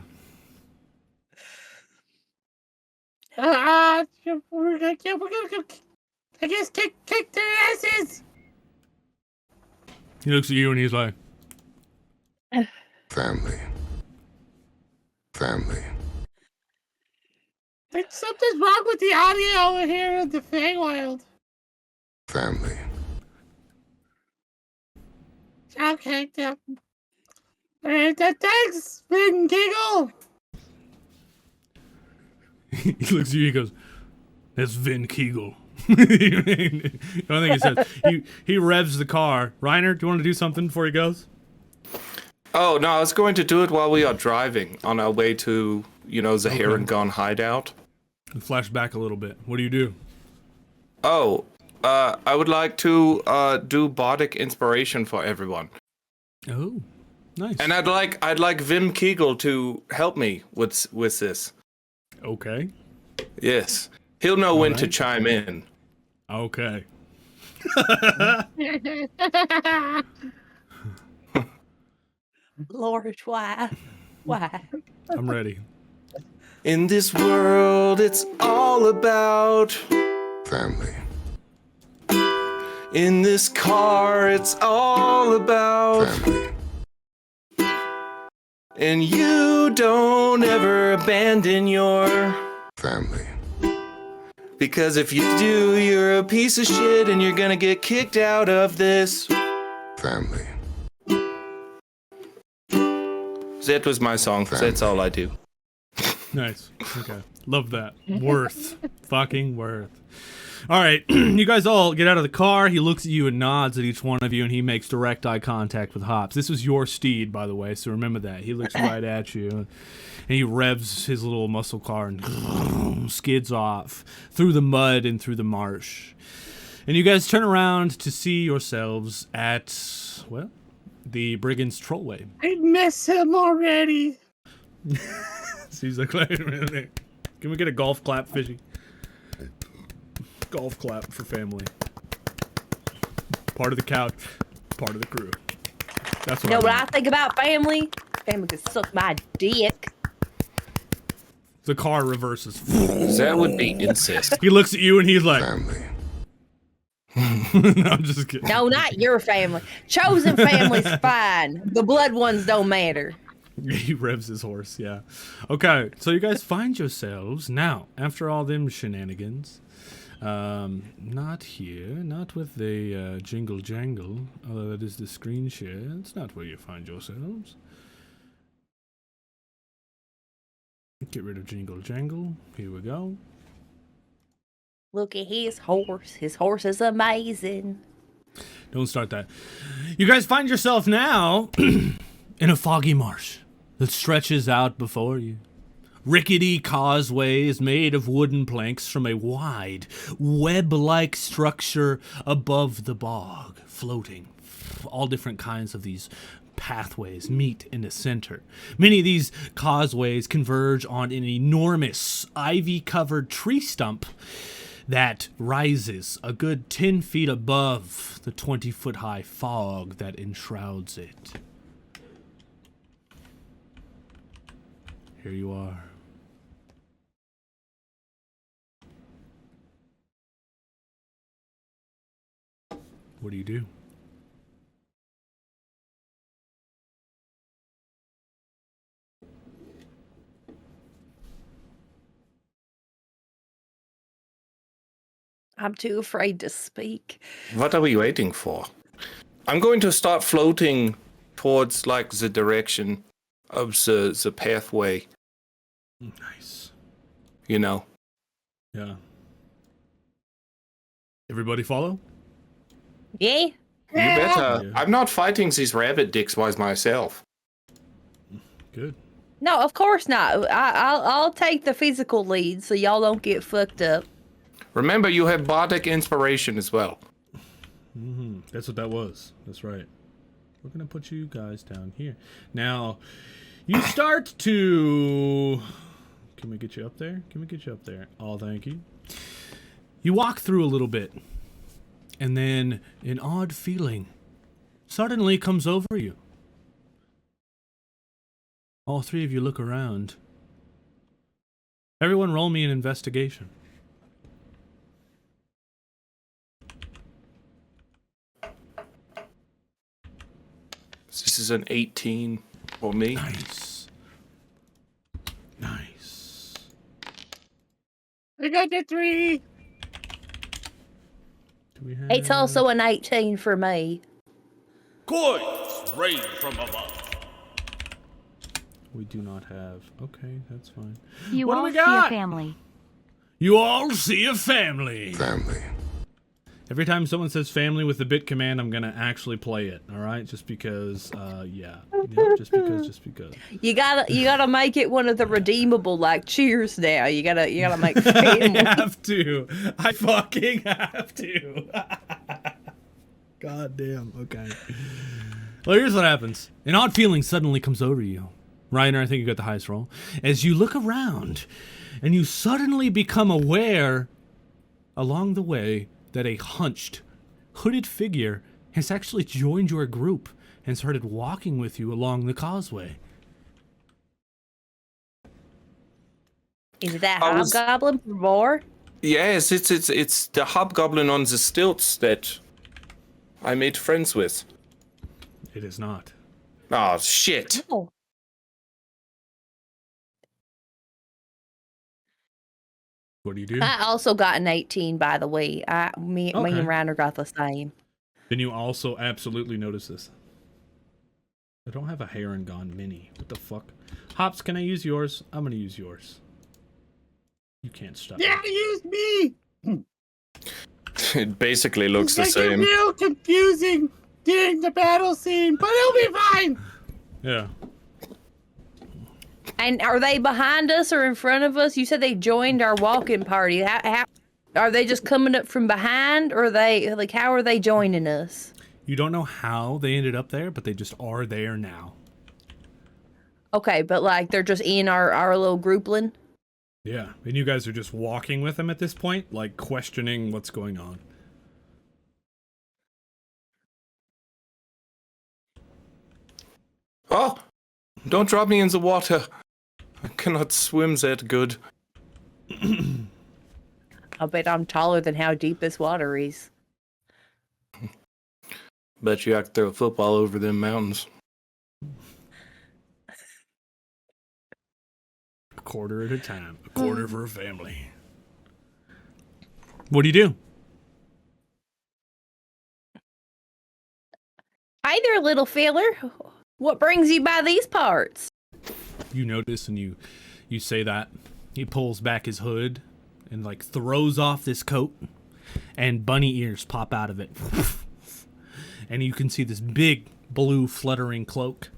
We're gonna go, I guess, kick their asses. He looks at you and he's like, Family. Family. Like, something's wrong with the audio over here in the Feywild. Family. Okay, yeah. Alright, thanks, Vin Giggle. he looks at you, he goes, that's Vin Kegel. I don't think he says. He revs the car. Reiner, do you want to do something before he goes? oh no! I was going to do it while we are driving on our way to, the Herongon hideout. Flash back a little bit. What do you do? Oh, I would like to do bardic inspiration for everyone, Oh, nice. and I'd like Vim Kegel to help me with this. Okay. Yes, he'll know when to right. chime in. Okay. Lord, why? Why? I'm ready. In this world, it's all about Family. In this car, it's all about Family. And you don't ever abandon your Family. Because if you do, you're a piece of shit and you're gonna get kicked out of this. Family. That was my song. That's all I do. Nice. Okay. Love that. Worth. Fucking worth. All right. You guys all get out of the car. He looks at you and nods at each one of you, and he makes direct eye contact with Hops. This was your steed, by the way, so remember that. He looks right at you, and he revs his little muscle car and skids off through the mud and through the marsh. And you guys turn around to see yourselves at, well, the Brigand's Trollway. I miss him already. So he's like, wait a minute. Can we get a golf clap, Fishy? Golf clap for family. Part of the couch, part of the crew. That's what You know what I think about family? Family can suck my dick. The car reverses. That would be incest. He looks at you and he's like, Family. no, I'm just kidding. No, not your family. Chosen family's fine. The blood ones don't matter. He revs his horse, yeah. Okay, so you guys find yourselves now, after all them shenanigans. Not here, not with the Jingle Jangle, although that is the screen share. It's not where you find yourselves. Get rid of Jingle Jangle. Here we go. Look at his horse. His horse is amazing. Don't start that. You guys find yourself now in a foggy marsh that stretches out before you. Rickety causeways made of wooden planks from a wide, web-like structure above the bog, floating. All different kinds of these pathways meet in the center. Many of these causeways converge on an enormous, ivy-covered tree stump that rises a good 10 feet above the 20-foot-high fog that enshrouds it. Here you are. What do you do? I'm too afraid to speak. What are we waiting for? I'm going to start floating towards, like, the direction of the pathway. Nice. You know. Yeah. Everybody follow? Yeah? You better. Yeah. I'm not fighting these rabbit dicks by myself. Good. No, of course not. I'll take the physical lead so y'all don't get fucked up. Remember, you have bardic inspiration as well. Mm-hmm. That's what that was. That's right. We're gonna put you guys down here. Now, you start to... Can we get you up there? Can we get you up there? Oh, thank you. You walk through a little bit, and then an odd feeling suddenly comes over you. All three of you look around. Everyone roll me an investigation. This is an 18 for me. Nice. Nice. I got the 3. Do we have... It's also an 18 for me. Coins rain from above. We do not have... Okay, that's fine. You What do all we see got? a family. You all see a family. Family. Every time someone says family with the bit command, I'm gonna actually play it. All right, just because. Yeah, just because. You gotta make it one of the redeemable, like cheers now. You gotta make family. I have to. I fucking have to. God damn. Okay. Well, here's what happens. An odd feeling suddenly comes over you. Riener, I think you got the highest roll. As you look around, and you suddenly become aware, along the way, that a hunched, hooded figure has actually joined your group and started walking with you along the causeway. Is it that I was- hobgoblin from War? Yes, it's the hobgoblin on the stilts that I made friends with. It is not. Oh, shit. Oh. What do you do? I also got an 18, by the way. Me Okay. and Riener got the same. Then you also absolutely notice this. I don't have a Heron Gone mini. What the fuck? Hops, can I use yours? I'm gonna use yours. You can't stop me. Yeah, use me. It basically looks the It's like same. real confusing during the battle scene, but it'll be fine. Yeah. And are they behind us or in front of us? You said they joined our walking party. How are they just coming up from behind, or how are they joining us? You don't know how they ended up there, but they just are there now. Okay, but they're just in our little groupling. Yeah, and you guys are just walking with them at this point, like questioning what's going on. Oh, don't drop me in the water. I cannot swim that good. I bet I'm taller than how deep this water is. Bet you I could throw a football over them mountains. A quarter at a time. A quarter for a family. What do you do? Hi there, little feller. What brings you by these parts? You notice and you say that. He pulls back his hood and throws off this coat, and bunny ears pop out of it. And you can see this big blue fluttering cloak.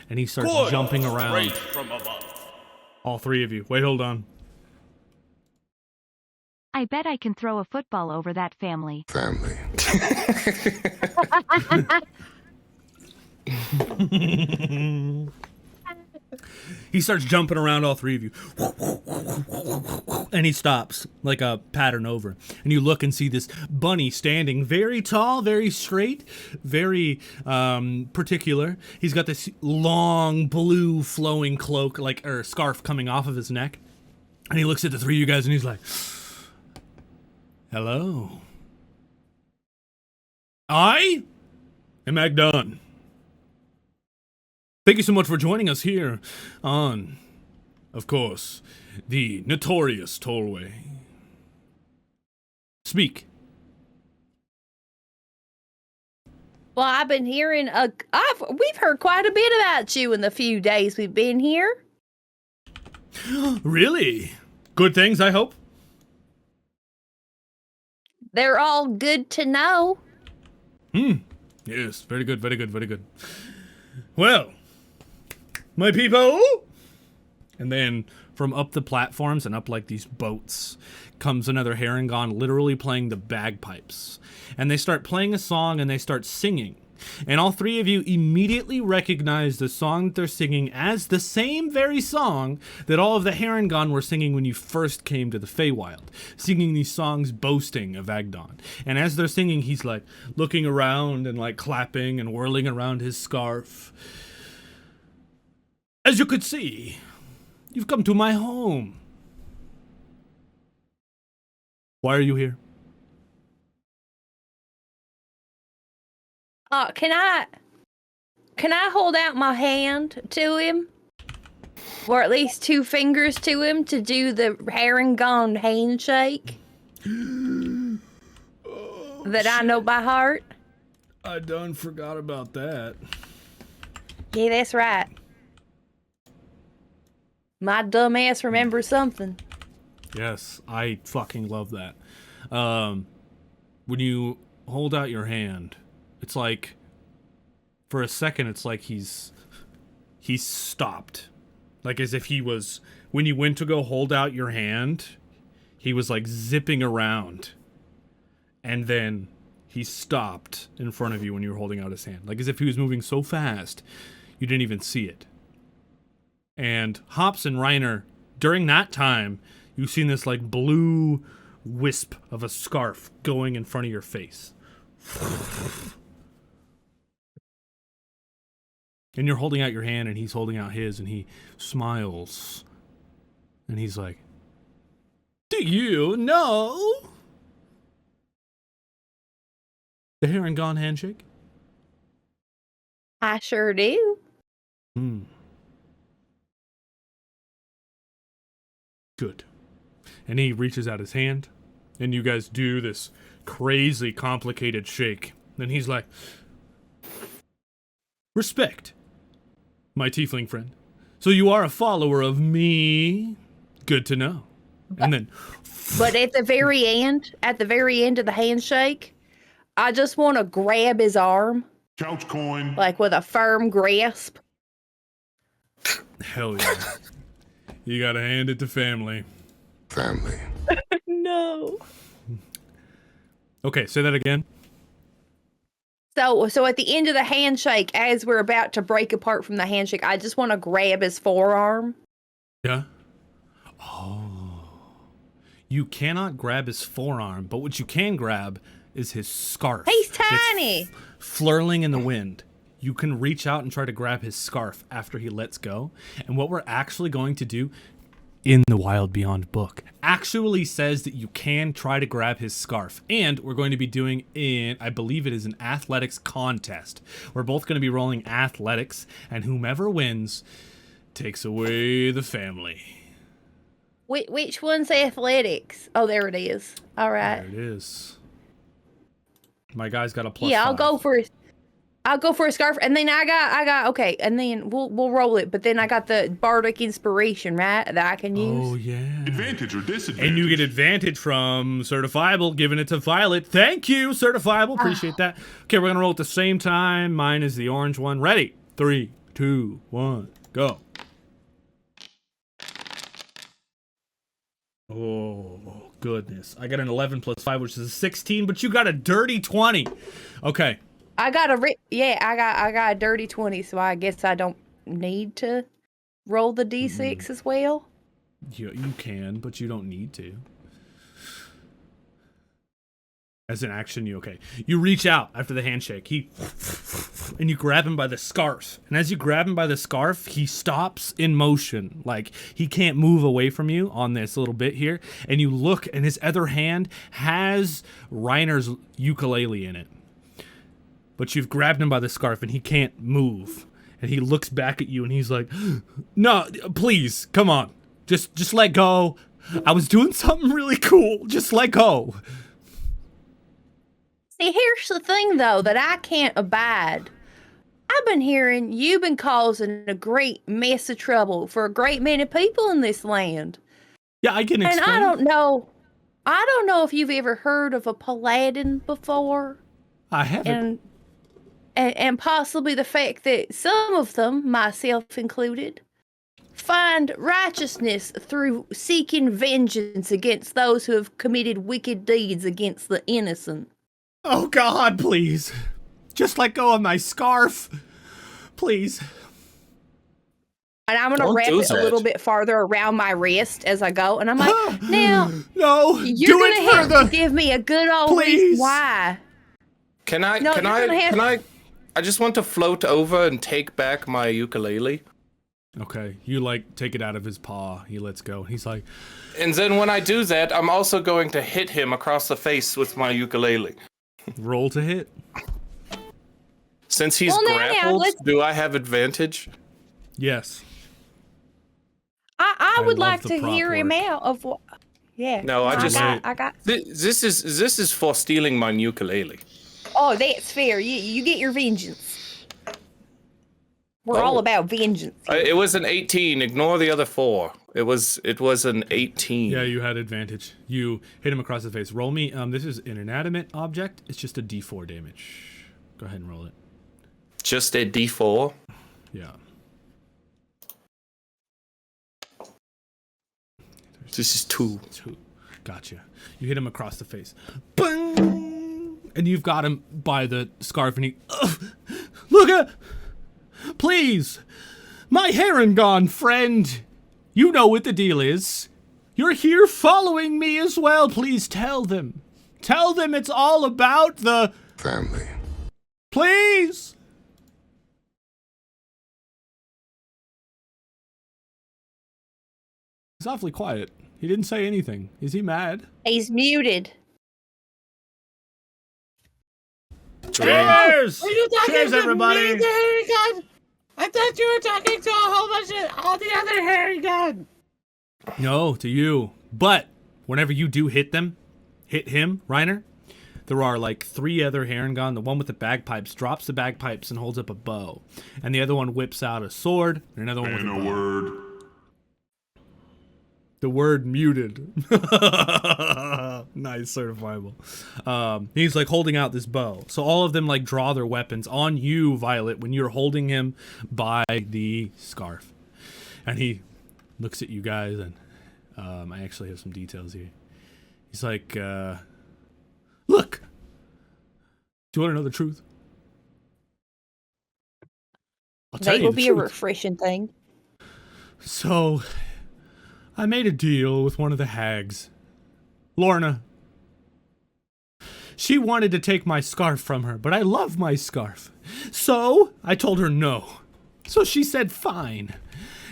And he starts jumping around. Straight from above. All three of you. Wait, hold on. I bet I can throw a football over that family. Family. He starts jumping around all three of you. And he stops, like a pattern over. And you look and see this bunny standing very tall, very straight, very particular. He's got this long blue flowing cloak, or scarf coming off of his neck. And he looks at the three of you guys and he's like, hello. I am Magdon. Thank you so much for joining us here on, of course, the notorious Tollway. Speak. Well, I've been hearing we've heard quite a bit about you in the few days we've been here. Really? Good things, I hope? They're all good to know. Yes, very good, very good, very good. Well, my people! And then from up the platforms and up these boats comes another Herringon literally playing the bagpipes. And they start playing a song and they start singing. And all three of you immediately recognize the song that they're singing as the same very song that all of the Herringon were singing when you first came to the Feywild, singing these songs boasting of Agdon. And as they're singing, he's looking around and clapping and whirling around his scarf. As you could see, you've come to my home. Why are you here? Can I hold out my hand to him? Or at least two fingers to him to do the Herringon handshake? That I know by heart? I done forgot about that. Yeah, that's right. My dumb ass remembers something. Yes, I fucking love that. When you hold out your hand, it's for a second, it's he's stopped. As if he was, when you went to go hold out your hand, he was zipping around. And then he stopped in front of you when you were holding out his hand. As if he was moving so fast, you didn't even see it. And Hops and Riener, during that time, you've seen this blue wisp of a scarf going in front of your face. And you're holding out your hand, and he's holding out his, and he smiles. And he's like, do you know the Heron Gone handshake? I sure do. Good. And he reaches out his hand, and you guys do this crazy complicated shake. And he's like, respect, my tiefling friend. So you are a follower of me. Good to know. And then, But at the very end of the handshake, I just want to grab his arm, Couch coin. like with a firm grasp. hell yeah. You gotta hand it to family. Family. No. Okay, say that again. So at the end of the handshake, as we're about to break apart from the handshake, I just want to grab his forearm. Yeah? Oh. You cannot grab his forearm, but what you can grab is his scarf. He's It's tiny. flurling in the wind. You can reach out and try to grab his scarf after he lets go. And what we're actually going to do in the Wild Beyond book actually says that you can try to grab his scarf. And we're going to be doing I believe it is an athletics contest. We're both going to be rolling athletics, and whomever wins takes away the family. Which one's athletics? Oh, there it is. All right. There it is. My guy's got a +5. Yeah, I'll go for a scarf, and then I got okay, and then we'll roll it. But then I got the bardic inspiration, right? That I can use. Oh yeah. Advantage or disadvantage? And you get advantage from Certifiable, giving it to Violet. Thank you, Certifiable. Appreciate that. Okay, we're gonna roll at the same time. Mine is the orange one. Ready? 3, 2, 1, go. Oh goodness! I got an 11 + 5, which is a 16. But you got a dirty 20. Okay. I got a dirty 20, so I guess I don't need to roll the d6 as well. You can, but you don't need to. As an action, you reach out after the handshake. And you grab him by the scarf. And as you grab him by the scarf, he stops in motion. Like, he can't move away from you on this little bit here. And you look, and his other hand has Reiner's ukulele in it. But you've grabbed him by the scarf, and he can't move. And he looks back at you, and he's like, no, please, come on. Just let go. I was doing something really cool. Just let go. See, here's the thing, though, that I can't abide. I've been hearing you've been causing a great mess of trouble for a great many people in this land. Yeah, I can explain. And I don't know if you've ever heard of a paladin before. I haven't. And possibly the fact that some of them, myself included, find righteousness through seeking vengeance against those who have committed wicked deeds against the innocent. Oh God, please. Just let go of my scarf. Please. And I'm going to wrap it a little bit farther around my wrist as I go. And I'm like, now, no, you're going to have to give me a good old reason why. Can I just want to float over and take back my ukulele. Okay, you take it out of his paw. He lets go. He's like, and then when I do that, I'm also going to hit him across the face with my ukulele. Roll to hit. Since he's grappled, do I have advantage? Yes. I would like to hear him out of what. Yeah. No, I got. This is for stealing my ukulele. Oh, that's fair. You get your vengeance. We're all about vengeance. It was an 18. Ignore the other 4. It was an 18. Yeah, you had advantage. You hit him across the face. Roll me. This is an inanimate object. It's just a D4 damage. Go ahead and roll it. Just a D4? Yeah. This is 2. 2. Gotcha. You hit him across the face. Bang! And you've got him by the scarf, and he... Look at... Please! My Heron Gone friend! You know what the deal is. You're here following me as well. Please tell them. Tell them it's all about the... Family. Please! He's awfully quiet. He didn't say anything. Is he mad? He's muted. Cheers! Are you talking Cheers, to everybody! me, the hairy gun? I thought you were talking to a whole bunch of all the other hairy gun. No, to you. But whenever you do hit him, Riener, there are like 3 other Herringon. The one with the bagpipes drops the bagpipes and holds up a bow. And the other one whips out a sword, and another one with a bow. word. The word muted. Nice, certifiable. He's like holding out this bow. So all of them like draw their weapons on you, Violet, when you're holding him by the scarf. And he looks at you guys, and I actually have some details here. He's like, look! Do you want to know the truth? I'll tell That you will the be a truth. refreshing thing. So, I made a deal with one of the hags, Lorna. She wanted to take my scarf from her, but I love my scarf. So, I told her no. So she said fine.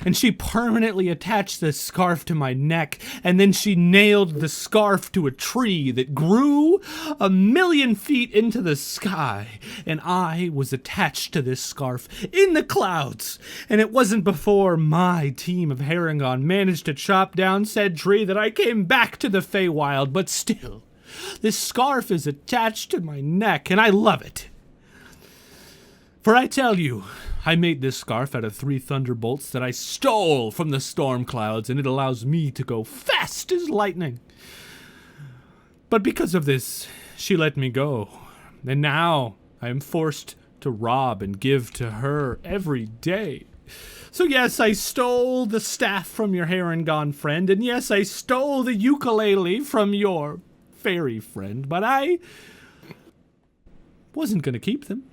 And she permanently attached the scarf to my neck, and then she nailed the scarf to a tree that grew 1,000,000 feet into the sky. And I was attached to this scarf in the clouds. And it wasn't before my team of Herringon managed to chop down said tree that I came back to the Feywild, but still, this scarf is attached to my neck, and I love it. For I tell you, I made this scarf out of 3 thunderbolts that I stole from the storm clouds, and it allows me to go fast as lightning. But because of this, she let me go. And now I am forced to rob and give to her every day. So yes, I stole the staff from your Herringon friend, and yes, I stole the ukulele from your fairy friend, but I wasn't going to keep them.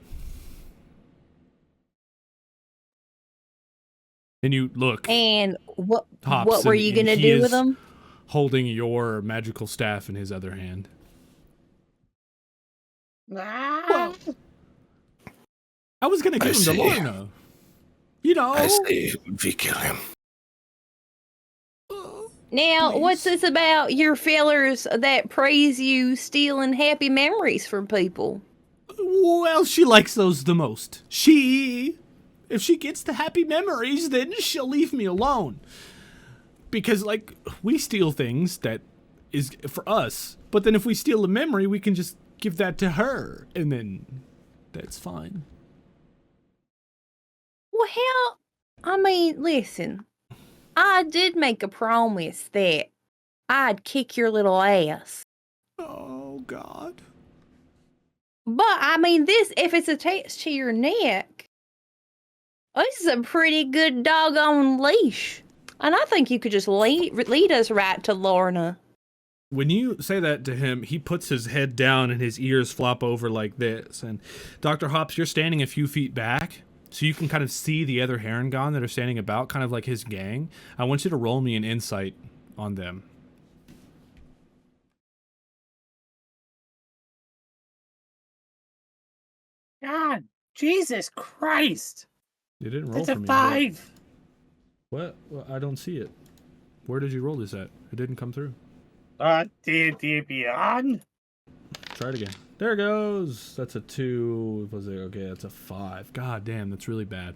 And you look. And what Hops, were and- you and gonna he do with is them? Holding your magical staff in his other hand. Ah. I was gonna give him to Lorna. You know. I say we kill him. Now, what's this about your fellers that praise you stealing happy memories from people? Well, she likes those the most. If she gets the happy memories, then she'll leave me alone. Because, like, we steal things that is for us, but then if we steal a memory, we can just give that to her, and then that's fine. Well, hell, I mean, listen, I did make a promise that I'd kick your little ass. Oh, God. But, I mean, if it's attached to your neck, this is a pretty good doggone leash. And I think you could just lead us right to Lorna. When you say that to him, he puts his head down and his ears flop over like this. And Dr. Hops, you're standing a few feet back, so you can kind of see the other Herringon that are standing about, kind of like his gang. I want you to roll me an insight on them. God, Jesus Christ. You didn't roll That's for a me. 5. What? Well, I don't see it. Where did you roll this at? It didn't come through. D&D Beyond? Try it again. There it goes. That's a 2. Was it? Okay, that's a 5. God damn, that's really bad.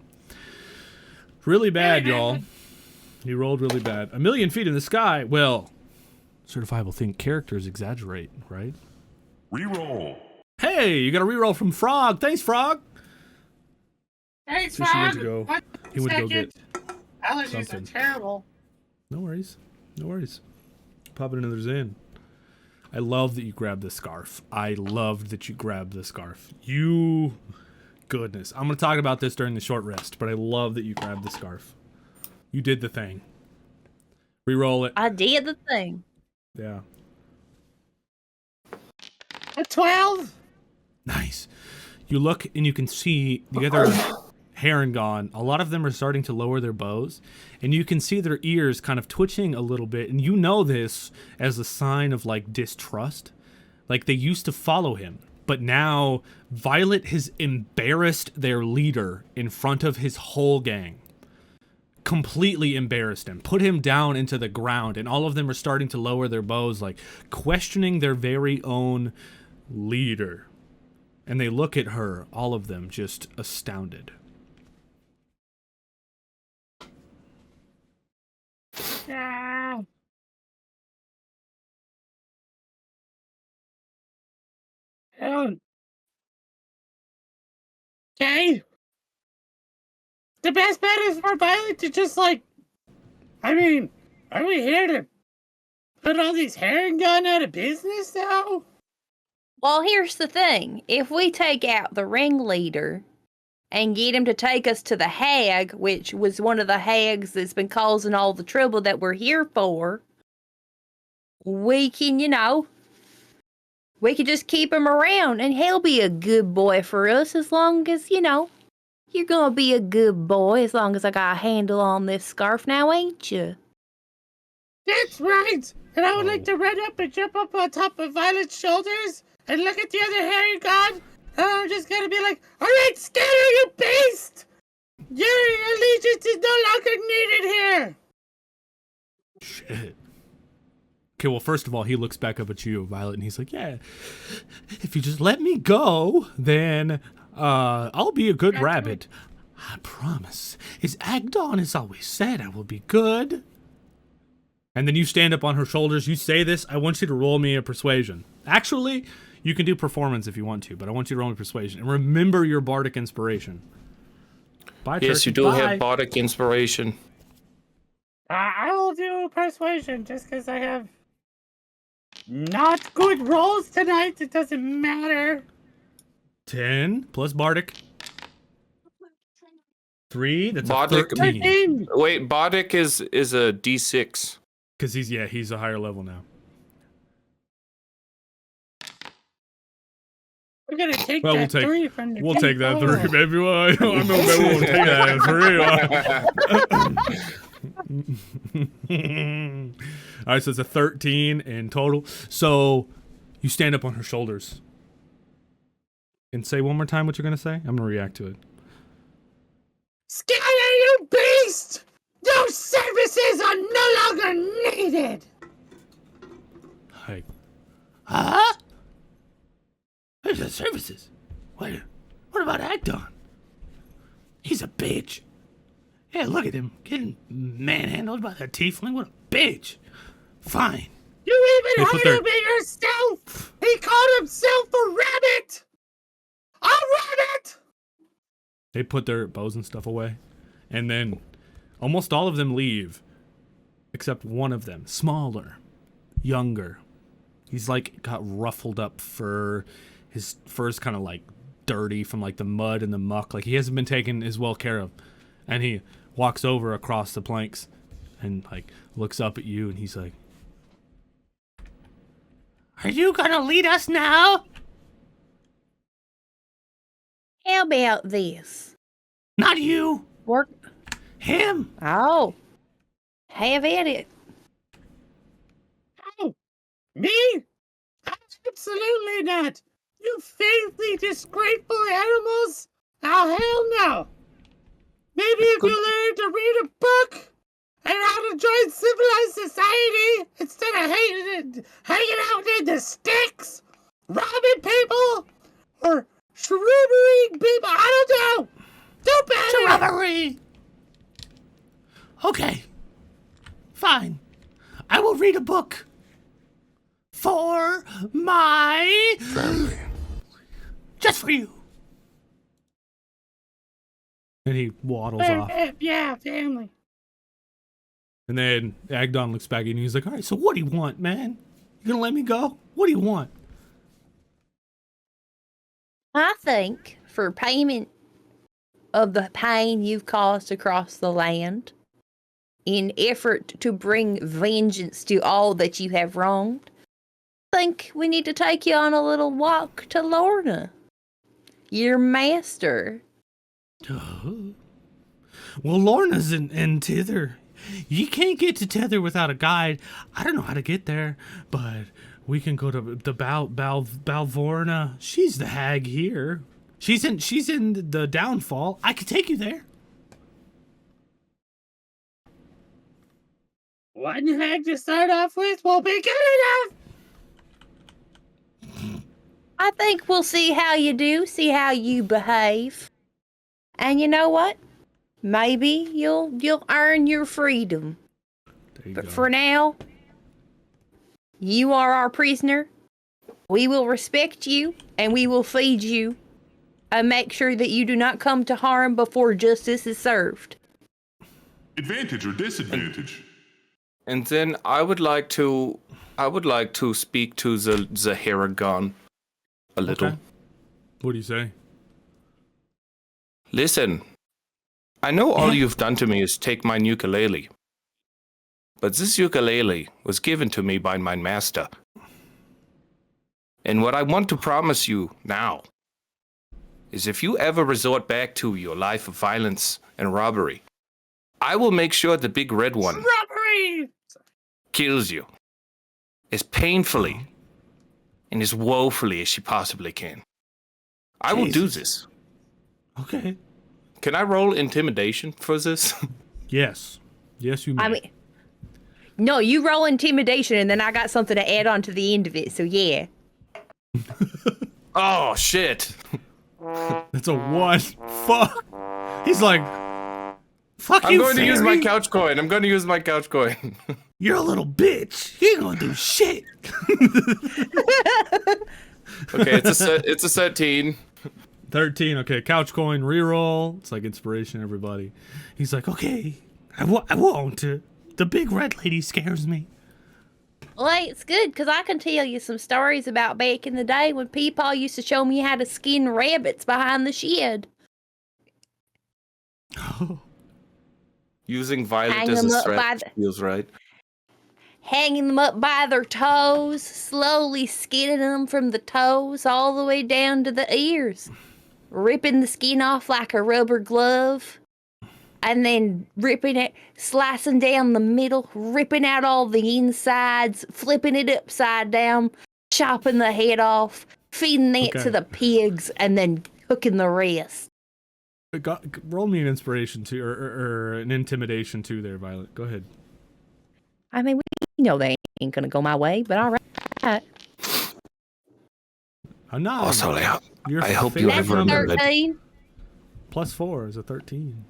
Really bad, y'all. You rolled really bad. 1,000,000 feet in the sky. Well, certifiable think characters exaggerate, right? Reroll. Hey, you got a reroll from Frog. Thanks, Frog. Thanks, He went Frog. to go. One He went to go second. get Allergies something. are terrible. No worries. No worries. Pop it another Zin. I love that you grabbed the scarf. I loved that you grabbed the scarf. You... Goodness. I'm going to talk about this during the short rest, but I love that you grabbed the scarf. You did the thing. Reroll it. I did the thing. Yeah. A 12? Nice. You look and you can see the other Herringon. A lot of them are starting to lower their bows, and you can see their ears kind of twitching a little bit, and you know this as a sign of like distrust. Like they used to follow him, but now Violet has embarrassed their leader in front of his whole gang. completely embarrassed him, put him down into the ground, and all of them are starting to lower their bows, like questioning their very own leader. And they look at her, all of them just astounded. Ah. Okay. The best bet is for Violet to just like, I mean, are we here to put all these herring gun out of business now? Well, here's the thing. If we take out the ringleader and get him to take us to the hag, which was one of the hags that's been causing all the trouble that we're here for, we can, we can just keep him around and he'll be a good boy for us as long as, you're gonna be a good boy as long as I got a handle on this scarf now, ain't you? That's right! And I would like to run up and jump up on top of Violet's shoulders and look at the other hairy god, and I'm just gonna be like, alright, scatter, you beast! Your allegiance is no longer needed here! Shit. Okay, well, first of all, he looks back up at you, Violet, and he's like, yeah, if you just let me go, then I'll be a good rabbit. I promise. As Agdon has always said, I will be good. And then you stand up on her shoulders, you say this, I want you to roll me a persuasion. Actually, you can do performance if you want to, but I want you to roll me persuasion. And remember your bardic inspiration. Bye, Yes, Turkey. you do Bye. have bardic inspiration. I will do persuasion just because I have not good rolls tonight. It doesn't matter. 10 plus bardic. 3, that's Bardic- a 13. Wait, bardic is a d6. Because he's a higher level now. We're gonna take Well, that 3 from the We'll take that D4. 3, baby. I know maybe we'll take that 3. All right, so it's a 13 in total. So you stand up on her shoulders and say one more time what you're gonna say. I'm gonna react to it. Scatter, you beast! Your services are no longer needed! Like, huh? Where's the services? What about Agdon? He's a bitch. Yeah, look at him getting manhandled by the tiefling. What a bitch. Fine. You even They put heard their- of it yourself! He called himself a rabbit! A rabbit! They put their bows and stuff away. And then almost all of them leave. Except one of them. Smaller. Younger. He's like got ruffled up fur. His fur's kind of like dirty from like the mud and the muck. Like he hasn't been taken as well care of. And he walks over across the planks and like looks up at you and he's like, are you gonna lead us now? How about this? Not you. Work. Him. Oh. Have at it. Oh, me? Absolutely not! You filthy, disgraceful animals! Oh, hell no! Maybe if you learn to read a book and how to join civilized society instead of hanging out in the sticks, robbing people, or shrubberying people, I don't know! Do better! Shrubbery. Okay. Fine. I will read a book. For my Family. just for you. And he waddles off. Yeah, family. And then Agdon looks back at you and he's like, all right, so what do you want, man? You gonna let me go? What do you want? I think for payment of the pain you've caused across the land, in effort to bring vengeance to all that you have wronged, I think we need to take you on a little walk to Lorna, your master. Well, Lorna's in Tither. You can't get to Tether without a guide. I don't know how to get there, but we can go to the Balvorna. She's the hag here. She's in the Downfall. I could take you there. One hag to start off with will be good enough. I think we'll see how you do, see how you behave. And you know what? Maybe you'll earn your freedom. But for now, you are our prisoner. We will respect you, and we will feed you, and make sure that you do not come to harm before justice is served. Advantage or disadvantage? And then I would like to speak to the Haragon a little. Okay. What do you say? Listen, I know all you've done to me is take my ukulele. But this ukulele was given to me by my master. And what I want to promise you now is if you ever resort back to your life of violence and robbery, I will make sure the big red one Robbery! kills you as painfully and as woefully as she possibly can. I will do this. Okay. Can I roll intimidation for this? Yes. Yes, you may. I mean, no, you roll intimidation, and then I got something to add on to the end of it, so yeah. Oh, shit. That's a 1. Fuck. He's like, fuck I'm you, going to use my fairy. couch coin. You're a little bitch. You ain't gonna do shit. Okay, it's a 13. 13. Okay, couch coin, reroll. It's like inspiration, everybody. He's like, okay, I won't. The big red lady scares me. Well, it's good, because I can tell you some stories about back in the day when Peepaw used to show me how to skin rabbits behind the shed. Using Violet Hang as a them up by threat feels right. Hanging them up by their toes, slowly skinning them from the toes all the way down to the ears. Ripping the skin off like a rubber glove. And then ripping it, slicing down the middle, ripping out all the insides, flipping it upside down, chopping the head off, feeding it to the pigs, and then cooking the rest. Roll me an inspiration too, or an intimidation too there, Violet. Go ahead. I mean, we know they ain't gonna go my way, but all right. No. Also, I hope you That's have remembered. 13. Plus 4 is a 13.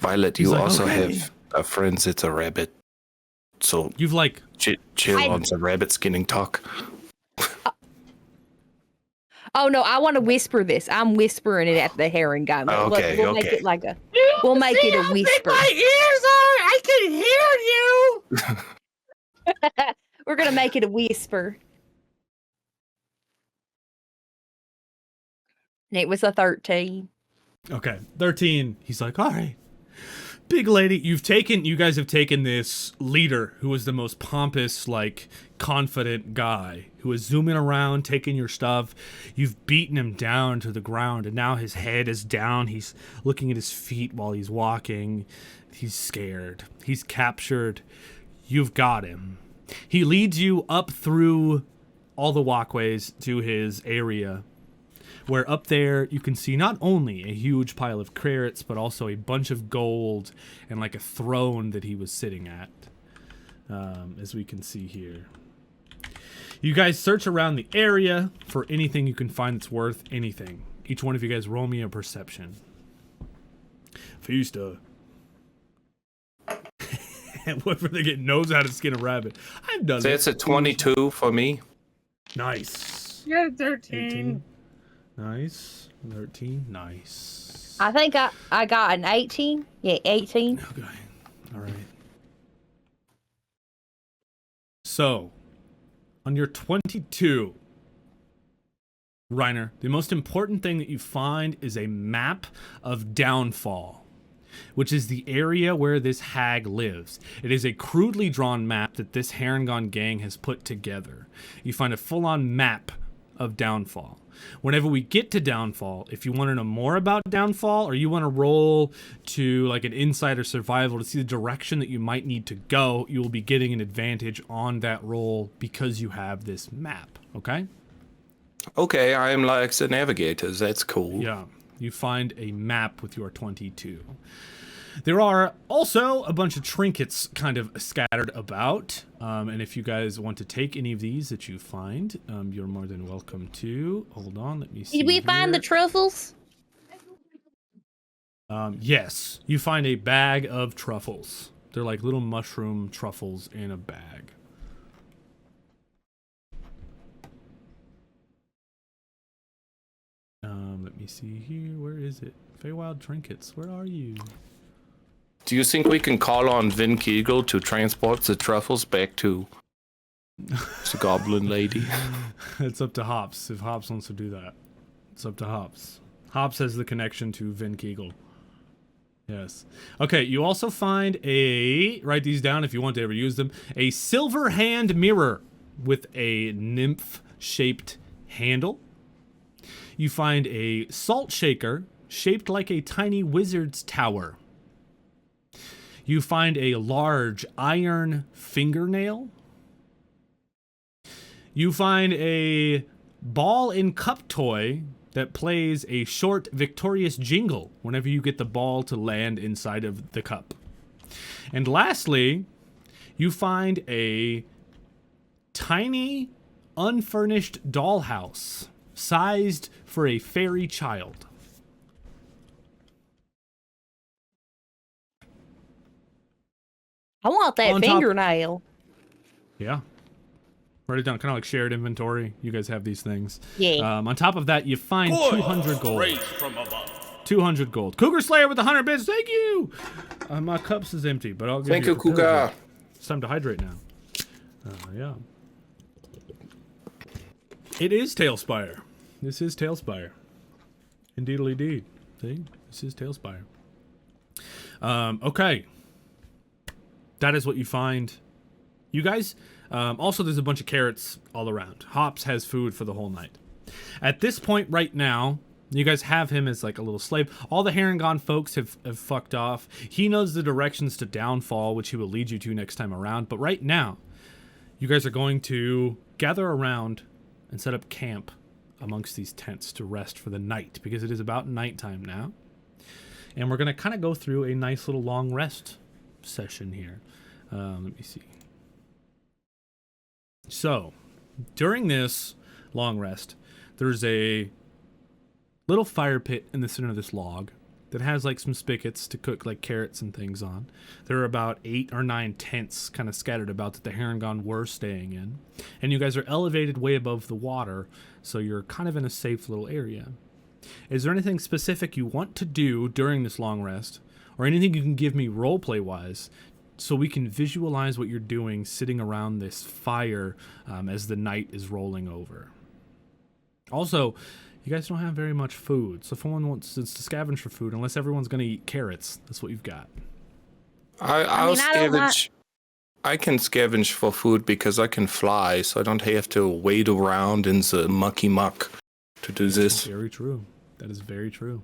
Violet, He's you like, also okay. have a friend that's a rabbit. So You've like chill on some rabbit skinning talk. Oh no, I want to whisper this. I'm whispering it at the herring guy. Okay, We'll make okay. it like a. We'll make it a whisper. My ears are. I can hear you. We're gonna make it a whisper. And it was a 13. Okay, 13. He's like, all right, big lady, you guys have taken this leader who was the most pompous, like, confident guy who was zooming around, taking your stuff. You've beaten him down to the ground, and now his head is down. He's looking at his feet while he's walking. He's scared. He's captured. You've got him. He leads you up through all the walkways to his area, where up there you can see not only a huge pile of carrots, but also a bunch of gold and like a throne that he was sitting at, as we can see here. You guys search around the area for anything you can find that's worth anything. Each one of you guys roll me a perception. Fista. Whoever they get knows how to skin a rabbit. I've done So that. it's a 22 for me. Nice. You're 13. 18. Nice. 13. Nice. I think I got an 18. Yeah, 18. Okay. All right. So, on your 22, Riener, the most important thing that you find is a map of Downfall, which is the area where this hag lives. It is a crudely drawn map that this Harangon gang has put together. You find a full-on map of Downfall. Whenever we get to Downfall, if you want to know more about Downfall, or you want to roll to like an insider survival to see the direction that you might need to go, you will be getting an advantage on that roll because you have this map, okay? Okay, I am like the navigators. That's cool. Yeah, you find a map with your 22. There are also a bunch of trinkets kind of scattered about. And if you guys want to take any of these that you find, you're more than welcome to. Hold on, let me see. Did we find the truffles? Yes, you find a bag of truffles. They're like little mushroom truffles in a bag. Let me see here. Where is it? Feywild trinkets. Where are you? Do you think we can call on Vin Kegel to transport the truffles back to the goblin lady? It's up to Hops. If Hops wants to do that, it's up to Hops. Hops has the connection to Vin Kegel. Yes. Okay, you also find write these down if you want to ever use them, a silver hand mirror with a nymph-shaped handle. You find a salt shaker shaped like a tiny wizard's tower. You find a large iron fingernail. You find a ball and cup toy that plays a short, victorious jingle whenever you get the ball to land inside of the cup. And lastly, you find a tiny, unfurnished dollhouse sized for a fairy child. I want that On top- fingernail. Yeah. Write it down, kind of like shared inventory. You guys have these things. Yeah. On top of that, you find 200 gold. Raised from above. 200 gold. Cougar Slayer with 100 bits. Thank you. My cups is empty, but I'll give Thank you. you, Cougar. It's time to hydrate now. Yeah. It is Tailspire. This is Tailspire. Indeedly deed. See? This is Tailspire. Okay. That is what you find. You guys, also there's a bunch of carrots all around. Hops has food for the whole night. At this point right now, you guys have him as like a little slave. All the Harengon folks have fucked off. He knows the directions to Downfall, which he will lead you to next time around. But right now, you guys are going to gather around and set up camp amongst these tents to rest for the night, because it is about nighttime now. And we're going to kind of go through a nice little long rest session here. Let me see. So, during this long rest, there's a little fire pit in the center of this log that has like some spigots to cook like carrots and things on. There are about 8 or 9 tents kind of scattered about that the Harengon were staying in. And you guys are elevated way above the water, so you're kind of in a safe little area. Is there anything specific you want to do during this long rest, or anything you can give me roleplay wise, so we can visualize what you're doing sitting around this fire as the night is rolling over? Also, you guys don't have very much food, so if someone wants to scavenge for food, unless everyone's going to eat carrots, that's what you've got. I'll scavenge. I can scavenge for food because I can fly, so I don't have to wade around in the mucky muck to do this. Very true. That is very true.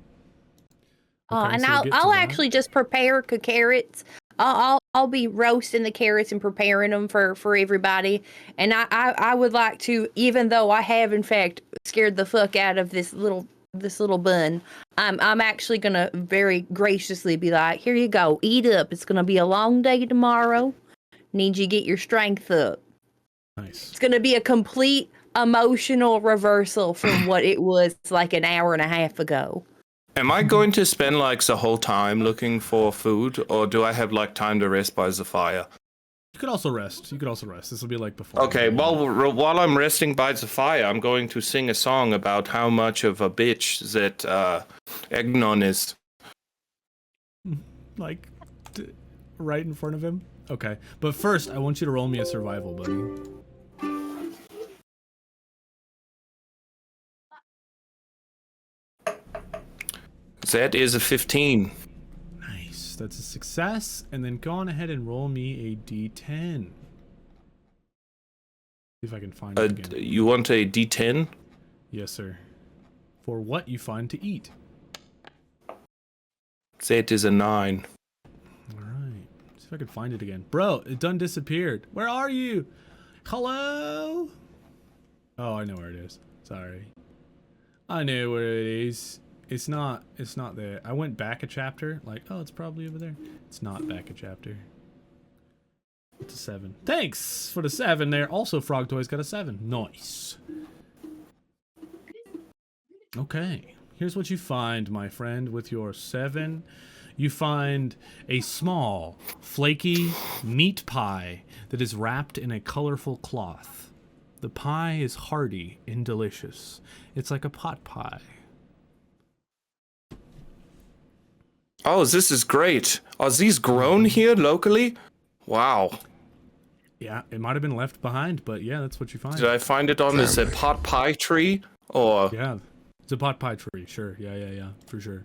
And so get to I'll that. actually just prepare carrots. I'll be roasting the carrots and preparing them for everybody. And I would like to, even though I have in fact scared the fuck out of this little bun, I'm actually gonna very graciously be like, here you go, eat up. It's gonna be a long day tomorrow. Need you to get your strength up. Nice. It's gonna be a complete emotional reversal from what it was like an hour and a half ago. Am I going to spend like the whole time looking for food, or do I have like time to rest by the fire? You could also rest. This will be like before. Okay, while I'm resting by the fire, I'm going to sing a song about how much of a bitch that Egnon is. Like, right in front of him? Okay. But first, I want you to roll me a survival, buddy. That is a 15. Nice. That's a success. And then go on ahead and roll me a d10. See if I can find it again. You want a D10? Yes, sir. For what you find to eat. That is a 9. All right. See if I can find it again. Bro, it done disappeared. Where are you? Hello? Oh, I know where it is. Sorry. I know where it is. It's not there. I went back a chapter, like, oh, it's probably over there. It's not back a chapter. It's a 7. Thanks for the 7 there. Also, Frog Toys got a 7. Nice. Okay. Here's what you find, my friend, with your 7. You find a small, flaky meat pie that is wrapped in a colorful cloth. The pie is hearty and delicious. It's like a pot pie. Oh, this is great. Are these grown here locally? Wow. Yeah, it might have been left behind, but yeah, that's what you find. Did I find it on this pot pie tree? Or Yeah, it's a pot pie tree. Sure. Yeah, for sure.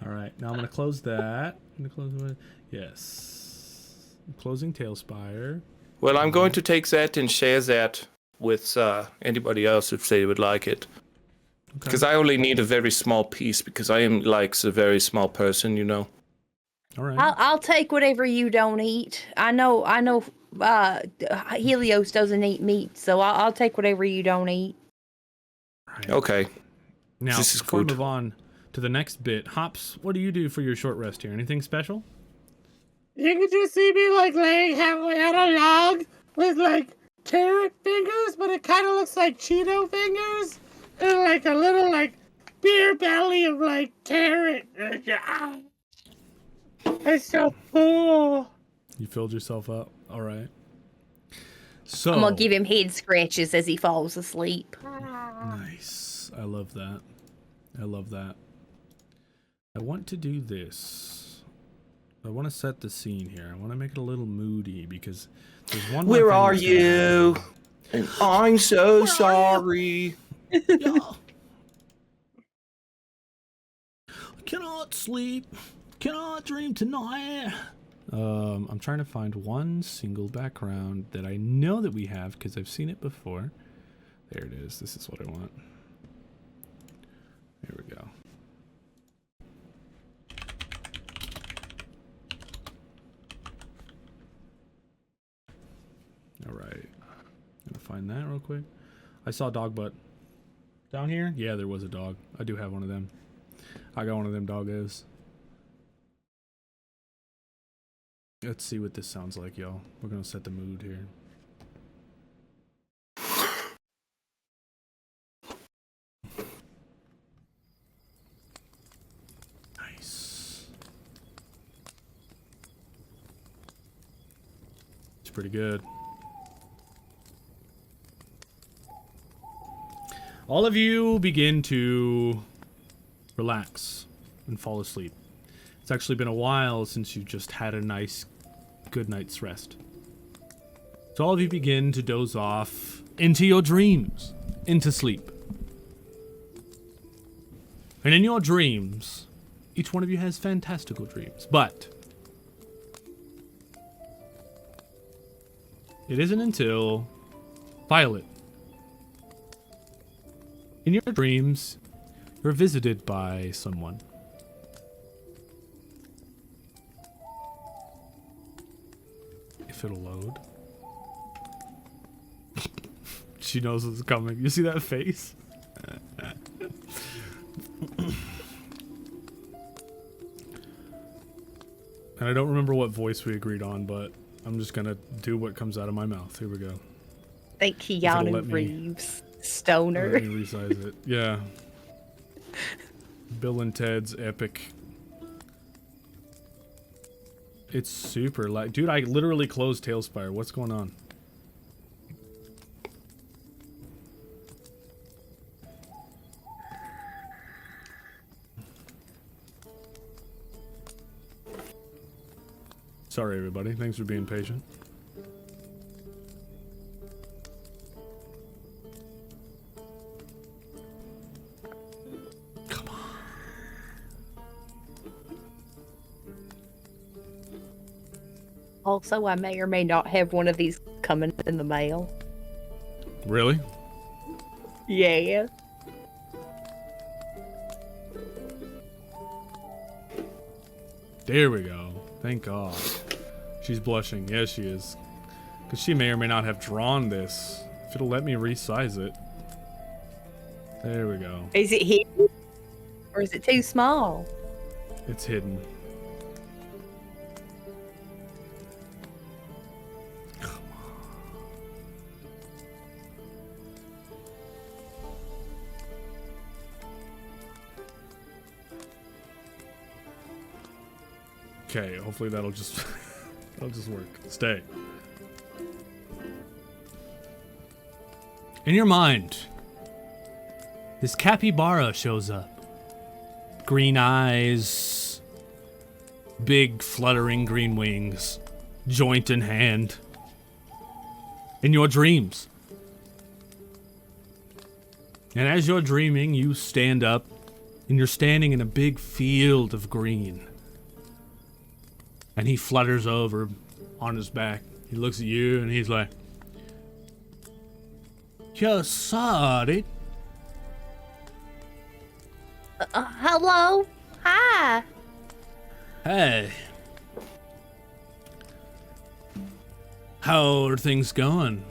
All right, now I'm gonna close that. I'm gonna close the Yes. I'm closing Tailspire. well, I'm going to take that and share that with anybody else if they would like it. Because I only need a very small piece because I am like a very small person, you know. All right. I'll take whatever you don't eat. I know. Helios doesn't eat meat, so I'll take whatever you don't eat. Right. Okay. Now, This is before we good. move on to the next bit, Hops, what do you do for your short rest here? Anything special? You can just see me like laying halfway on a log with like carrot fingers, but it kind of looks like Cheeto fingers, and like a little like beer belly of like carrot. It's so cool. You filled yourself up. All right. So I'm gonna give him head scratches as he falls asleep. nice. I love that. I love that. I want to do this. I want to set the scene here. I want to make it a little moody because there's one. more Where thing are that's gonna you? happen. And I'm so sorry. Yeah. I cannot sleep. Cannot dream tonight. I'm trying to find one single background that I know that we have because I've seen it before. There it is. This is what I want. There we go. All right. Gonna find that real quick. I saw dog butt. Down here? Yeah, there was a dog. I do have one of them. I got one of them doggos. Let's see what this sounds like, y'all. We're gonna set the mood here. Nice. It's pretty good. All of you begin to relax and fall asleep. It's actually been a while since you just had a nice, good night's rest. So all of you begin to doze off into your dreams, into sleep. And in your dreams, each one of you has fantastical dreams, but it isn't until Violet. In your dreams, you're visited by someone. If it'll load. She knows what's coming. You see that face? And I don't remember what voice we agreed on, but I'm just gonna do what comes out of my mouth. Here we go. Like Keanu Reeves, stoner. Let me resize it. Yeah. Bill and Ted's epic. It's super like, dude, I literally closed Tailspire. What's going on? Sorry, everybody. Thanks for being patient. Come on. Also, I may or may not have one of these coming in the mail. Really? Yeah. There we go. Thank God. She's blushing. Yes, she is. Because she may or may not have drawn this. If it'll let me resize it. There we go. Is it hidden? Or is it too small? It's hidden. Come on. Okay, hopefully that'll just work. Stay. In your mind, this capybara shows up. Green eyes, big fluttering green wings, joint in hand. In your dreams. And as you're dreaming, you stand up, and you're standing in a big field of green. And he flutters over on his back. He looks at you, and he's like, "You're sorry." Hello? Hi. Hey. How are things going?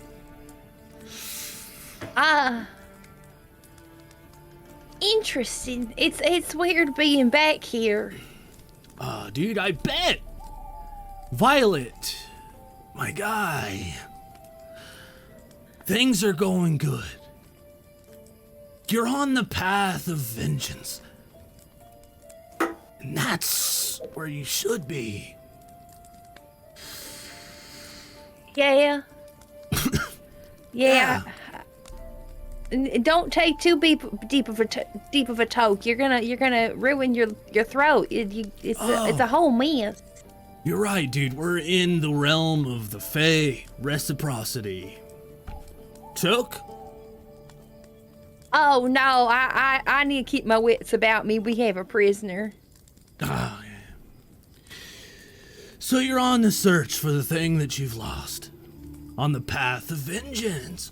Interesting. It's weird being back here. Dude, I bet. Violet, my guy. Things are going good. You're on the path of vengeance. And that's where you should be. Yeah. Yeah. Don't take too deep of a toke. You're gonna ruin your throat. It's a whole mess. You're right, dude. We're in the realm of the Fey reciprocity. Took? Oh no, I need to keep my wits about me. We have a prisoner. Ah, yeah. So you're on the search for the thing that you've lost. On the path of vengeance.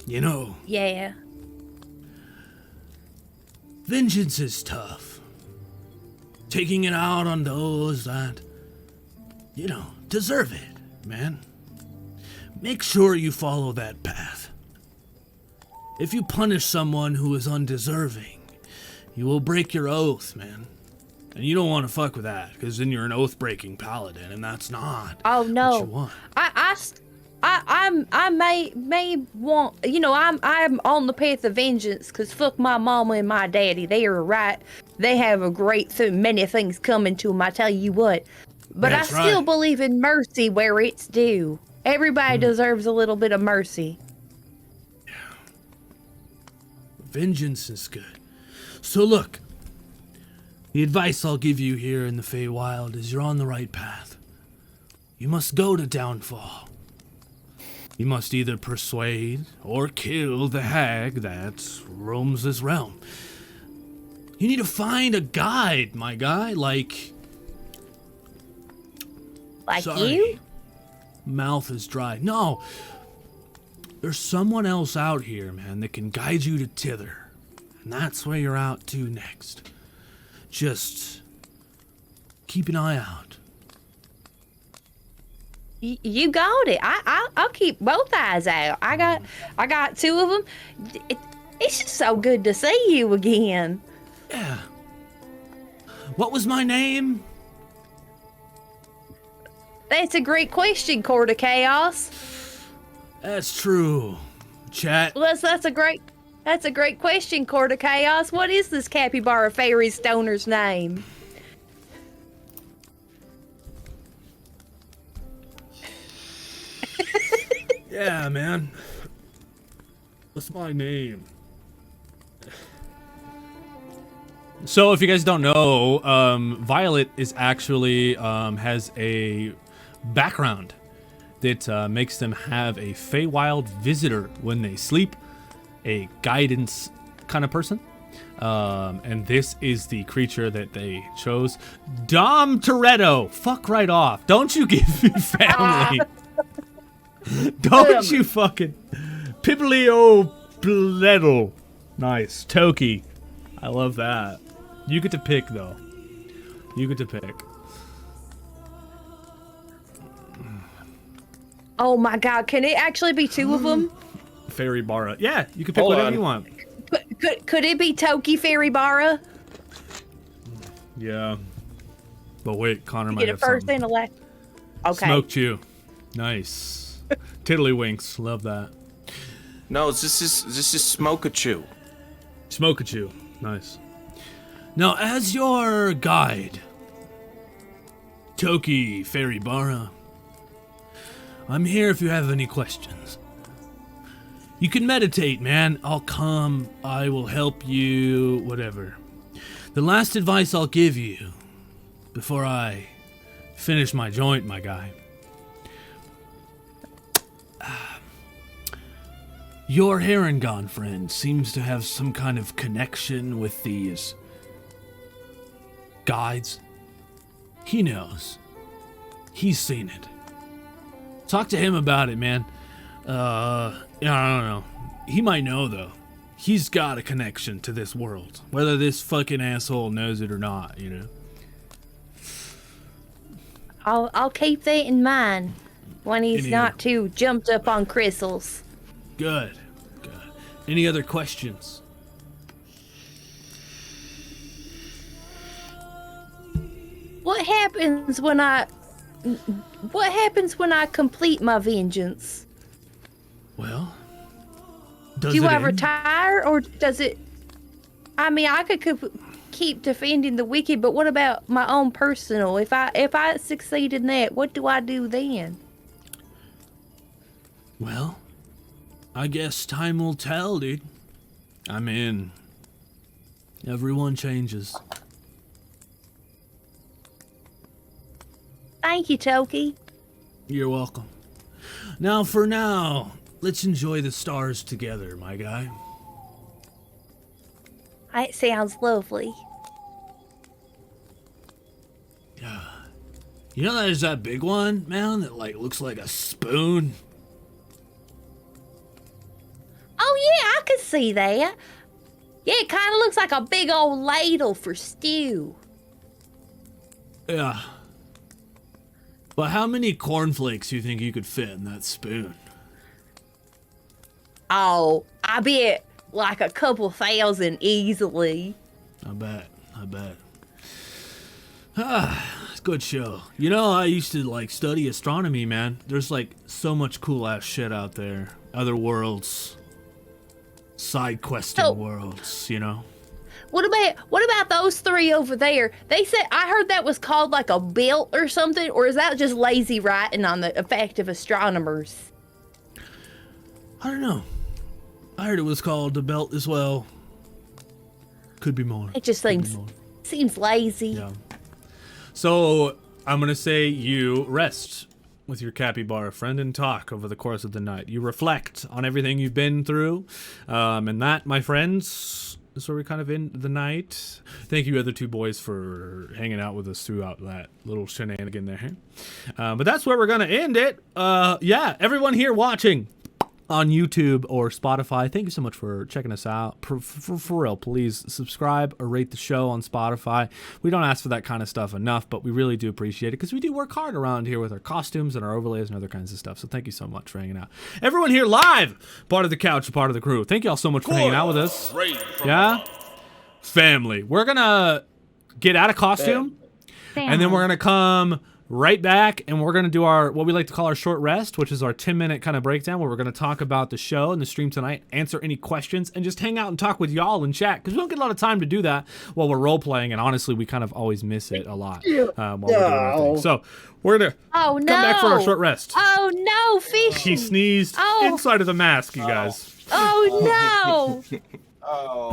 You know. Yeah. Vengeance is tough. Taking it out on those that, deserve it, man. Make sure you follow that path. If you punish someone who is undeserving, you will break your oath, man. And you don't want to fuck with that, because then you're an oath-breaking paladin, and that's not what you want. I may want, I'm on the path of vengeance, because fuck my mama and my daddy. They are right. They have a many things coming to them, I tell you what. But That's I still right. believe in mercy where it's due. Everybody deserves a little bit of mercy. Vengeance is good. So look, the advice I'll give you here in the Feywild is you're on the right path. You must go to Downfall. You must either persuade or kill the hag that roams this realm. You need to find a guide, my guy, like sorry, you? Mouth is dry. No, there's someone else out here, man, that can guide you to Tither. And that's where you're out to next. Just keep an eye out. You got it. I'll keep both eyes out. I got two of them. It's just so good to see you again. Yeah. What was my name? That's a great question, Court of Chaos. That's true. Chat. That's a great question, Court of Chaos. What is this capybara fairy stoner's name? Yeah, man. What's my name? So, if you guys don't know, Violet is actually has a background that makes them have a Feywild visitor when they sleep, a guidance kind of person. And this is the creature that they chose. Dom Toretto. Fuck right off. Don't you give me family. Don't you fucking... Piblio Bledel. Nice. Toki. I love that. You get to pick, though. You get to pick. Oh my god, can it actually be two of them? Fairy Bara. Yeah, you can pick Hold whatever on. you want. Could it be Toki Fairy Bara? Yeah. But wait, Connor You might get a have first something. and a last. Okay. Smoke Chew. Nice. Tiddlywinks. Love that. No, this is Smoke-a-Chew. Smoke-a-Chew. Nice. Now, as your guide, Toki Fairy Bara, I'm here if you have any questions. You can meditate, man. I'll come. I will help you. Whatever. The last advice I'll give you before I finish my joint, my guy. Your Herongon friend seems to have some kind of connection with these guides. He knows. He's seen it. Talk to him about it, man. I don't know. He might know, though. He's got a connection to this world. Whether this fucking asshole knows it or not, you know? I'll keep that in mind when he's not too jumped up on crystals. Good. Any other questions? What happens when I complete my vengeance? Well, Do I retire, or does it? I mean, I could keep defending the wicked, but what about my own personal? If I succeed in that, what do I do then? Well, I guess time will tell, dude. I mean, everyone changes. Thank you, Toki. You're welcome. Now, for now, let's enjoy the stars together, my guy. That sounds lovely. Yeah. You know there's that big one, man, that like looks like a spoon? Oh yeah, I could see that. Yeah, it kind of looks like a big old ladle for stew. Yeah. But how many cornflakes do you think you could fit in that spoon? Oh, I bet like a couple thousand easily. I bet. It's a good show. You know, I used to like study astronomy, man. There's like so much cool ass shit out there. Other worlds. Side questing worlds, you know? What about those three over there? They said, I heard that was called like a belt or something, or is that just lazy writing on the effective astronomers? I don't know. I heard it was called the belt as well. Could be more. It just seems lazy. Yeah. So I'm gonna say you rest with your capybara friend and talk over the course of the night. You reflect on everything you've been through, and that, my friends, is where we kind of end the night. Thank you, other two boys, for hanging out with us throughout that little shenanigan there. But that's where we're gonna end it. Yeah, everyone here watching on YouTube or Spotify, thank you so much for checking us out. For real, please subscribe or rate the show on Spotify. We don't ask for that kind of stuff enough, but we really do appreciate it because we do work hard around here with our costumes and our overlays and other kinds of stuff. So thank you so much for hanging out. Everyone here live, part of the couch, part of the crew. Thank you all so much for hanging out with us. Yeah? Family. We're going to get out of costume, and then we're going to come right back, and we're going to do our what we like to call our short rest, which is our 10-minute kind of breakdown where we're going to talk about the show and the stream tonight, answer any questions, and just hang out and talk with y'all in chat, because we don't get a lot of time to do that while we're role-playing, and honestly, we kind of always miss it a lot while we're doing our thing. So we're going to come back for our short rest. Oh, no, fish. She sneezed inside of the mask, you guys. Oh, no.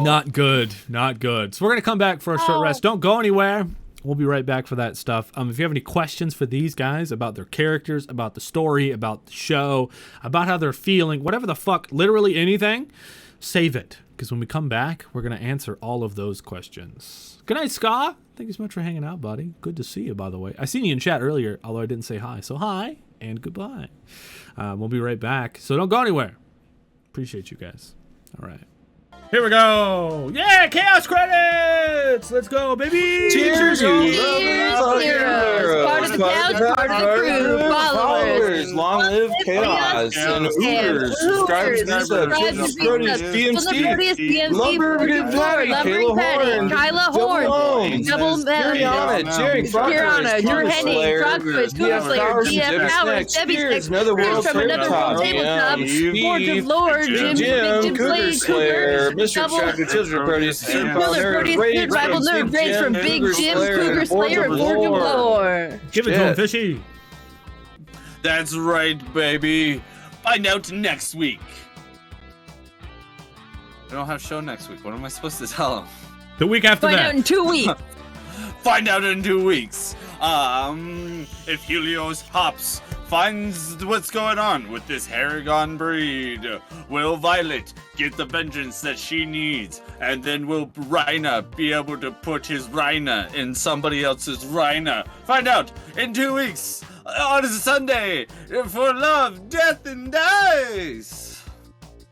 Not good. So we're going to come back for a short rest. Don't go anywhere. We'll be right back for that stuff. If you have any questions for these guys about their characters, about the story, about the show, about how they're feeling, whatever the fuck, literally anything, save it. Because when we come back, we're going to answer all of those questions. Good night, Ska. Thank you so much for hanging out, buddy. Good to see you, by the way. I seen you in chat earlier, although I didn't say hi. So hi and goodbye. We'll be right back. So don't go anywhere. Appreciate you guys. All right. Here we go. Yeah, chaos credits. Let's go, baby. Cheers, Cheers, heroes. Part of the couch, part of the crew. Followers. Cheers! Long live chaos! And Hooters! Subscribe to Pizza! Proteus DMC! Lumbergan Patty! Kayla Horn! Double Kiriana! Jerry Kiriana! Drew Henning! Frogfoot! Cougar Slayer! DF Powers! Debbie Six! Another World from another World Tabletop! Forge of Lord! Jim Cougar Slayer! Mr. Tractor Children Proteus! Proteus! Rival Nerd! Grades from Big Jim Cougar Slayer! And Forge of Lore! Give it to him, Fishy. That's right, baby. Find out next week. I don't have a show next week. What am I supposed to tell him? The week after Find that. out in 2 weeks. Find out in 2 weeks. If Helios Hops finds what's going on with this Haragon breed, will Violet get the vengeance that she needs? And then will Riener be able to put his Riener in somebody else's Riener? Find out in 2 weeks on a Sunday for Love, Death, and Dice.